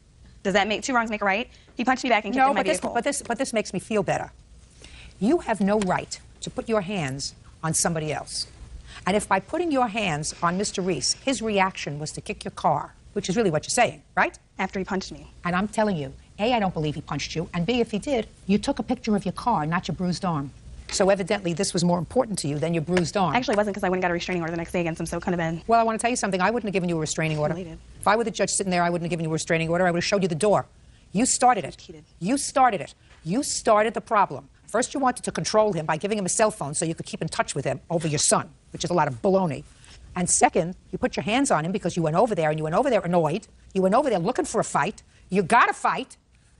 Speaker 4: Does that make two wrongs make a right? He punched me back and kicked in my vehicle.
Speaker 2: But this makes me feel better. You have no right to put your hands on somebody else. And if by putting your hands on Mr. Reese, his reaction was to kick your car, which is really what you're saying, right?
Speaker 4: After he punched me.
Speaker 2: And I'm telling you, A, I don't believe he punched you, and B, if he did, you took a picture of your car, not your bruised arm. So evidently this was more important to you than your bruised arm.
Speaker 4: Actually, it wasn't, because I went and got a restraining order the next day against him, so it couldn't have been.
Speaker 2: Well, I want to tell you something. I wouldn't have given you a restraining order.
Speaker 4: Related.
Speaker 2: If I were the judge sitting there, I wouldn't have given you a restraining order. I would have showed you the door. You started it. You started it. You started the problem. First, you wanted to control him by giving him a cell phone so you could keep in touch with him over your son, which is a lot of baloney. And second, you put your hands on him because you went over there, and you went over there annoyed. You went over there looking for a fight. You got a fight,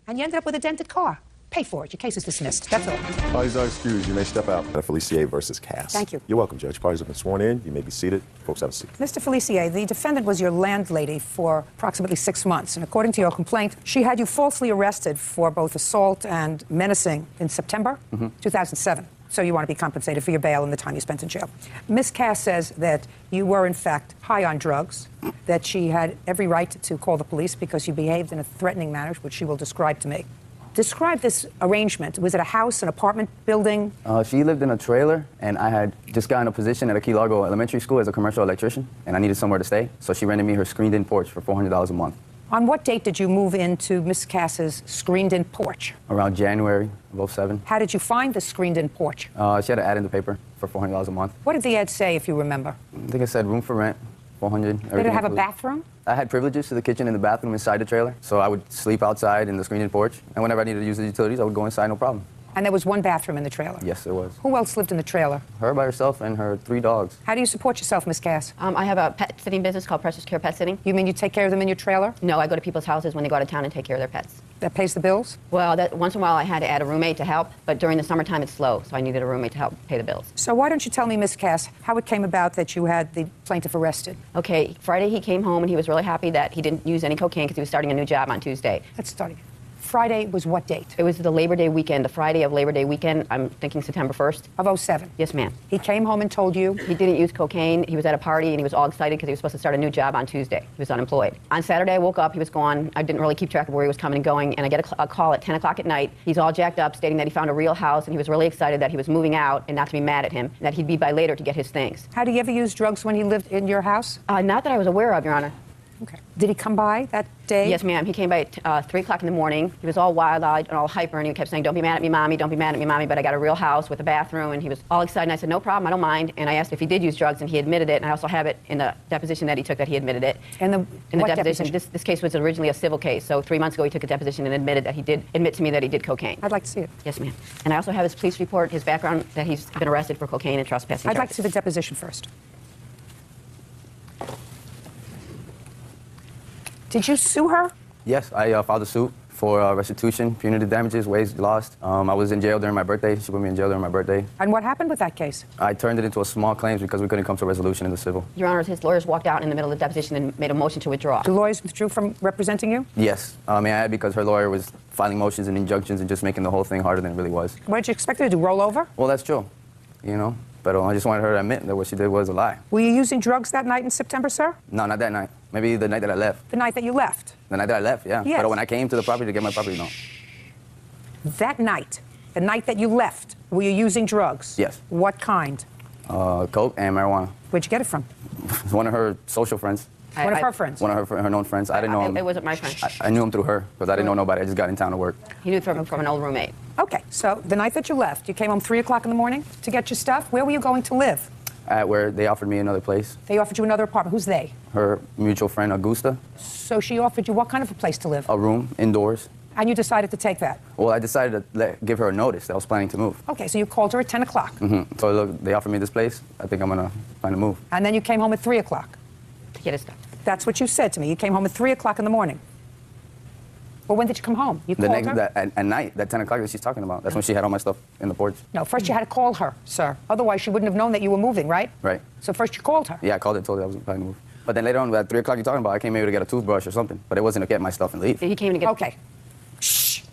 Speaker 2: and you ended up with a dented car. Pay for it. Your case is dismissed. That's all.
Speaker 17: Parties are excused. You may step out. Felicia versus Cass.
Speaker 2: Thank you.
Speaker 17: You're welcome, Judge. Parties have been sworn in. You may be seated. Folks, have a seat.
Speaker 2: Mr. Felicier, the defendant was your landlady for approximately 6 months, and according to your complaint, she had you falsely arrested for both assault and menacing in September 2007. So you want to be compensated for your bail and the time you spent in jail. Ms. Cass says that you were, in fact, high on drugs, that she had every right to call the police because you behaved in a threatening manner, which she will describe to me. Describe this arrangement. Was it a house, an apartment building?
Speaker 6: She lived in a trailer, and I had just gotten a position at a Key Largo elementary school as a commercial electrician, and I needed somewhere to stay, so she rented me her screened-in porch for $400 a month.
Speaker 2: On what date did you move into Miss Cass's screened-in porch?
Speaker 6: Around January of 07.
Speaker 2: How did you find the screened-in porch?
Speaker 6: She had an ad in the paper for $400 a month.
Speaker 2: What did the ad say, if you remember?
Speaker 6: I think it said room for rent, $400.
Speaker 2: Did it have a bathroom?
Speaker 6: I had privileges to the kitchen and the bathroom inside the trailer, so I would sleep outside in the screened-in porch, and whenever I needed to use the utilities, I would go inside, no problem.
Speaker 2: And there was one bathroom in the trailer?
Speaker 6: Yes, there was.
Speaker 2: Who else lived in the trailer?
Speaker 6: Her by herself and her 3 dogs.
Speaker 2: How do you support yourself, Miss Cass?
Speaker 20: I have a pet sitting business called Precious Care Pet Sitting.
Speaker 2: You mean you take care of them in your trailer?
Speaker 20: No, I go to people's houses when they go out of town and take care of their pets.
Speaker 2: That pays the bills?
Speaker 20: Well, once in a while I had to add a roommate to help, but during the summertime it's slow, so I needed a roommate to help pay the bills.
Speaker 2: So why don't you tell me, Miss Cass, how it came about that you had the plaintiff arrested?
Speaker 20: Okay, Friday he came home and he was really happy that he didn't use any cocaine because he was starting a new job on Tuesday.
Speaker 2: Let's start again. Friday was what date?
Speaker 20: It was the Labor Day weekend, the Friday of Labor Day weekend. I'm thinking September 1st.
Speaker 2: Of 07?
Speaker 20: Yes, ma'am.
Speaker 2: He came home and told you?
Speaker 20: He didn't use cocaine. He was at a party and he was all excited because he was supposed to start a new job on Tuesday. He was unemployed. On Saturday I woke up, he was gone. I didn't really keep track of where he was coming and going, and I get a call at 10 o'clock at night. He's all jacked up, stating that he found a real house and he was really excited that he was moving out and not to be mad at him, and that he'd be by later to get his things.
Speaker 2: Had he ever used drugs when he lived in your house?
Speaker 20: Not that I was aware of, Your Honor.
Speaker 2: Okay. Did he come by that day?
Speaker 20: Yes, ma'am. He came by at 3 o'clock in the morning. He was all wild-eyed and all hyper, and he kept saying, "Don't be mad at me, Mommy. Don't be mad at me, Mommy." But I got a real house with a bathroom, and he was all excited. And I said, "No problem. I don't mind." And I asked if he did use drugs, and he admitted it. And I also have it in the deposition that he took that he admitted it.
Speaker 2: And
Speaker 20: in the deposition, this case was originally a civil case. So 3 months ago, he took a deposition and admitted that he did admit to me that he did cocaine.
Speaker 2: I'd like to see it.
Speaker 20: Yes, ma'am. And I also have his police report, his background, that he's been arrested for cocaine and trespassing.
Speaker 2: I'd like to see the deposition first. Did you sue her?
Speaker 6: Yes, I filed a suit for restitution, punitive damages, wages lost. I was in jail during my birthday. She put me in jail during my birthday.
Speaker 2: And what happened with that case?
Speaker 6: I turned it into a small claims because we couldn't come to a resolution in the civil.
Speaker 20: Your Honor, his lawyers walked out in the middle of the deposition and made a motion to withdraw.
Speaker 2: The lawyers withdrew from representing you?
Speaker 6: Yes, I had because her lawyer was filing motions and injunctions and just making the whole thing harder than it really was.
Speaker 2: What did you expect her to do, roll over?
Speaker 6: Well, that's true, you know. But I just wanted her to admit that what she did was a lie.
Speaker 2: Were you using drugs that night in September, sir?
Speaker 6: No, not that night. Maybe the night that I left.
Speaker 2: The night that you left?
Speaker 6: The night that I left, yeah.
Speaker 2: Yes.
Speaker 6: But when I came to the property to get my property, no.
Speaker 2: That night, the night that you left, were you using drugs?
Speaker 6: Yes.
Speaker 2: What kind?
Speaker 6: Coke and marijuana.
Speaker 2: Where'd you get it from?
Speaker 6: One of her social friends.
Speaker 2: One of her friends?
Speaker 6: One of her known friends. I didn't know him.
Speaker 20: It wasn't my friend.
Speaker 6: I knew him through her because I didn't know nobody. I just got in town to work.
Speaker 20: He knew from an old roommate.
Speaker 2: Okay, so the night that you left, you came home 3 o'clock in the morning to get your stuff. Where were you going to live?
Speaker 6: At where they offered me another place.
Speaker 2: They offered you another apartment. Who's they?
Speaker 6: Her mutual friend, Augusta.
Speaker 2: So she offered you what kind of a place to live?
Speaker 6: A room, indoors.
Speaker 2: And you decided to take that?
Speaker 6: Well, I decided to give her a notice that I was planning to move.
Speaker 2: Okay, so you called her at 10 o'clock.
Speaker 6: So look, they offered me this place. I think I'm going to plan to move.
Speaker 2: And then you came home at 3 o'clock.
Speaker 20: To get his stuff.
Speaker 2: That's what you said to me. You came home at 3 o'clock in the morning. Well, when did you come home? You called her?
Speaker 6: At night, that 10 o'clock that she's talking about. That's when she had all my stuff in the porch.
Speaker 2: No, first you had to call her, sir. Otherwise, she wouldn't have known that you were moving, right?
Speaker 6: Right.
Speaker 2: So first you called her.
Speaker 6: Yeah, I called her and told her I was planning to move. But then later on, at 3 o'clock you're talking about, I came maybe to get a toothbrush or something. But it wasn't to get my stuff and leave.
Speaker 20: He came to get...
Speaker 2: Okay. Shh.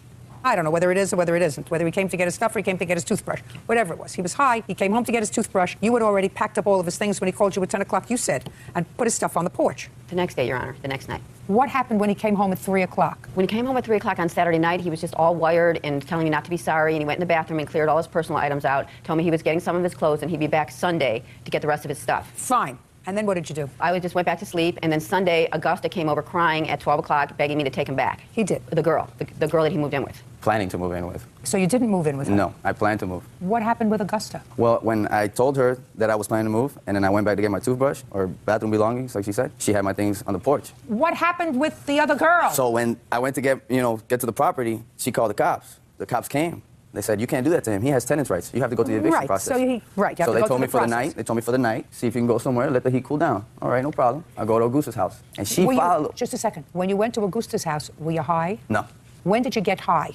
Speaker 2: I don't know whether it is or whether it isn't. Whether he came to get his stuff or he came to get his toothbrush. Whatever it was. He was high. He came home to get his toothbrush. You had already packed up all of his things when he called you at 10 o'clock, you said, and put his stuff on the porch.
Speaker 20: The next day, Your Honor, the next night.
Speaker 2: What happened when he came home at 3 o'clock?
Speaker 20: When he came home at 3 o'clock on Saturday night, he was just all wired and telling me not to be sorry, and he went in the bathroom and cleared all his personal items out, told me he was getting some of his clothes and he'd be back Sunday to get the rest of his stuff.
Speaker 2: Fine. And then what did you do?
Speaker 20: I just went back to sleep, and then Sunday, Augusta came over crying at 12 o'clock, begging me to take him back.
Speaker 2: He did?
Speaker 20: The girl that he moved in with.
Speaker 6: Planning to move in with.
Speaker 2: So you didn't move in with her?
Speaker 6: No, I planned to move.
Speaker 2: What happened with Augusta?
Speaker 6: Well, when I told her that I was planning to move, and then I went back to get my toothbrush or bathroom belongings, like she said, she had my things on the porch.
Speaker 2: What happened with the other girl?
Speaker 6: So when I went to get to the property, she called the cops. The cops came. They said, you can't do that to him. He has tenants' rights. You have to go through the eviction process.
Speaker 2: So you have
Speaker 6: so
Speaker 2: to
Speaker 6: they
Speaker 2: go
Speaker 6: told
Speaker 2: through
Speaker 6: me
Speaker 2: the
Speaker 6: for the
Speaker 2: process.
Speaker 6: night. They told me for the night, see if you can go somewhere, let the heat cool down. All right, no problem. I go to Augusta's house. And she followed.
Speaker 2: Just a second. When you went to Augusta's house, were you high?
Speaker 6: No.
Speaker 2: When did you get high?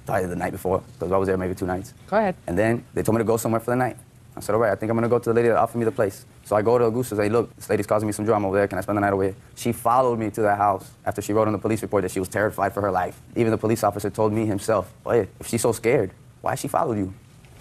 Speaker 6: Probably the night before, because I was there maybe 2 nights.
Speaker 2: Go ahead.
Speaker 6: And then they told me to go somewhere for the night. I said, all right, I think I'm going to go to the lady that offered me the place. So I go to Augusta's, hey, look, this lady's causing me some drama over there. Can I spend the night over here? She followed me to that house after she wrote on the police report that she was terrified for her life. Even the police officer told me himself, hey, if she's so scared, why she followed you?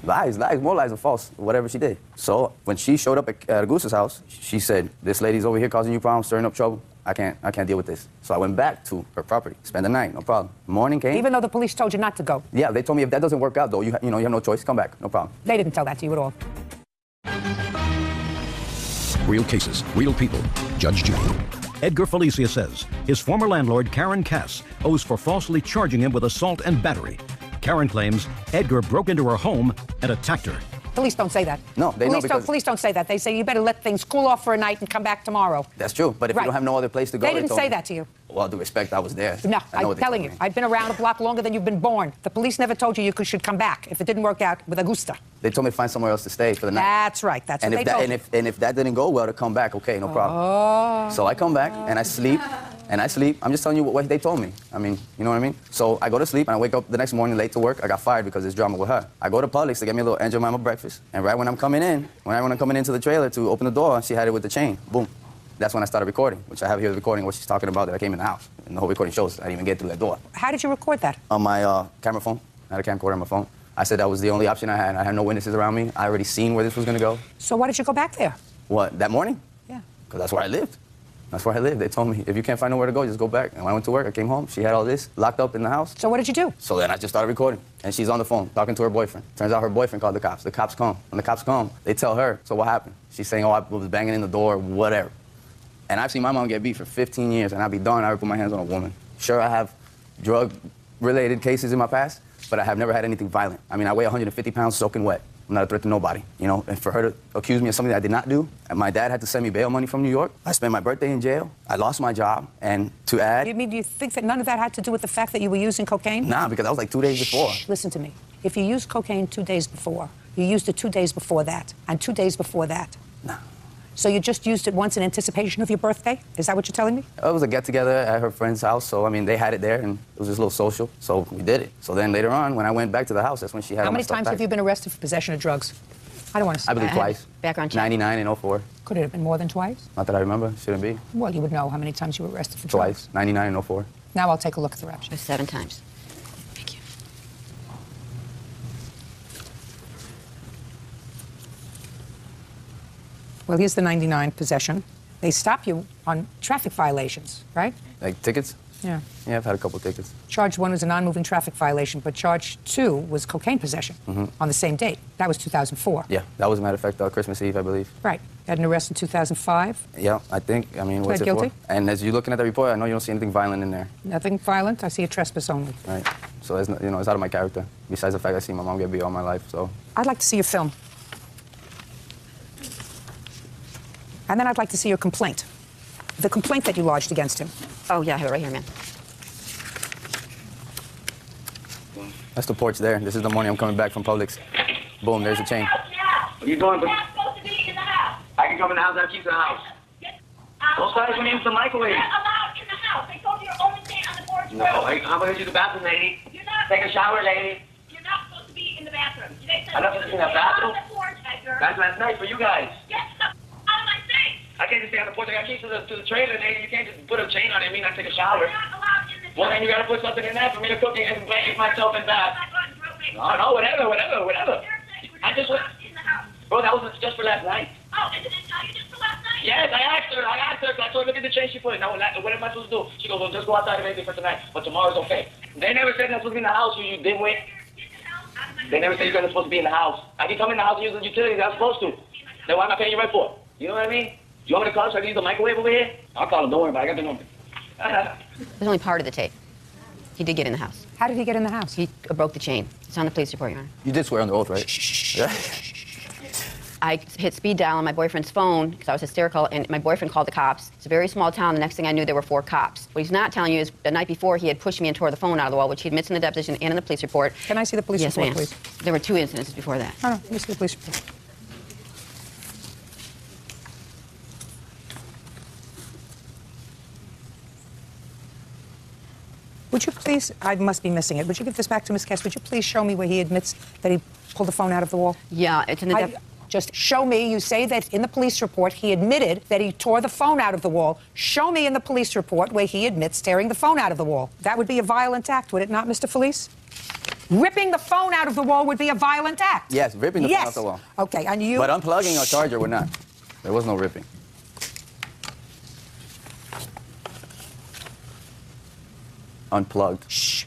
Speaker 6: Lies, more lies than false, whatever she did. So when she showed up at Augusta's house, she said, this lady's over here causing you problems, stirring up trouble. I can't deal with this. So I went back to her property, spent the night, no problem. Morning came.
Speaker 2: Even though the police told you not to go?
Speaker 6: Yeah, they told me if that doesn't work out, though, you have no choice, come back, no problem.
Speaker 2: They didn't tell that to you at all?
Speaker 5: Real cases, real people. Judge Judy. Edgar Felicia says his former landlord, Karen Cass, owes for falsely charging him with assault and battery. Karen claims Edgar broke into her home and attacked her.
Speaker 2: Police don't say that.
Speaker 6: No, they know because...
Speaker 2: Police don't say that. They say you better let things cool off for a night and come back tomorrow.
Speaker 6: That's true, but if you don't have no other place to go...
Speaker 2: They didn't say that to you.
Speaker 6: Well, due respect, I was there.
Speaker 2: No, I'm telling you. I've been around a block longer than you've been born. The police never told you should come back if it didn't work out with Augusta.
Speaker 6: They told me to find somewhere else to stay for the night.
Speaker 2: That's right. That's what they told you.
Speaker 6: And if that didn't go well, to come back, okay, no problem.
Speaker 2: Oh.
Speaker 6: So I come back, and I sleep. I'm just telling you what they told me. I mean, you know what I mean? So I go to sleep, and I wake up the next morning late to work. I got fired because there's drama with her. I go to Publix to get me a little Aunt Jemima breakfast. And right when I'm coming into the trailer to open the door, she had it with the chain. Boom. That's when I started recording, which I have here the recording what she's talking about that I came in the house. And the whole recording shows I didn't even get through that door.
Speaker 2: How did you record that?
Speaker 6: On my camera phone. I had a camcorder on my phone. I said that was the only option I had. I had no witnesses around me. I already seen where this was going to go.
Speaker 2: So why did you go back there?
Speaker 6: What, that morning?
Speaker 2: Yeah.
Speaker 6: Because that's where I lived. That's where I lived. They told me, if you can't find nowhere to go, just go back. And when I went to work, I came home. She had all this locked up in the house.
Speaker 2: So what did you do?
Speaker 6: So then I just started recording. And she's on the phone talking to her boyfriend. Turns out her boyfriend called the cops. The cops come. When the cops come, they tell her, so what happened? She's saying, oh, I was banging in the door, whatever. And I've seen my mom get beat for 15 years, and I'd be darned I would put my hands on a woman. Sure, I have drug-related cases in my past, but I have never had anything violent. I mean, I weigh 150 pounds soaking wet. I'm not a threat to nobody, you know? And for her to accuse me of something that I did not do, and my dad had to send me bail money from New York. I spent my birthday in jail. I lost my job, and to add...
Speaker 2: Do you think that none of that had to do with the fact that you were using cocaine?
Speaker 6: Nah, because that was like 2 days before.
Speaker 2: Listen to me. If you used cocaine 2 days before, you used it 2 days before that, and 2 days before that.
Speaker 6: Nah.
Speaker 2: So you just used it once in anticipation of your birthday? Is that what you're telling me?
Speaker 6: It was a get-together at her friend's house, so, I mean, they had it there, and it was just a little social, so we did it. So then later on, when I went back to the house, that's when she had all my stuff back.
Speaker 2: How many times have you been arrested for possession of drugs? I don't want to say.
Speaker 6: I believe twice.
Speaker 20: Background check.
Speaker 6: 99 and 04.
Speaker 2: Could it have been more than twice?
Speaker 6: Not that I remember. Shouldn't be.
Speaker 2: Well, you would know how many times you were arrested for drugs.
Speaker 6: Twice. 99 and 04.
Speaker 2: Now I'll take a look at the rap sheet.
Speaker 20: 7 times. Thank you.
Speaker 2: Well, here's the 99 possession. They stop you on traffic violations, right?
Speaker 6: Like tickets?
Speaker 2: Yeah.
Speaker 6: Yeah, I've had a couple tickets.
Speaker 2: Charge 1 was a non-moving traffic violation, but charge 2 was cocaine possession on the same date. That was 2004.
Speaker 6: Yeah, that was, a matter of fact, Christmas Eve, I believe.
Speaker 2: Right. You had an arrest in 2005.
Speaker 6: Yeah, I think. I mean, what's it
Speaker 2: guilty?
Speaker 6: for? And as you're looking at the report, I know you don't see anything violent in there.
Speaker 2: Nothing violent. I see a trespass only.
Speaker 6: Right. So, it's, you know, it's out of my character. Besides the fact I see my mom get beat all my life, so.
Speaker 2: I'd like to see your film. And then I'd like to see your complaint. The complaint that you lodged against him.
Speaker 20: Oh, yeah, I have it right here, man.
Speaker 6: That's the porch there. This is the morning I'm coming back from Publix. Boom, there's the chain.
Speaker 8: What are you doing? You're not supposed to be in the house. I can come in the house. I have keys in the house. Those guys went into the microwave.
Speaker 21: You're not allowed in the house. I told you you're only staying on the porch.
Speaker 8: No, I'm going to use the bathroom, lady.
Speaker 21: You're not.
Speaker 8: Take a shower, lady.
Speaker 21: You're not supposed to be in the bathroom.
Speaker 8: I'm not supposed to be in the bathroom?
Speaker 21: On the porch, Edgar.
Speaker 8: That's last night for you guys.
Speaker 21: Get the out of my face.
Speaker 8: I can't just stay on the porch. I got keys to the trailer, lady. You can't just put a chain on it and me not take a shower.
Speaker 21: You're not allowed in this
Speaker 8: Well, then you got to put something in there for me to cook it and get myself in bath. No, whatever. I just went. Bro, that was just for last night.
Speaker 21: Oh, and didn't tell you just for last night?
Speaker 8: Yes, I asked her. I told her, look at the chain she put. Now, what am I supposed to do? She goes, well, just go outside and make it for tonight. But tomorrow's okay. They never said I'm supposed to be in the house, you dimwit. They never said you're supposed to be in the house. I can come in the house and use the utilities. I'm supposed to. Then why am I paying you rent for? You know what I mean? You want me to call so I can use the microwave over here? I'll call him. Don't worry about it. I got the number.
Speaker 20: There's only part of the tape. He did get in the house.
Speaker 2: How did he get in the house?
Speaker 20: He broke the chain. It's on the police report, Your Honor.
Speaker 6: You did swear under oath, right? Yeah.
Speaker 20: I hit speed dial on my boyfriend's phone because I was hysterical, and my boyfriend called the cops. It's a very small town. The next thing I knew, there were 4 cops. What he's not telling you is the night before, he had pushed me and tore the phone out of the wall, which he admits in the deposition and in the police report.
Speaker 2: Can I see the police report, please?
Speaker 20: There were 2 incidences before that.
Speaker 2: No, let me see the police report. Would you please, I must be missing it, would you give this back to Ms. Cass? Would you please show me where he admits that he pulled the phone out of the wall?
Speaker 20: Yeah, it's in the...
Speaker 2: Just show me. You say that in the police report he admitted that he tore the phone out of the wall. Show me in the police report where he admits tearing the phone out of the wall. That would be a violent act, would it not, Mr. Felice? Ripping the phone out of the wall would be a violent act.
Speaker 6: Yes, ripping the phone off the wall.
Speaker 2: Okay, and you...
Speaker 6: But unplugging a charger would not. There was no ripping. Unplugged.
Speaker 2: Shh.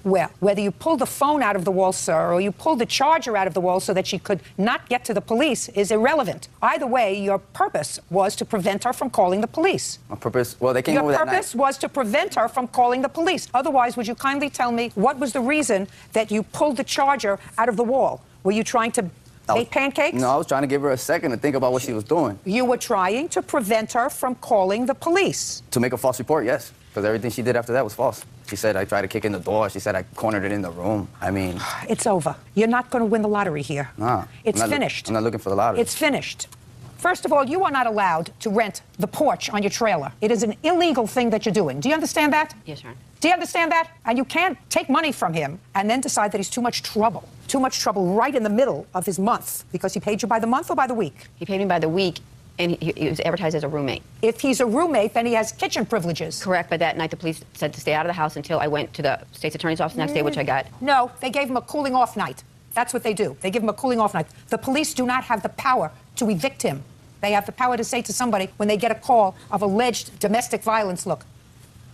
Speaker 2: Well, whether you pulled the phone out of the wall, sir, or you pulled the charger out of the wall so that she could not get to the police is irrelevant. Either way, your purpose was to prevent her from calling the police.
Speaker 6: My purpose? Well, they came over
Speaker 2: Your
Speaker 6: that night.
Speaker 2: purpose was to prevent her from calling the police. Otherwise, would you kindly tell me what was the reason that you pulled the charger out of the wall? Were you trying to make pancakes?
Speaker 6: No, I was trying to give her a second to think about what she was doing.
Speaker 2: You were trying to prevent her from calling the police.
Speaker 6: To make a false report, yes. Because everything she did after that was false. She said I tried to kick in the door. She said I cornered it in the room. I mean...
Speaker 2: It's over. You're not going to win the lottery here.
Speaker 6: Nah.
Speaker 2: It's finished.
Speaker 6: I'm not looking for the lottery.
Speaker 2: It's finished. First of all, you are not allowed to rent the porch on your trailer. It is an illegal thing that you're doing. Do you understand that?
Speaker 20: Yes, Your Honor.
Speaker 2: Do you understand that? And you can't take money from him and then decide that he's too much trouble. Too much trouble right in the middle of his month. Because he paid you by the month or by the week?
Speaker 20: He paid me by the week, and he was advertised as a roommate.
Speaker 2: If he's a roommate, then he has kitchen privileges.
Speaker 20: Correct, but that night the police said to stay out of the house until I went to the state's attorney's office the next day, which I got.
Speaker 2: No, they gave him a cooling off night. That's what they do. They give him a cooling off night. The police do not have the power to evict him. They have the power to say to somebody when they get a call of alleged domestic violence, look,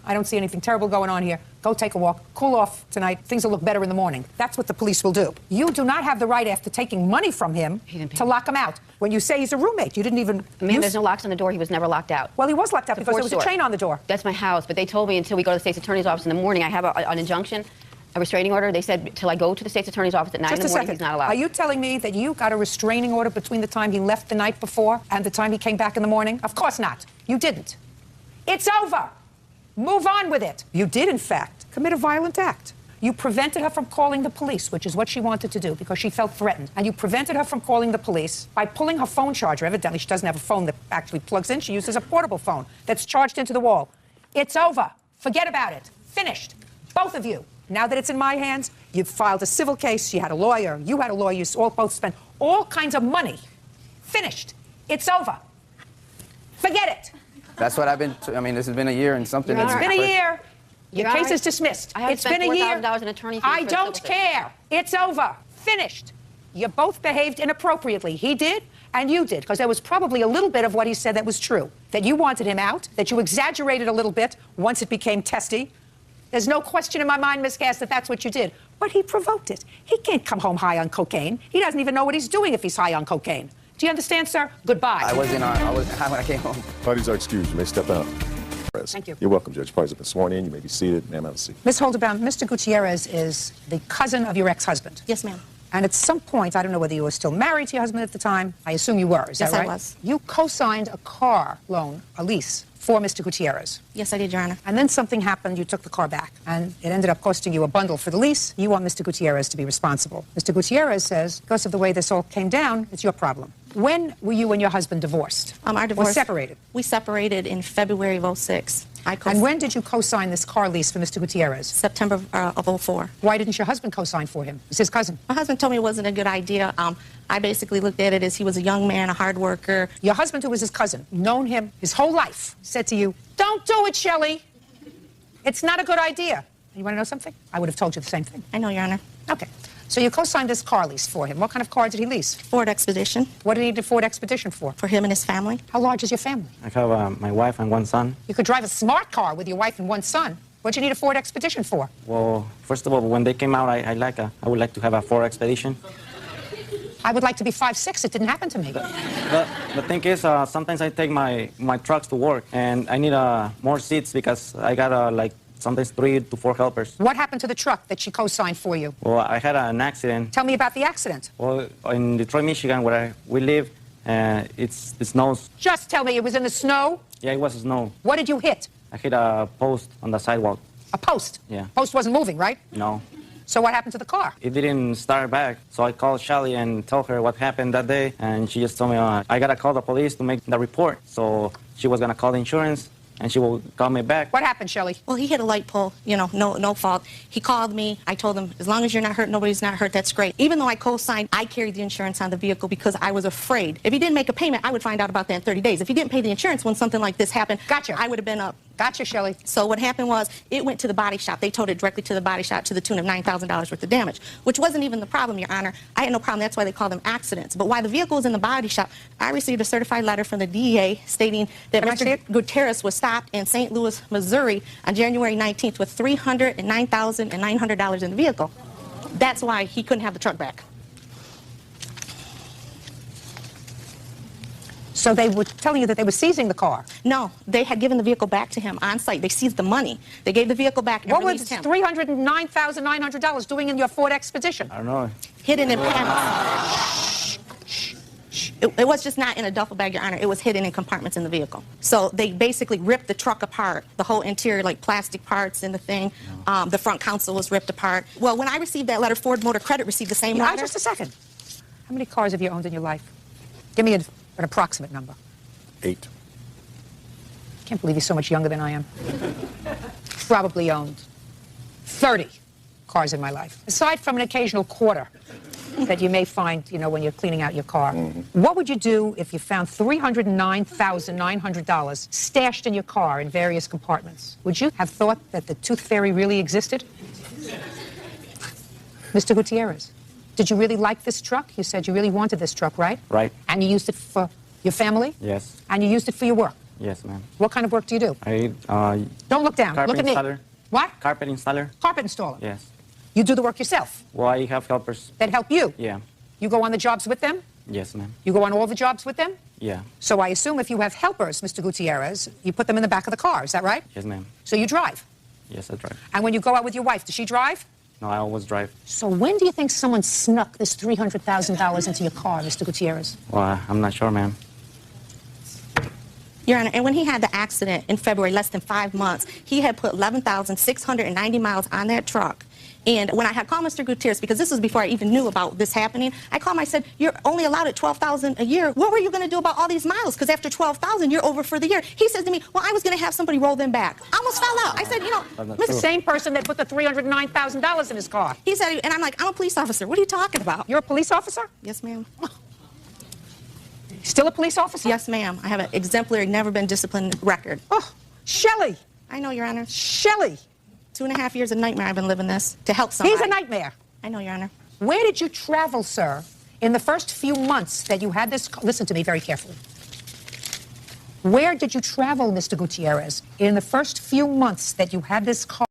Speaker 2: I don't see anything terrible going on here. Go take a walk. Cool off tonight. Things will look better in the morning. That's what the police will do. You do not have the right, after taking money from him, to lock him out. When you say he's a roommate, you didn't even...
Speaker 20: Ma'am, there's no locks on the door. He was never locked out.
Speaker 2: Well, he was locked out because there was a chain on the door.
Speaker 20: That's my house, but they told me until we go to the state's attorney's office in the morning, I have an injunction, a restraining order. They said till I go to the state's attorney's office at 9 in the morning, he's not allowed.
Speaker 2: Are you telling me that you got a restraining order between the time he left the night before and the time he came back in the morning? Of course not. You didn't. It's over. Move on with it. You did, in fact, commit a violent act. You prevented her from calling the police, which is what she wanted to do because she felt threatened. And you prevented her from calling the police by pulling her phone charger. Evidently, she doesn't have a phone that actually plugs in. She uses a portable phone that's charged into the wall. It's over. Forget about it. Finished. Both of you. Now that it's in my hands, you've filed a civil case. She had a lawyer. You had a lawyer. You all both spent all kinds of money. Finished. It's over. Forget it.
Speaker 6: That's what I've been... I mean, this has been a year and something.
Speaker 2: It's been a year. Your case is dismissed.
Speaker 20: I
Speaker 2: It's been a year.
Speaker 20: $4,000 in attorney fees.
Speaker 2: I don't care. It's over. Finished. You both behaved inappropriately. He did, and you did, because there was probably a little bit of what he said that was true. That you wanted him out, that you exaggerated a little bit once it became testy. There's no question in my mind, Ms. Cass, that that's what you did. But he provoked it. He can't come home high on cocaine. He doesn't even know what he's doing if he's high on cocaine. Do you understand, sir? Goodbye.
Speaker 6: I wasn't high when I came home.
Speaker 17: Parties are excused. You may step out.
Speaker 2: Thank you.
Speaker 17: You're welcome, Judge. Parties have been sworn in. You may be seated. Ma'am, have a seat.
Speaker 2: Ms. Holderbaum, Mr. Gutierrez is the cousin of your ex-husband.
Speaker 22: Yes, ma'am.
Speaker 2: And at some point, I don't know whether you were still married to your husband at the time. I assume you were. Is that right?
Speaker 22: Yes, I was.
Speaker 2: You co-signed a car loan, a lease, for Mr. Gutierrez.
Speaker 4: Yes, I did, Your Honor.
Speaker 2: And then something happened, you took the car back, and it ended up costing you a bundle for the lease. You want Mr. Gutierrez to be responsible. Mr. Gutierrez says, because of the way this all came down, it's your problem. When were you and your husband divorced?
Speaker 4: Our divorce.
Speaker 2: Or separated?
Speaker 4: We separated in February of 06.
Speaker 2: And when did you co-sign this car lease for Mr. Gutierrez?
Speaker 4: September of 04.
Speaker 2: Why didn't your husband co-sign for him? It's his cousin.
Speaker 4: My husband told me it wasn't a good idea. I basically looked at it as he was a young man, a hard worker.
Speaker 2: Your husband, who was his cousin, known him his whole life, said to you, "Don't do it, Shelley. It's not a good idea." You want to know something? I would have told you the same thing.
Speaker 4: I know, Your Honor.
Speaker 2: Okay. So you co-signed this car lease for him. What kind of car did he lease?
Speaker 4: Ford Expedition.
Speaker 2: What did he need a Ford Expedition for?
Speaker 4: For him and his family.
Speaker 2: How large is your family?
Speaker 1: I have my wife and one son.
Speaker 2: You could drive a smart car with your wife and one son. What do you need a Ford Expedition for?
Speaker 1: Well, first of all, when they came out, I would like to have a Ford Expedition.
Speaker 2: I would like to be 5'6". It didn't happen to me.
Speaker 1: The thing is, sometimes I take my trucks to work, and I need more seats because I got like sometimes 3 to 4 helpers.
Speaker 2: What happened to the truck that she co-signed for you?
Speaker 1: Well, I had an accident.
Speaker 2: Tell me about the accident.
Speaker 1: Well, in Detroit, Michigan, where we live, it snows.
Speaker 2: Just tell me, it was in the snow?
Speaker 1: Yeah, it was snow.
Speaker 2: What did you hit?
Speaker 1: I hit a post on the sidewalk.
Speaker 2: A post?
Speaker 1: Yeah.
Speaker 2: Post wasn't moving, right?
Speaker 1: No.
Speaker 2: So what happened to the car?
Speaker 1: It didn't start back. So I called Shelly and told her what happened that day, and she just told me, I gotta call the police to make the report. So she was gonna call the insurance, and she will call me back.
Speaker 2: What happened, Shelley?
Speaker 4: Well, he hit a light pole, no fault. He called me. I told him, as long as you're not hurt, nobody's not hurt, that's great. Even though I co-signed, I carried the insurance on the vehicle because I was afraid. If he didn't make a payment, I would find out about that in 30 days. If he didn't pay the insurance when something like this happened,
Speaker 2: gotcha.
Speaker 4: I would have been up.
Speaker 2: Gotcha, Shelley.
Speaker 4: So what happened was, it went to the body shop. They towed it directly to the body shop to the tune of $9,000 worth of damage, which wasn't even the problem, Your Honor. I had no problem. That's why they call them accidents. But while the vehicle was in the body shop, I received a certified letter from the DEA stating that Mr. Gutierrez was stopped in St. Louis, Missouri on January 19th with $309,900 in the vehicle. That's why he couldn't have the truck back.
Speaker 2: So they were telling you that they were seizing the car?
Speaker 4: No, they had given the vehicle back to him on site. They seized the money. They gave the vehicle back and
Speaker 2: what was
Speaker 4: released him.
Speaker 2: $309,900 doing in your Ford Expedition?
Speaker 1: I don't know.
Speaker 4: Hidden in pants. It was just not in a duffel bag, Your Honor. It was hidden in compartments in the vehicle. So they basically ripped the truck apart, the whole interior, like plastic parts and the thing. The front console was ripped apart. Well, when I received that letter, Ford Motor Credit received the same letter.
Speaker 2: Just a second. How many cars have you owned in your life? Give me an approximate number.
Speaker 17: 8.
Speaker 2: I can't believe you're so much younger than I am. Probably owned 30 cars in my life, aside from an occasional quarter that you may find, when you're cleaning out your car. What would you do if you found $309,900 stashed in your car in various compartments? Would you have thought that the Tooth Fairy really existed? Mr. Gutierrez, did you really like this truck? You said you really wanted this truck, right?
Speaker 1: Right.
Speaker 2: And you used it for your family?
Speaker 1: Yes.
Speaker 2: And you used it for your work?
Speaker 1: Yes, ma'am.
Speaker 2: What kind of work do you do?
Speaker 1: Don't
Speaker 2: look down.
Speaker 1: Carpet
Speaker 2: Look at me.
Speaker 1: installer.
Speaker 2: What?
Speaker 1: Carpet installer.
Speaker 2: Carpet installer.
Speaker 1: Yes.
Speaker 2: You do the work yourself?
Speaker 1: Well, I have helpers.
Speaker 2: That help you?
Speaker 1: Yeah.
Speaker 2: You go on the jobs with them?
Speaker 1: Yes, ma'am.
Speaker 2: You go on all the jobs with them?
Speaker 1: Yeah.
Speaker 2: So I assume if you have helpers, Mr. Gutierrez, you put them in the back of the car, is that right?
Speaker 1: Yes, ma'am.
Speaker 2: So you drive?
Speaker 1: Yes, I drive.
Speaker 2: And when you go out with your wife, does she drive?
Speaker 1: No, I always drive.
Speaker 2: So when do you think someone snuck this $300,000 into your car, Mr. Gutierrez?
Speaker 1: Well, I'm not sure, ma'am.
Speaker 4: Your Honor, and when he had the accident in February, less than 5 months, he had put 11,690 miles on that truck. And when I had called Mr. Gutierrez, because this was before I even knew about this happening, I called him, I said, you're only allowed at $12,000 a year. What were you going to do about all these miles? Because after $12,000, you're over for the year. He says to me, well, I was going to have somebody roll them back. I almost fell out. I said,
Speaker 2: the same person that put the $309,000 in his car.
Speaker 4: He said, and I'm like, I'm a police officer. What are you talking about?
Speaker 2: You're a police officer?
Speaker 4: Yes, ma'am.
Speaker 2: Still a police officer?
Speaker 4: Yes, ma'am. I have an exemplary, never been disciplined record.
Speaker 2: Oh, Shelley.
Speaker 4: I know, Your Honor.
Speaker 2: Shelley.
Speaker 4: 2.5 years of nightmare I've been living this to help somebody.
Speaker 2: He's a nightmare.
Speaker 4: I know, Your Honor.
Speaker 2: Where did you travel, sir, in the first few months that you had this? Listen to me very carefully. Where did you travel, Mr. Gutierrez, in the first few months that you had this car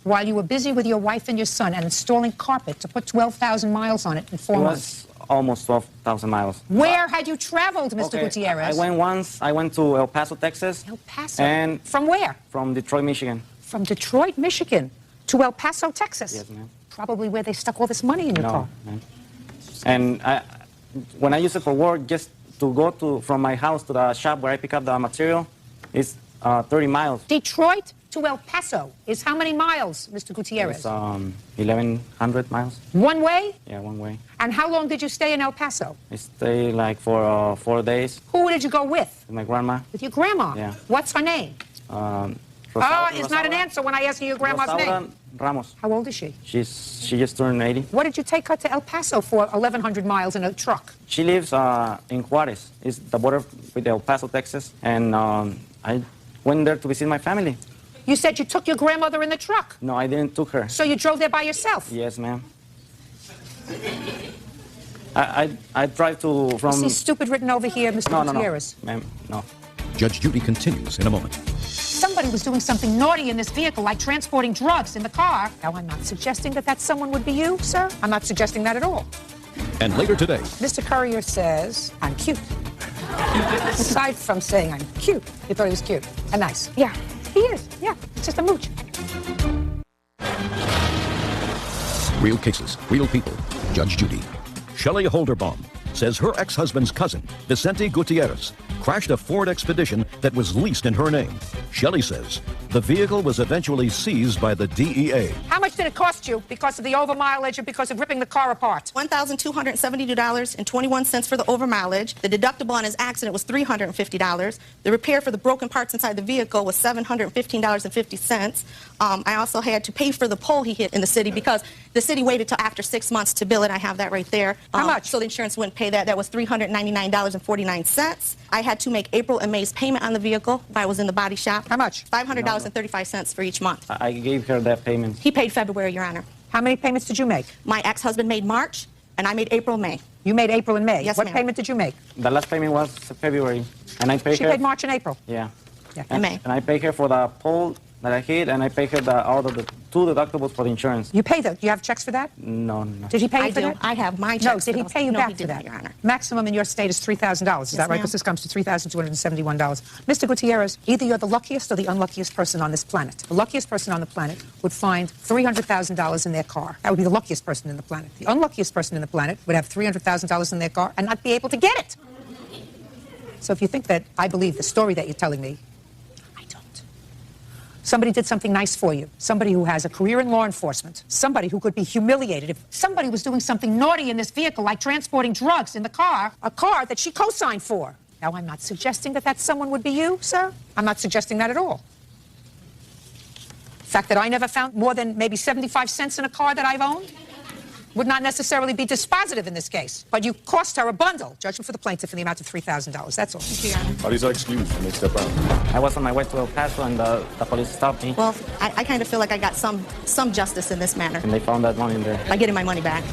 Speaker 2: while you were busy with your wife and your son and installing carpet to put 12,000 miles on it in 4 months?
Speaker 1: Almost 12,000 miles.
Speaker 2: Where had you traveled, Mr. Gutierrez?
Speaker 1: I went to El Paso, Texas.
Speaker 2: El Paso?
Speaker 1: And
Speaker 2: from where?
Speaker 1: From Detroit, Michigan.
Speaker 2: From Detroit, Michigan to El Paso, Texas?
Speaker 1: Yes, ma'am.
Speaker 2: Probably where they stuck all this money in your car.
Speaker 1: Ma'am. And when I use it for work, just to go from my house to the shop where I pick up the material, It's 30 miles.
Speaker 2: Detroit to El Paso is how many miles, Mr. Gutierrez?
Speaker 1: It's 1,100 miles.
Speaker 2: One way?
Speaker 1: Yeah, one way.
Speaker 2: And how long did you stay in El Paso?
Speaker 1: I stayed like for 4 days
Speaker 2: Who did you go with?
Speaker 1: with my grandma.
Speaker 2: With your grandma?
Speaker 1: Yeah.
Speaker 2: What's her name? It's not an answer when I ask you your grandma's name.
Speaker 1: Ramos.
Speaker 2: How old is she?
Speaker 1: She just turned 80.
Speaker 2: What did you take her to El Paso for 1,100 miles in a truck?
Speaker 1: She lives in Juarez. It's the border with El Paso, Texas. And I went there to visit my family.
Speaker 2: You said you took your grandmother in the truck.
Speaker 1: No, I didn't took her.
Speaker 2: So you drove there by yourself?
Speaker 1: Yes, ma'am. I drive to from...
Speaker 2: You see stupid written over here, Mr. Gutierrez?
Speaker 1: No, ma'am, no.
Speaker 5: Judge Judy continues in a moment.
Speaker 2: Somebody was doing something naughty in this vehicle, like transporting drugs in the car. Now, I'm not suggesting that someone would be you, sir. I'm not suggesting that at all.
Speaker 5: And later today,
Speaker 2: Mr. Courier says, I'm cute. Aside from saying I'm cute, he thought he was cute and nice. Yeah, he is. Yeah, it's just a mooch.
Speaker 5: real cases, real people. Judge Judy. Shelley Holderbaum says her ex-husband's cousin, Vicente Gutierrez, crashed a Ford Expedition that was leased in her name. Shelley says the vehicle was eventually seized by the DEA.
Speaker 2: How much did it cost you because of the over-mileage or because of ripping the car apart?
Speaker 10: $1,272.21 for the over-mileage. The deductible on his accident was $350. The repair for the broken parts inside the vehicle was $715.50. I also had to pay for the pole he hit in the city because the city waited till after 6 months to bill it. I have that right there.
Speaker 2: How much?
Speaker 10: So the insurance wouldn't pay that. That was $399.49. I had to make April and May's payment on the vehicle. I was in the body shop.
Speaker 2: How much?
Speaker 10: $500.35 for each month.
Speaker 1: I gave her that payment.
Speaker 10: He paid February, Your Honor.
Speaker 2: How many payments did you make?
Speaker 10: My ex-husband made March, and I made April, May.
Speaker 2: You made April and May?
Speaker 10: Yes,
Speaker 2: What
Speaker 10: ma'am.
Speaker 2: payment did you make?
Speaker 1: The last payment was February, and I paid
Speaker 2: She
Speaker 1: her.
Speaker 2: paid March and April?
Speaker 1: Yeah.
Speaker 2: Yeah.
Speaker 1: And I paid her for the pole that I hit, and I paid her all of the 2 deductibles for the insurance.
Speaker 2: You paid that? Do you have checks for that?
Speaker 1: No, no.
Speaker 2: Did he pay you
Speaker 10: I
Speaker 2: for
Speaker 10: do.
Speaker 2: that?
Speaker 10: I have my
Speaker 2: No,
Speaker 10: checks
Speaker 2: did
Speaker 10: for
Speaker 2: he
Speaker 10: those.
Speaker 2: pay you
Speaker 10: No,
Speaker 2: back
Speaker 10: he
Speaker 2: for
Speaker 10: didn't,
Speaker 2: that?
Speaker 10: Your Honor.
Speaker 2: Maximum in your state is $3,000. Is
Speaker 10: Yes,
Speaker 2: that right?
Speaker 10: ma'am.
Speaker 2: Because this comes to $3,271. Mr. Gutierrez, either you're the luckiest or the unluckiest person on this planet. The luckiest person on the planet would find $300,000 in their car. That would be the luckiest person in the planet. The unluckiest person in the planet would have $300,000 in their car and not be able to get it. So if you think that I believe the story that you're telling me, I don't. Somebody did something nice for you. Somebody who has a career in law enforcement. Somebody who could be humiliated if somebody was doing something naughty in this vehicle, like transporting drugs in the car, a car that she co-signed for. Now, I'm not suggesting that someone would be you, sir. I'm not suggesting that at all. The fact that I never found more than maybe 75 cents in a car that I've owned would not necessarily be dispositive in this case. But you cost her a bundle. Judgment for the plaintiff in the amount of $3,000. That's all.
Speaker 17: Parties are excused. You may step out.
Speaker 1: I was on my way to El Paso, and the police stopped me.
Speaker 10: Well, I kind of feel like I got some justice in this matter
Speaker 1: And they found that money in there.
Speaker 10: by getting my money back.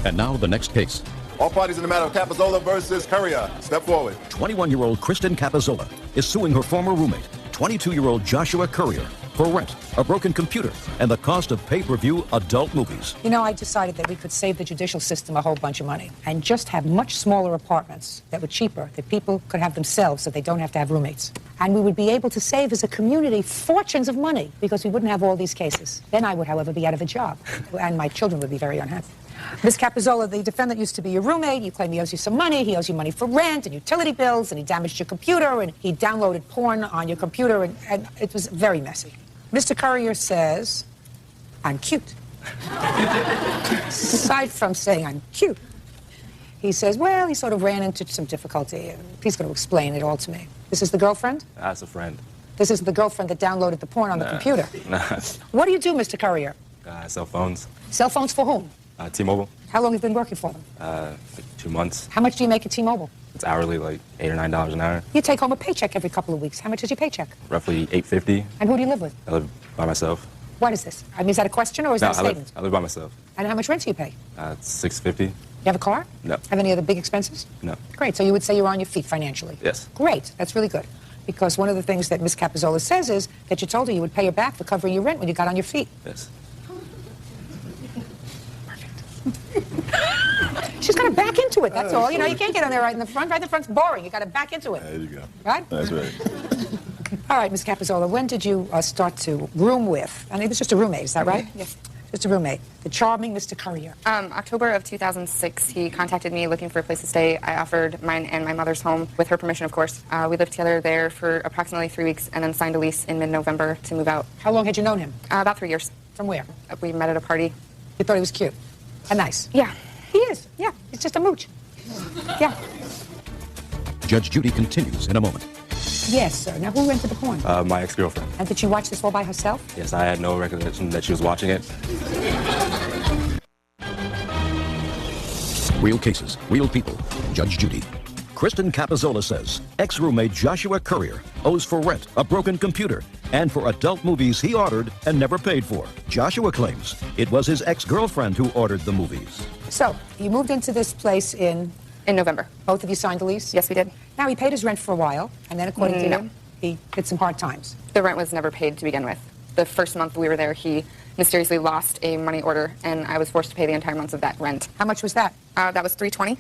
Speaker 5: And now the next case.
Speaker 17: All parties in the matter of Capozola versus Courier. Step forward.
Speaker 5: 21-year-old Kristen Capozola is suing her former roommate, 22-year-old Joshua Courier, for rent, a broken computer, and the cost of pay-per-view adult movies.
Speaker 2: You know, I decided that we could save the judicial system a whole bunch of money and just have much smaller apartments that were cheaper, that people could have themselves so they don't have to have roommates. And we would be able to save as a community fortunes of money because we wouldn't have all these cases. Then I would, however, be out of a job, and my children would be very unhappy. Ms. Capozola, the defendant used to be your roommate. You claim he owes you some money. He owes you money for rent and utility bills, and he damaged your computer, and he downloaded porn on your computer, and it was very messy. Mr. Courier says, I'm cute. Aside from saying I'm cute, he says, well, he sort of ran into some difficulty, and he's going to explain it all to me. This is the girlfriend?
Speaker 11: As a friend.
Speaker 2: This is the girlfriend that downloaded the porn on the computer.
Speaker 11: Nah.
Speaker 2: What do you do, Mr. Courier?
Speaker 11: Cell phones.
Speaker 2: Cell phones for whom?
Speaker 11: T-Mobile.
Speaker 2: How long have you been working for them?
Speaker 11: Like 2 months.
Speaker 2: How much do you make at T-Mobile?
Speaker 11: It's hourly, like $8 or $9 an hour.
Speaker 2: You take home a paycheck every couple of weeks. How much is your paycheck?
Speaker 11: Roughly $8.50.
Speaker 2: And who do you live with?
Speaker 11: I live by myself.
Speaker 2: What is this? I mean, is that a question or is that a statement?
Speaker 11: I live by myself.
Speaker 2: And how much rent do you pay?
Speaker 11: It's $6.50.
Speaker 2: You have a car?
Speaker 11: No.
Speaker 2: Have any other big expenses?
Speaker 11: No.
Speaker 2: Great. So you would say you're on your feet financially?
Speaker 11: Yes.
Speaker 2: Great. That's really good. Because one of the things that Ms. Capozola says is that you told her you would pay her back for covering your rent when you got on your feet.
Speaker 11: Yes.
Speaker 2: She's got to back into it, that's all. You know, you can't get on there right in the front. Right in the front's boring. You got to back into it.
Speaker 17: There you go.
Speaker 2: Right?
Speaker 17: That's right.
Speaker 2: All right, Ms. Capozola, when did you start to room with? And it was just a roommate, is that right?
Speaker 10: Yes.
Speaker 2: Just a roommate. The charming Mr. Currier.
Speaker 7: October of 2006, he contacted me looking for a place to stay. I offered mine and my mother's home, with her permission, of course. We lived together there for approximately 3 weeks and then signed a lease in mid-November to move out.
Speaker 2: How long had you known him?
Speaker 7: About 3 years.
Speaker 2: From where?
Speaker 7: We met at a party.
Speaker 2: You thought he was cute and nice?
Speaker 7: Yeah.
Speaker 2: He is. Yeah. He's just a mooch. Yeah.
Speaker 5: Judge Judy continues in a moment.
Speaker 2: Yes, sir. Now, who rented the porn?
Speaker 11: My ex-girlfriend.
Speaker 2: And did she watch this all by herself?
Speaker 11: Yes, I had no recollection that she was watching it.
Speaker 5: Real cases, real people. Judge Judy. Kristen Capazola says ex-roommate Joshua Currier owes for rent, a broken computer, and for adult movies he ordered and never paid for. Joshua claims it was his ex-girlfriend who ordered the movies.
Speaker 2: So, you moved into this place in
Speaker 7: November.
Speaker 2: Both of you signed a lease?
Speaker 7: Yes, we did.
Speaker 2: Now, he paid his rent for a while, and then according to
Speaker 7: No.
Speaker 2: him, he hit some hard times.
Speaker 7: The rent was never paid to begin with. The first month we were there, he mysteriously lost a money order, and I was forced to pay the entire month of that rent.
Speaker 2: How much was that?
Speaker 7: That was $320.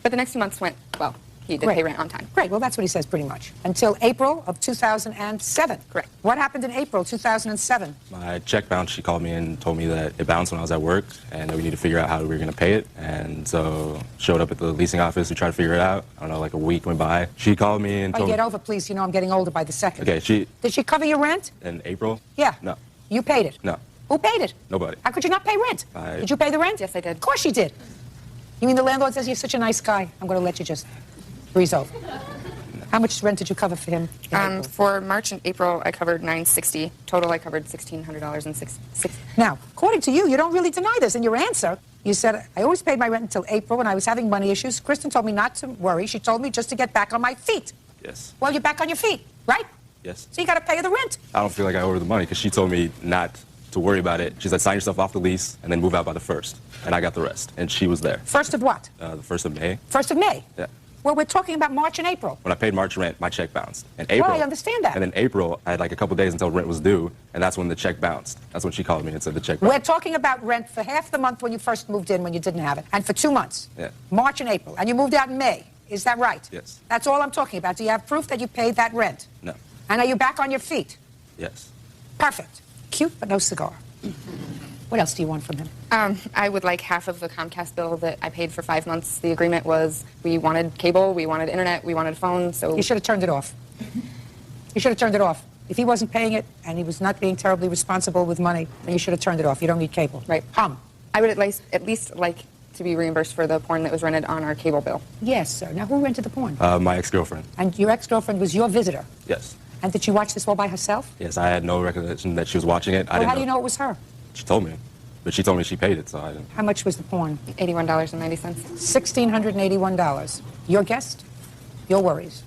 Speaker 7: But the next 2 months went well. He did pay rent on time.
Speaker 2: Great. Well, that's what he says pretty much. Until April of 2007.
Speaker 7: Correct.
Speaker 2: What happened in April 2007?
Speaker 11: My check bounced. She called me and told me that it bounced when I was at work and that we need to figure out how we were going to pay it. And so showed up at the leasing office to try to figure it out. I don't know, like a week went by. She called me and told me.
Speaker 2: Get over, please. You know I'm getting older by the second.
Speaker 11: Okay,
Speaker 2: Did she cover your rent?
Speaker 11: In April?
Speaker 2: Yeah.
Speaker 11: No.
Speaker 2: You paid it?
Speaker 11: No.
Speaker 2: Who paid it?
Speaker 11: Nobody.
Speaker 2: How could you not pay rent? Did you pay the rent?
Speaker 7: Yes, I did.
Speaker 2: Of course you did. You mean the landlord says you're such a nice guy? I'm going to let you just breeze over. How much rent did you cover for him?
Speaker 7: For March and April, I covered $960. Total, I covered $1,600
Speaker 2: Now, according to you, you don't really deny this in your answer. You said, I always paid my rent until April when I was having money issues. Kristen told me not to worry. She told me just to get back on my feet.
Speaker 11: Yes.
Speaker 2: Well, you're back on your feet, right?
Speaker 11: Yes.
Speaker 2: So you got to pay her the rent.
Speaker 11: I don't feel like I owe her the money because she told me not to worry about it. She said, sign yourself off the lease and then move out by the 1st. And I got the rest. And she was there.
Speaker 2: 1st of what?
Speaker 11: The 1st of May.
Speaker 2: 1st of May?
Speaker 11: Yeah.
Speaker 2: Well, we're talking about March and April.
Speaker 11: When I paid March rent, my check bounced. In April,
Speaker 2: Well, I understand that.
Speaker 11: And in April, I had like a couple days until rent was due, and that's when the check bounced. That's when she called me and said the check bounced.
Speaker 2: We're talking about rent for half the month when you first moved in when you didn't have it, and for 2 months.
Speaker 11: Yeah.
Speaker 2: March and April. And you moved out in May. Is that right?
Speaker 11: Yes.
Speaker 2: That's all I'm talking about. Do you have proof that you paid that rent?
Speaker 11: No.
Speaker 2: And are you back on your feet?
Speaker 11: Yes.
Speaker 2: Perfect. Cute, but no cigar. What else do you want from him?
Speaker 7: I would like half of the Comcast bill that I paid for 5 months. The agreement was we wanted cable, we wanted internet, we wanted a phone, so...
Speaker 2: You should have turned it off. You should have turned it off. If he wasn't paying it and he was not being terribly responsible with money, then you should have turned it off. You don't need cable.
Speaker 7: Right. I would at least like to be reimbursed for the porn that was rented on our cable bill.
Speaker 2: Yes, sir. Now, who rented the porn?
Speaker 11: My ex-girlfriend.
Speaker 2: And your ex-girlfriend was your visitor?
Speaker 11: Yes.
Speaker 2: And did she watch this all by herself?
Speaker 11: Yes, I had no recollection that she was watching it.
Speaker 2: Well, how do you know it was her?
Speaker 11: She told me. But she told me she paid it, so I didn't.
Speaker 2: How much was the porn?
Speaker 7: $81.90.
Speaker 2: $1,681. Your guest? Your worries.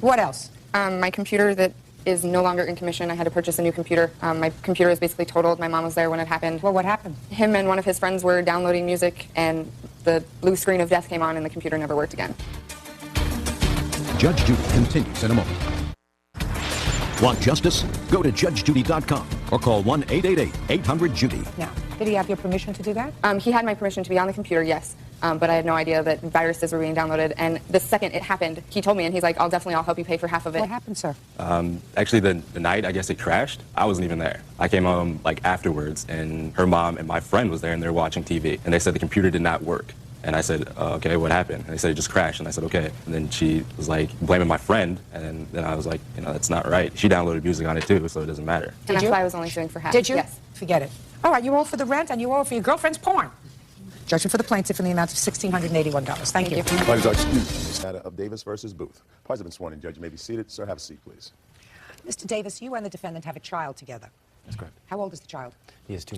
Speaker 2: What else?
Speaker 7: My computer that is no longer in commission. I had to purchase a new computer. My computer is basically totaled. My mom was there when it happened.
Speaker 2: Well, what happened?
Speaker 7: Him and one of his friends were downloading music, and the blue screen of death came on, and the computer never worked again.
Speaker 5: Judge Judy continues in a moment. Want justice? Go to judgejudy.com or call 1-888-800-JUDY.
Speaker 2: Now, did he have your permission to do that?
Speaker 7: He had my permission to be on the computer, yes. But I had no idea that viruses were being downloaded. And the second it happened, he told me, and he's like, I'll help you pay for half of it.
Speaker 2: What happened, sir?
Speaker 11: Actually, the night, I guess it crashed, I wasn't even there. I came home, like, afterwards, and her mom and my friend was there, and they were watching TV. And they said the computer did not work. And I said, okay, what happened? And they said it just crashed. And I said, okay. And then she was like blaming my friend. And then I was like, that's not right. She downloaded music on it too, so it doesn't matter.
Speaker 7: And that's why I was only suing for half.
Speaker 2: Did you?
Speaker 7: Yes.
Speaker 2: Forget it. All right, you owe for the rent and you owe for your girlfriend's porn. Judgment for the plaintiff in the amount of $1,681. Thank you.
Speaker 17: Parties are excused in this matter of Davis versus Booth. Parties have been sworn in. Judge, you may be seated. Sir, have a seat, please.
Speaker 2: Mr. Davis, you and the defendant have a child together.
Speaker 22: That's correct.
Speaker 2: How old is the child?
Speaker 22: He is 2.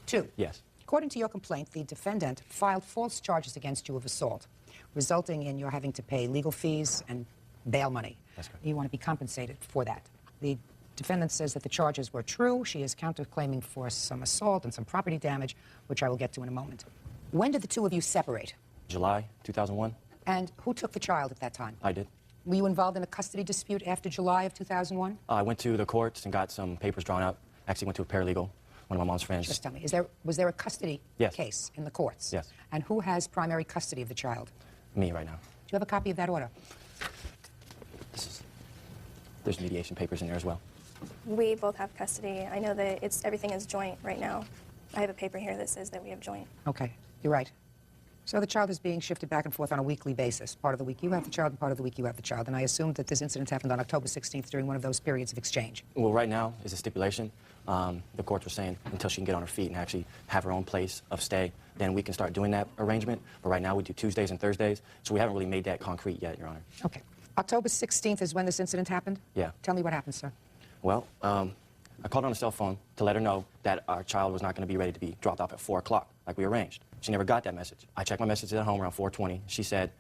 Speaker 2: 2?
Speaker 22: Yes.
Speaker 2: According to your complaint, the defendant filed false charges against you of assault, resulting in your having to pay legal fees and bail money.
Speaker 22: That's correct.
Speaker 2: You want to be compensated for that. The defendant says that the charges were true. She is counterclaiming for some assault and some property damage, which I will get to in a moment. When did the two of you separate?
Speaker 22: July 2001.
Speaker 2: And who took the child at that time?
Speaker 22: I did.
Speaker 2: Were you involved in a custody dispute after July of 2001?
Speaker 22: I went to the courts and got some papers drawn up. Actually went to a paralegal, one of my mom's friends.
Speaker 2: Just tell me, was there a custody case in the courts?
Speaker 22: Yes.
Speaker 2: And who has primary custody of the child?
Speaker 22: Me right now.
Speaker 2: Do you have a copy of that order?
Speaker 22: There's mediation papers in there as well.
Speaker 23: We both have custody. I know that everything is joint right now.
Speaker 4: I have a paper here that says that we have joint.
Speaker 2: Okay, you're right. So the child is being shifted back and forth on a weekly basis. Part of the week you have the child, and part of the week you have the child. And I assume that this incident happened on October 16th during one of those periods of exchange.
Speaker 22: Well, right now is a stipulation. The courts were saying until she can get on her feet and actually have her own place of stay, then we can start doing that arrangement. But right now we do Tuesdays and Thursdays, so we haven't really made that concrete yet, Your Honor.
Speaker 2: Okay. October 16th is when this incident happened?
Speaker 22: Yeah.
Speaker 2: Tell me what happened, sir.
Speaker 22: Well, I called on a cell phone to let her know that our child was not going to be ready to be dropped off at 4 o'clock, like we arranged. She never got that message. I checked my messages at home around 4:20. She said,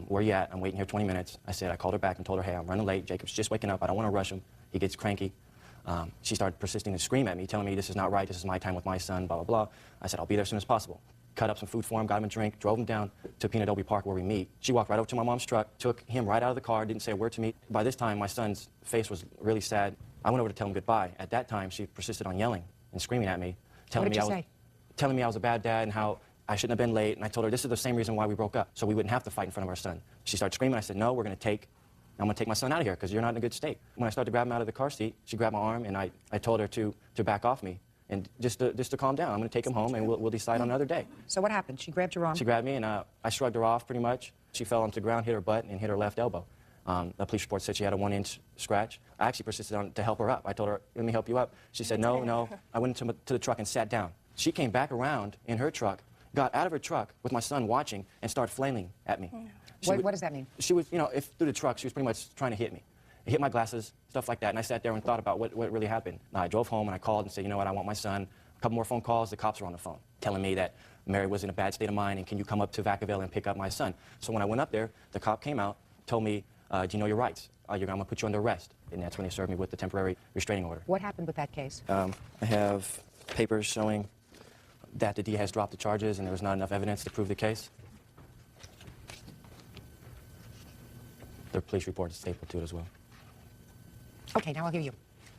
Speaker 22: where you at? I'm waiting here 20 minutes. I called her back and told her, hey, I'm running late. Jacob's just waking up. I don't want to rush him. He gets cranky. She started persisting to scream at me, telling me this is not right. This is my time with my son, blah, blah, blah. I said, I'll be there as soon as possible. Cut up some food for him, got him a drink, drove him down to Peanut Adobe Park where we meet. She walked right over to my mom's truck, took him right out of the car, didn't say a word to me. By this time, my son's face was really sad. I went over to tell him goodbye. At that time, she persisted on yelling and screaming at me, telling me I was a bad dad and how I shouldn't have been late. And I told her this is the same reason why we broke up, so we wouldn't have to fight in front of our son. She started screaming. I said, no, I'm going to take my son out of here because you're not in a good state. When I started to grab him out of the car seat, she grabbed my arm and I told her to back off me and just to calm down. I'm going to take him home and we'll decide on another day.
Speaker 2: So what happened? She grabbed your arm?
Speaker 22: She grabbed me and I shrugged her off pretty much. She fell onto the ground, hit her butt, and hit her left elbow. The police report said she had a 1-inch scratch. I actually persisted to help her up. I told her, let me help you up. She said, no. I went to the truck and sat down. She came back around in her truck, got out of her truck with my son watching, and started flailing at me.
Speaker 2: What does that mean?
Speaker 22: She was, through the truck, she was pretty much trying to hit me. It hit my glasses, stuff like that, and I sat there and thought about what really happened. I drove home and I called and said, you know what, I want my son. A couple more phone calls, the cops were on the phone, telling me that Mary was in a bad state of mind and can you come up to Vacaville and pick up my son. So when I went up there, the cop came out, told me, do you know your rights? I'm going to put you under arrest. And that's when they served me with the temporary restraining order.
Speaker 2: What happened with that case?
Speaker 22: I have papers showing that the DA has dropped the charges and there was not enough evidence to prove the case. The police report is stapled to it as well.
Speaker 2: Okay, now I'll hear you.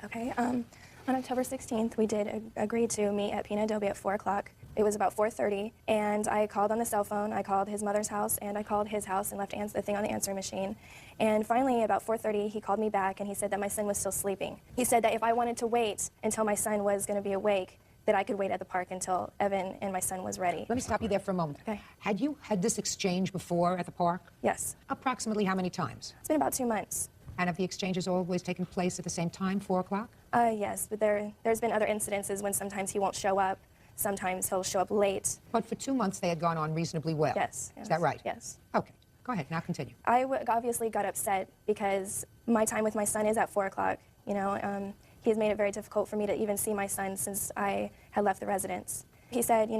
Speaker 4: Okay, on October 16th, we did agree to meet at Peanut Adobe at 4 o'clock. It was about 4:30, and I called on the cell phone. I called his mother's house, and I called his house and left the thing on the answering machine. And finally, about 4:30, he called me back, and he said that my son was still sleeping. He said that if I wanted to wait until my son was going to be awake, that I could wait at the park until Evan and my son was ready.
Speaker 2: Let me stop you there for a moment.
Speaker 4: Okay.
Speaker 2: Had you had this exchange before at the park?
Speaker 4: Yes.
Speaker 2: Approximately how many times?
Speaker 4: It's been about 2 months.
Speaker 2: And have the exchanges always taken place at the same time, 4 o'clock?
Speaker 4: Yes, but there's been other incidences when sometimes he won't show up. Sometimes he'll show up late.
Speaker 2: But for 2 months, they had gone on reasonably well.
Speaker 4: Yes.
Speaker 2: Is that right?
Speaker 4: Yes.
Speaker 2: Okay. Go ahead. Now continue.
Speaker 4: I obviously got upset because my time with my son is at 4 o'clock. He has made it very difficult for me to even see my son since I had left the residence. He said,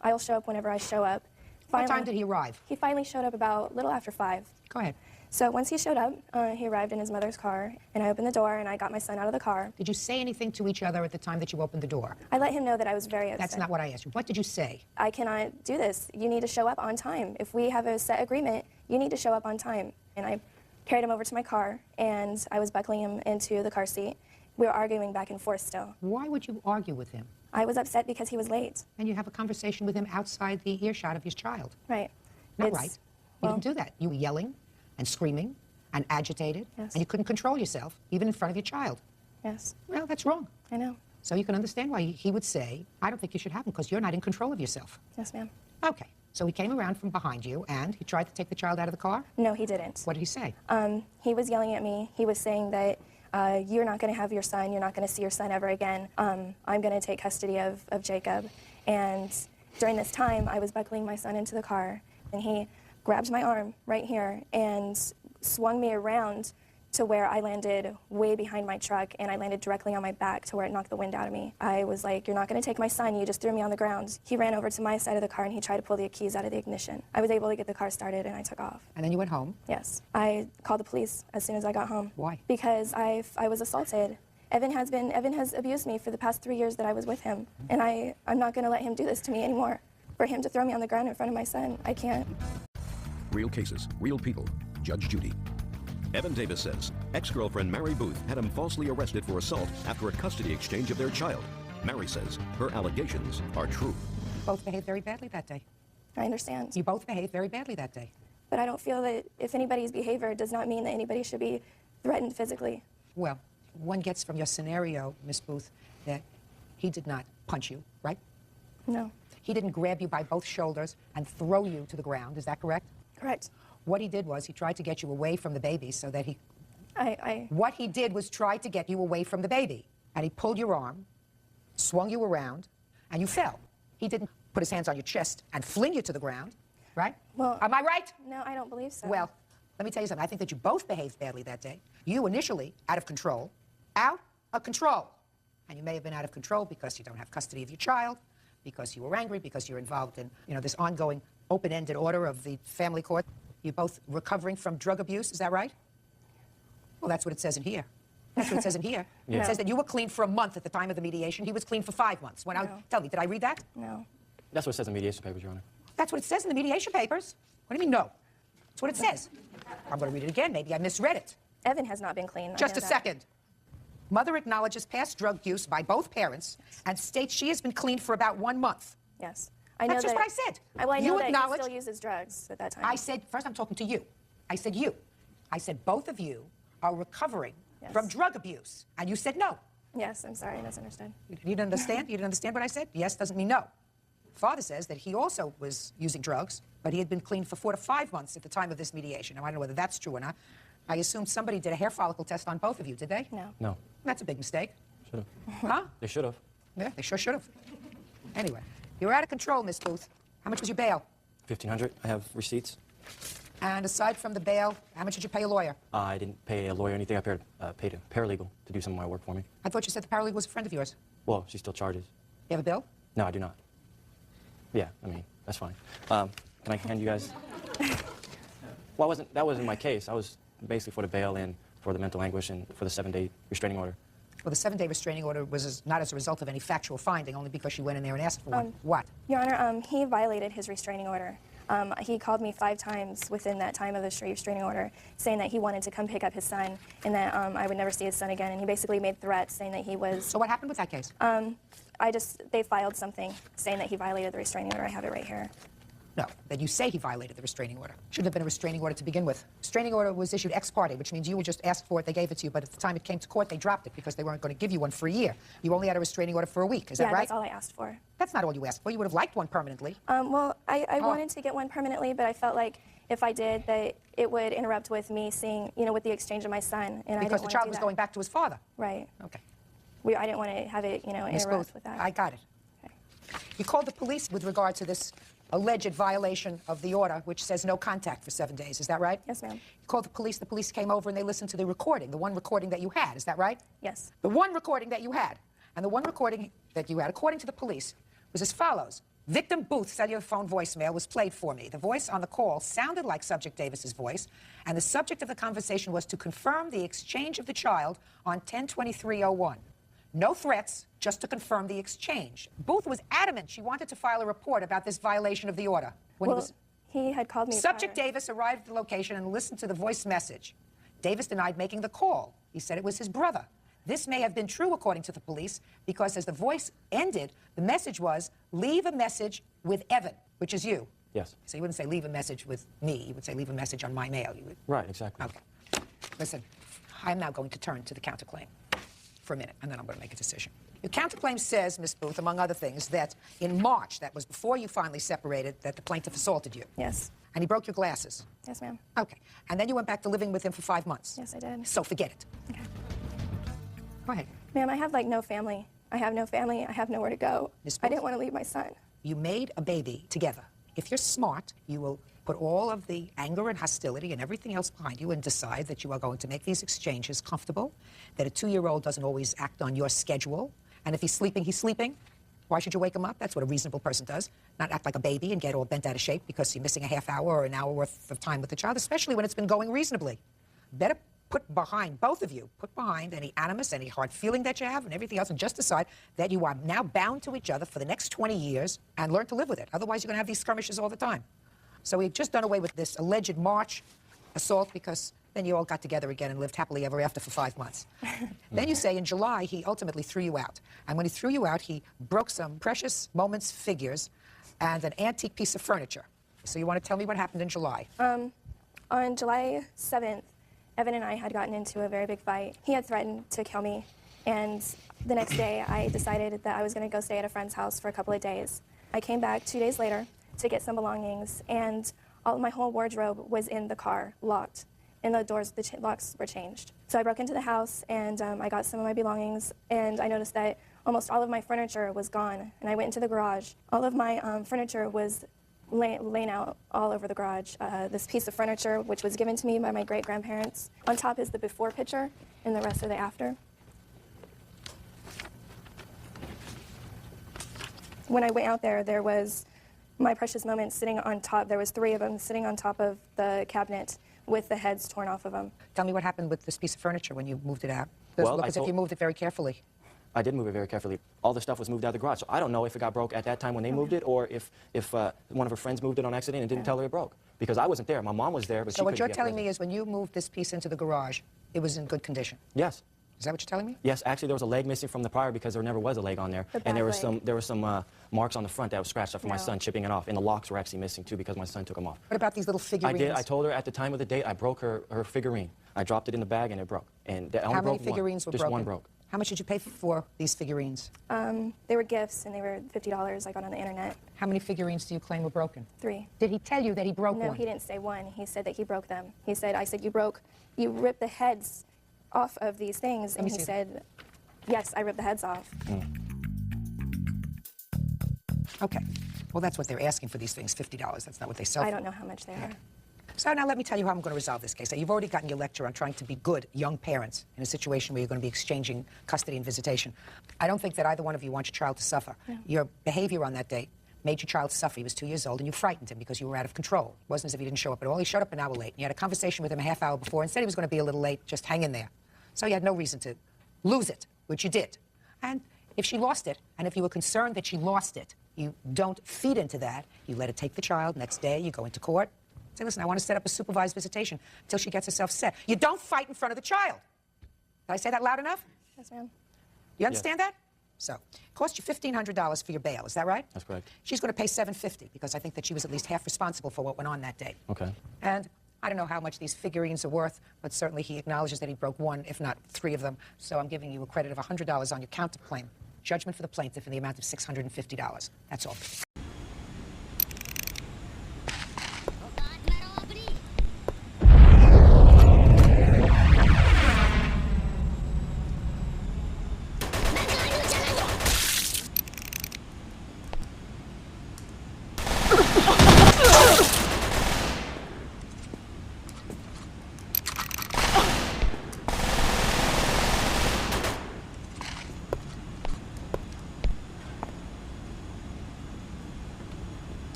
Speaker 4: I'll show up whenever I show up.
Speaker 2: What time did he arrive?
Speaker 4: He finally showed up about a little after 5.
Speaker 2: Go ahead.
Speaker 4: So once he showed up, he arrived in his mother's car, and I opened the door, and I got my son out of the car.
Speaker 2: Did you say anything to each other at the time that you opened the door?
Speaker 4: I let him know that I was very upset.
Speaker 2: That's not what I asked you. What did you say?
Speaker 4: I cannot do this. You need to show up on time. If we have a set agreement, you need to show up on time. And I carried him over to my car, and I was buckling him into the car seat. We were arguing back and forth still.
Speaker 2: Why would you argue with him?
Speaker 4: I was upset because he was late.
Speaker 2: And you have a conversation with him outside the earshot of his child.
Speaker 4: Right.
Speaker 2: Not right. You didn't do that. You were yelling and screaming and agitated,
Speaker 4: yes.
Speaker 2: And you couldn't control yourself, even in front of your child.
Speaker 4: Yes.
Speaker 2: Well, that's wrong.
Speaker 4: I know.
Speaker 2: So you can understand why he would say, I don't think you should have him because you're not in control of yourself.
Speaker 4: Yes, ma'am.
Speaker 2: Okay. So he came around from behind you and he tried to take the child out of the car?
Speaker 4: No, he didn't.
Speaker 2: What did he say?
Speaker 4: He was yelling at me. He was saying that you're not going to have your son. You're not going to see your son ever again. I'm going to take custody of Jacob. And during this time, I was buckling my son into the car, and he grabbed my arm right here and swung me around to where I landed way behind my truck, and I landed directly on my back to where it knocked the wind out of me. I was like, you're not going to take my son. You just threw me on the ground. He ran over to my side of the car, and he tried to pull the keys out of the ignition. I was able to get the car started, and I took off.
Speaker 2: And then you went home?
Speaker 4: Yes. I called the police as soon as I got home.
Speaker 2: Why?
Speaker 4: Because I was assaulted. Evan has abused me for the past 3 years that I was with him, and I'm not going to let him do this to me anymore. For him to throw me on the ground in front of my son, I can't.
Speaker 5: Real cases, real people. Judge Judy. Evan Davis says ex-girlfriend Mary Booth had him falsely arrested for assault after a custody exchange of their child. Mary says her allegations are true.
Speaker 2: You both behaved very badly that day.
Speaker 4: I understand.
Speaker 2: You both behaved very badly that day.
Speaker 4: But I don't feel that if anybody's behavior does not mean that anybody should be threatened physically.
Speaker 2: Well, one gets from your scenario, Miss Booth, that he did not punch you, right? No. He didn't grab you by both shoulders and throw you to the ground. Is that correct?
Speaker 9: Correct.
Speaker 2: What he did was he tried to get you away from the baby so that he...
Speaker 9: I...
Speaker 2: What he did was try to get you away from the baby. And he pulled your arm, swung you around, and you fell. He didn't put his hands on your chest and fling you to the ground, right?
Speaker 9: Well...
Speaker 2: Am I right?
Speaker 9: No, I don't believe so.
Speaker 2: Well, let me tell you something. I think that you both behaved badly that day. You initially out of control. Out of control. And you may have been out of control because you don't have custody of your child, because you were angry, because you're involved in, this ongoing open-ended order of the family court. You're both recovering from drug abuse, is that right? Well, that's what it says in here. That's what it says in here.
Speaker 9: Yeah.
Speaker 2: It says that you were clean for a month at the time of the mediation. He was clean for 5 months. Tell me, did I read that?
Speaker 9: No.
Speaker 22: That's what it says in mediation papers, Your Honor.
Speaker 2: That's what it says in the mediation papers. What do you mean, no? That's what it says. I'm going to read it again. Maybe I misread it.
Speaker 9: Evan has not been clean.
Speaker 2: Just a second. Mother acknowledges past drug use by both parents and states she has been clean for about 1 month.
Speaker 9: Yes. I know
Speaker 2: That's just
Speaker 9: that,
Speaker 2: what I said.
Speaker 9: I know
Speaker 2: You
Speaker 9: that
Speaker 2: acknowledge-
Speaker 9: he still uses drugs at that time.
Speaker 2: I said, first I'm talking to you. I said you. I said both of you are recovering from drug abuse. And you said no.
Speaker 9: Yes, I'm sorry, I misunderstood.
Speaker 2: You didn't understand? You didn't understand what I said? Yes doesn't mean no. Father says that he also was using drugs, but he had been clean for 4 to 5 months at the time of this mediation. Now, I don't know whether that's true or not. I assume somebody did a hair follicle test on both of you, did they?
Speaker 9: No.
Speaker 22: No.
Speaker 2: That's a big mistake.
Speaker 22: Should have.
Speaker 2: Huh?
Speaker 22: They should have.
Speaker 2: Yeah, they sure should have. Anyway, you're out of control, Miss Booth. How much was your bail?
Speaker 22: $1,500. I have receipts.
Speaker 2: And aside from the bail, how much did you pay a lawyer?
Speaker 22: I didn't pay a lawyer anything. I paid a paralegal to do some of my work for me.
Speaker 2: I thought you said the paralegal was a friend of yours.
Speaker 22: Well, she still charges.
Speaker 2: You have a bill?
Speaker 22: No, I do not. Yeah, I mean, that's fine. Can I hand you guys? Well, that wasn't my case. I was basically for the bail and for the mental anguish and for the 7-day restraining order.
Speaker 2: Well, the 7-day restraining order was not as a result of any factual finding, only because you went in there and asked for one. What?
Speaker 9: Your Honor, he violated his restraining order. He called me 5 times within that time of the restraining order, saying that he wanted to come pick up his son and that I would never see his son again. And he basically made threats saying that he was...
Speaker 2: So what happened with that case?
Speaker 9: They filed something saying that he violated the restraining order. I have it right here.
Speaker 2: No, that you say he violated the restraining order. Shouldn't have been a restraining order to begin with. Restraining order was issued ex parte, which means you were just asked for it, they gave it to you, but at the time it came to court, they dropped it because they weren't going to give you one for a year. You only had a restraining order for a week, is that right?
Speaker 9: Yeah, that's all I asked for.
Speaker 2: That's not all you asked for. You would have liked one permanently.
Speaker 9: Well, I wanted to get one permanently, but I felt like if I did, that it would interrupt with me seeing, with the exchange of my son. And
Speaker 2: because the child was going back to his father.
Speaker 9: Right.
Speaker 2: Okay.
Speaker 9: I didn't want to have it,
Speaker 2: Ms.
Speaker 9: interrupt
Speaker 2: Booth,
Speaker 9: with that.
Speaker 2: I got it. Okay. You called the police with regard to this alleged violation of the order, which says no contact for 7 days. Is that right?
Speaker 9: Yes, ma'am.
Speaker 2: You called the police came over and they listened to the recording, the one recording that you had. Is that right?
Speaker 9: Yes.
Speaker 2: The one recording that you had. And the one recording that you had, according to the police, was as follows. Victim Booth's cellular phone voicemail was played for me. The voice on the call sounded like Subject Davis's voice, and the subject of the conversation was to confirm the exchange of the child on 10/23/01. No threats, just to confirm the exchange. Booth was adamant she wanted to file a report about this violation of the order.
Speaker 9: He had called me.
Speaker 2: Subject Davis arrived at the location and listened to the voice message. Davis denied making the call. He said it was his brother. This may have been true, according to the police, because as the voice ended, the message was, leave a message with Evan, which is you.
Speaker 22: Yes.
Speaker 2: So you wouldn't say leave a message with me. You would say leave a message on my mail. You would...
Speaker 22: Right, exactly.
Speaker 2: Okay. Listen, I'm now going to turn to the counterclaim for a minute, and then I'm going to make a decision. Your counterclaim says, Ms. Booth, among other things, that in March, that was before you finally separated, that the plaintiff assaulted you.
Speaker 9: Yes.
Speaker 2: And he broke your glasses.
Speaker 9: Yes, ma'am.
Speaker 2: Okay. And then you went back to living with him for 5 months.
Speaker 9: Yes, I did.
Speaker 2: So forget it.
Speaker 9: Okay.
Speaker 2: Go ahead.
Speaker 9: Ma'am, I have no family. I have no family. I have nowhere to go. I didn't want to leave my son.
Speaker 2: You made a baby together. If you're smart, you will put all of the anger and hostility and everything else behind you and decide that you are going to make these exchanges comfortable, that a 2-year-old doesn't always act on your schedule, and if he's sleeping, he's sleeping. Why should you wake him up? That's what a reasonable person does. Not act like a baby and get all bent out of shape because you're missing a half hour or an hour worth of time with the child, especially when it's been going reasonably. Better put behind, both of you, put behind any animus, any hard feeling that you have and everything else, and just decide that you are now bound to each other for the next 20 years and learn to live with it. Otherwise, you're going to have these skirmishes all the time. So we've just done away with this alleged March assault because then you all got together again and lived happily ever after for 5 months. Then you say in July, he ultimately threw you out. And when he threw you out, he broke some precious moments figures and an antique piece of furniture. So you want to tell me what happened in July?
Speaker 9: On July 7th, Evan and I had gotten into a very big fight. He had threatened to kill me, And the next day, I decided that I was going to go stay at a friend's house for a couple of days. I came back 2 days later to get some belongings, and my whole wardrobe was in the car, locked, and the doors, the locks were changed. So I broke into the house, and I got some of my belongings, and I noticed that almost all of my furniture was gone. And I went into the garage. All of my furniture was laying out all over the garage. This piece of furniture, which was given to me by my great-grandparents. On top is the before picture, and the rest are the after. When I went out there, there was my precious moments sitting on top. There was 3 of them sitting on top of the cabinet with the heads torn off of them.
Speaker 2: Tell me what happened with this piece of furniture when you moved it out. Does it look as if you moved it very carefully.
Speaker 22: I did move it very carefully. All the stuff was moved out of the garage, so I don't know if it got broke at that time when they moved it, or if one of her friends moved it on accident and didn't tell her it broke. Because I wasn't there. My mom was there, but
Speaker 2: So what you're telling me is when you moved this piece into the garage, it was in good condition?
Speaker 22: Yes.
Speaker 2: Is that what you're telling me?
Speaker 22: Yes, actually there was a leg missing from the prior because there never was a leg on there. And there were some marks on the front that was scratched up from my son chipping it off. And the locks were actually missing too because my son took them off.
Speaker 2: What about these little figurines?
Speaker 22: I did. I told her at the time of the date I broke her figurine. I dropped it in the bag and it broke. And I only
Speaker 2: How many
Speaker 22: broke
Speaker 2: figurines were
Speaker 22: Just
Speaker 2: broken?
Speaker 22: one broke.
Speaker 2: How much did you pay for these figurines?
Speaker 9: They were gifts, and they were $50 I got on the internet.
Speaker 2: How many figurines do you claim were broken?
Speaker 9: 3.
Speaker 2: Did he tell you that he broke one?
Speaker 9: No, he didn't say one. He said that he broke them. He said, I said, you ripped the heads off of these things. And he said, yes, I ripped the heads off.
Speaker 2: Okay. Well, that's what they're asking for these things, $50. That's not what they sell for.
Speaker 9: I don't know how much they are.
Speaker 2: So now let me tell you how I'm going to resolve this case. Now, you've already gotten your lecture on trying to be good young parents in a situation where you're going to be exchanging custody and visitation. I don't think that either one of you wants your child to suffer.
Speaker 9: No.
Speaker 2: Your behavior on that date made your child suffer. He was 2 years old, and you frightened him because you were out of control. It wasn't as if he didn't show up at all. He showed up an hour late. And you had a conversation with him a half hour before and said he was going to be a little late. Just hang in there. So you had no reason to lose it, which you did. And if she lost it, and if you were concerned that she lost it, you don't feed into that. You let her take the child. Next day, you go into court. Say, listen, I want to set up a supervised visitation until she gets herself set. You don't fight in front of the child. Did I say that loud enough?
Speaker 9: Yes, ma'am.
Speaker 2: You understand that? So, it cost you $1,500 for your bail, is that right?
Speaker 22: That's correct.
Speaker 2: She's going to pay $750 because I think that she was at least half responsible for what went on that day.
Speaker 22: Okay.
Speaker 2: And I don't know how much these figurines are worth, but certainly he acknowledges that he broke 1, if not 3 of them. So I'm giving you a credit of $100 on your counterclaim. Judgment for the plaintiff in the amount of $650. That's all.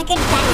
Speaker 15: like it better.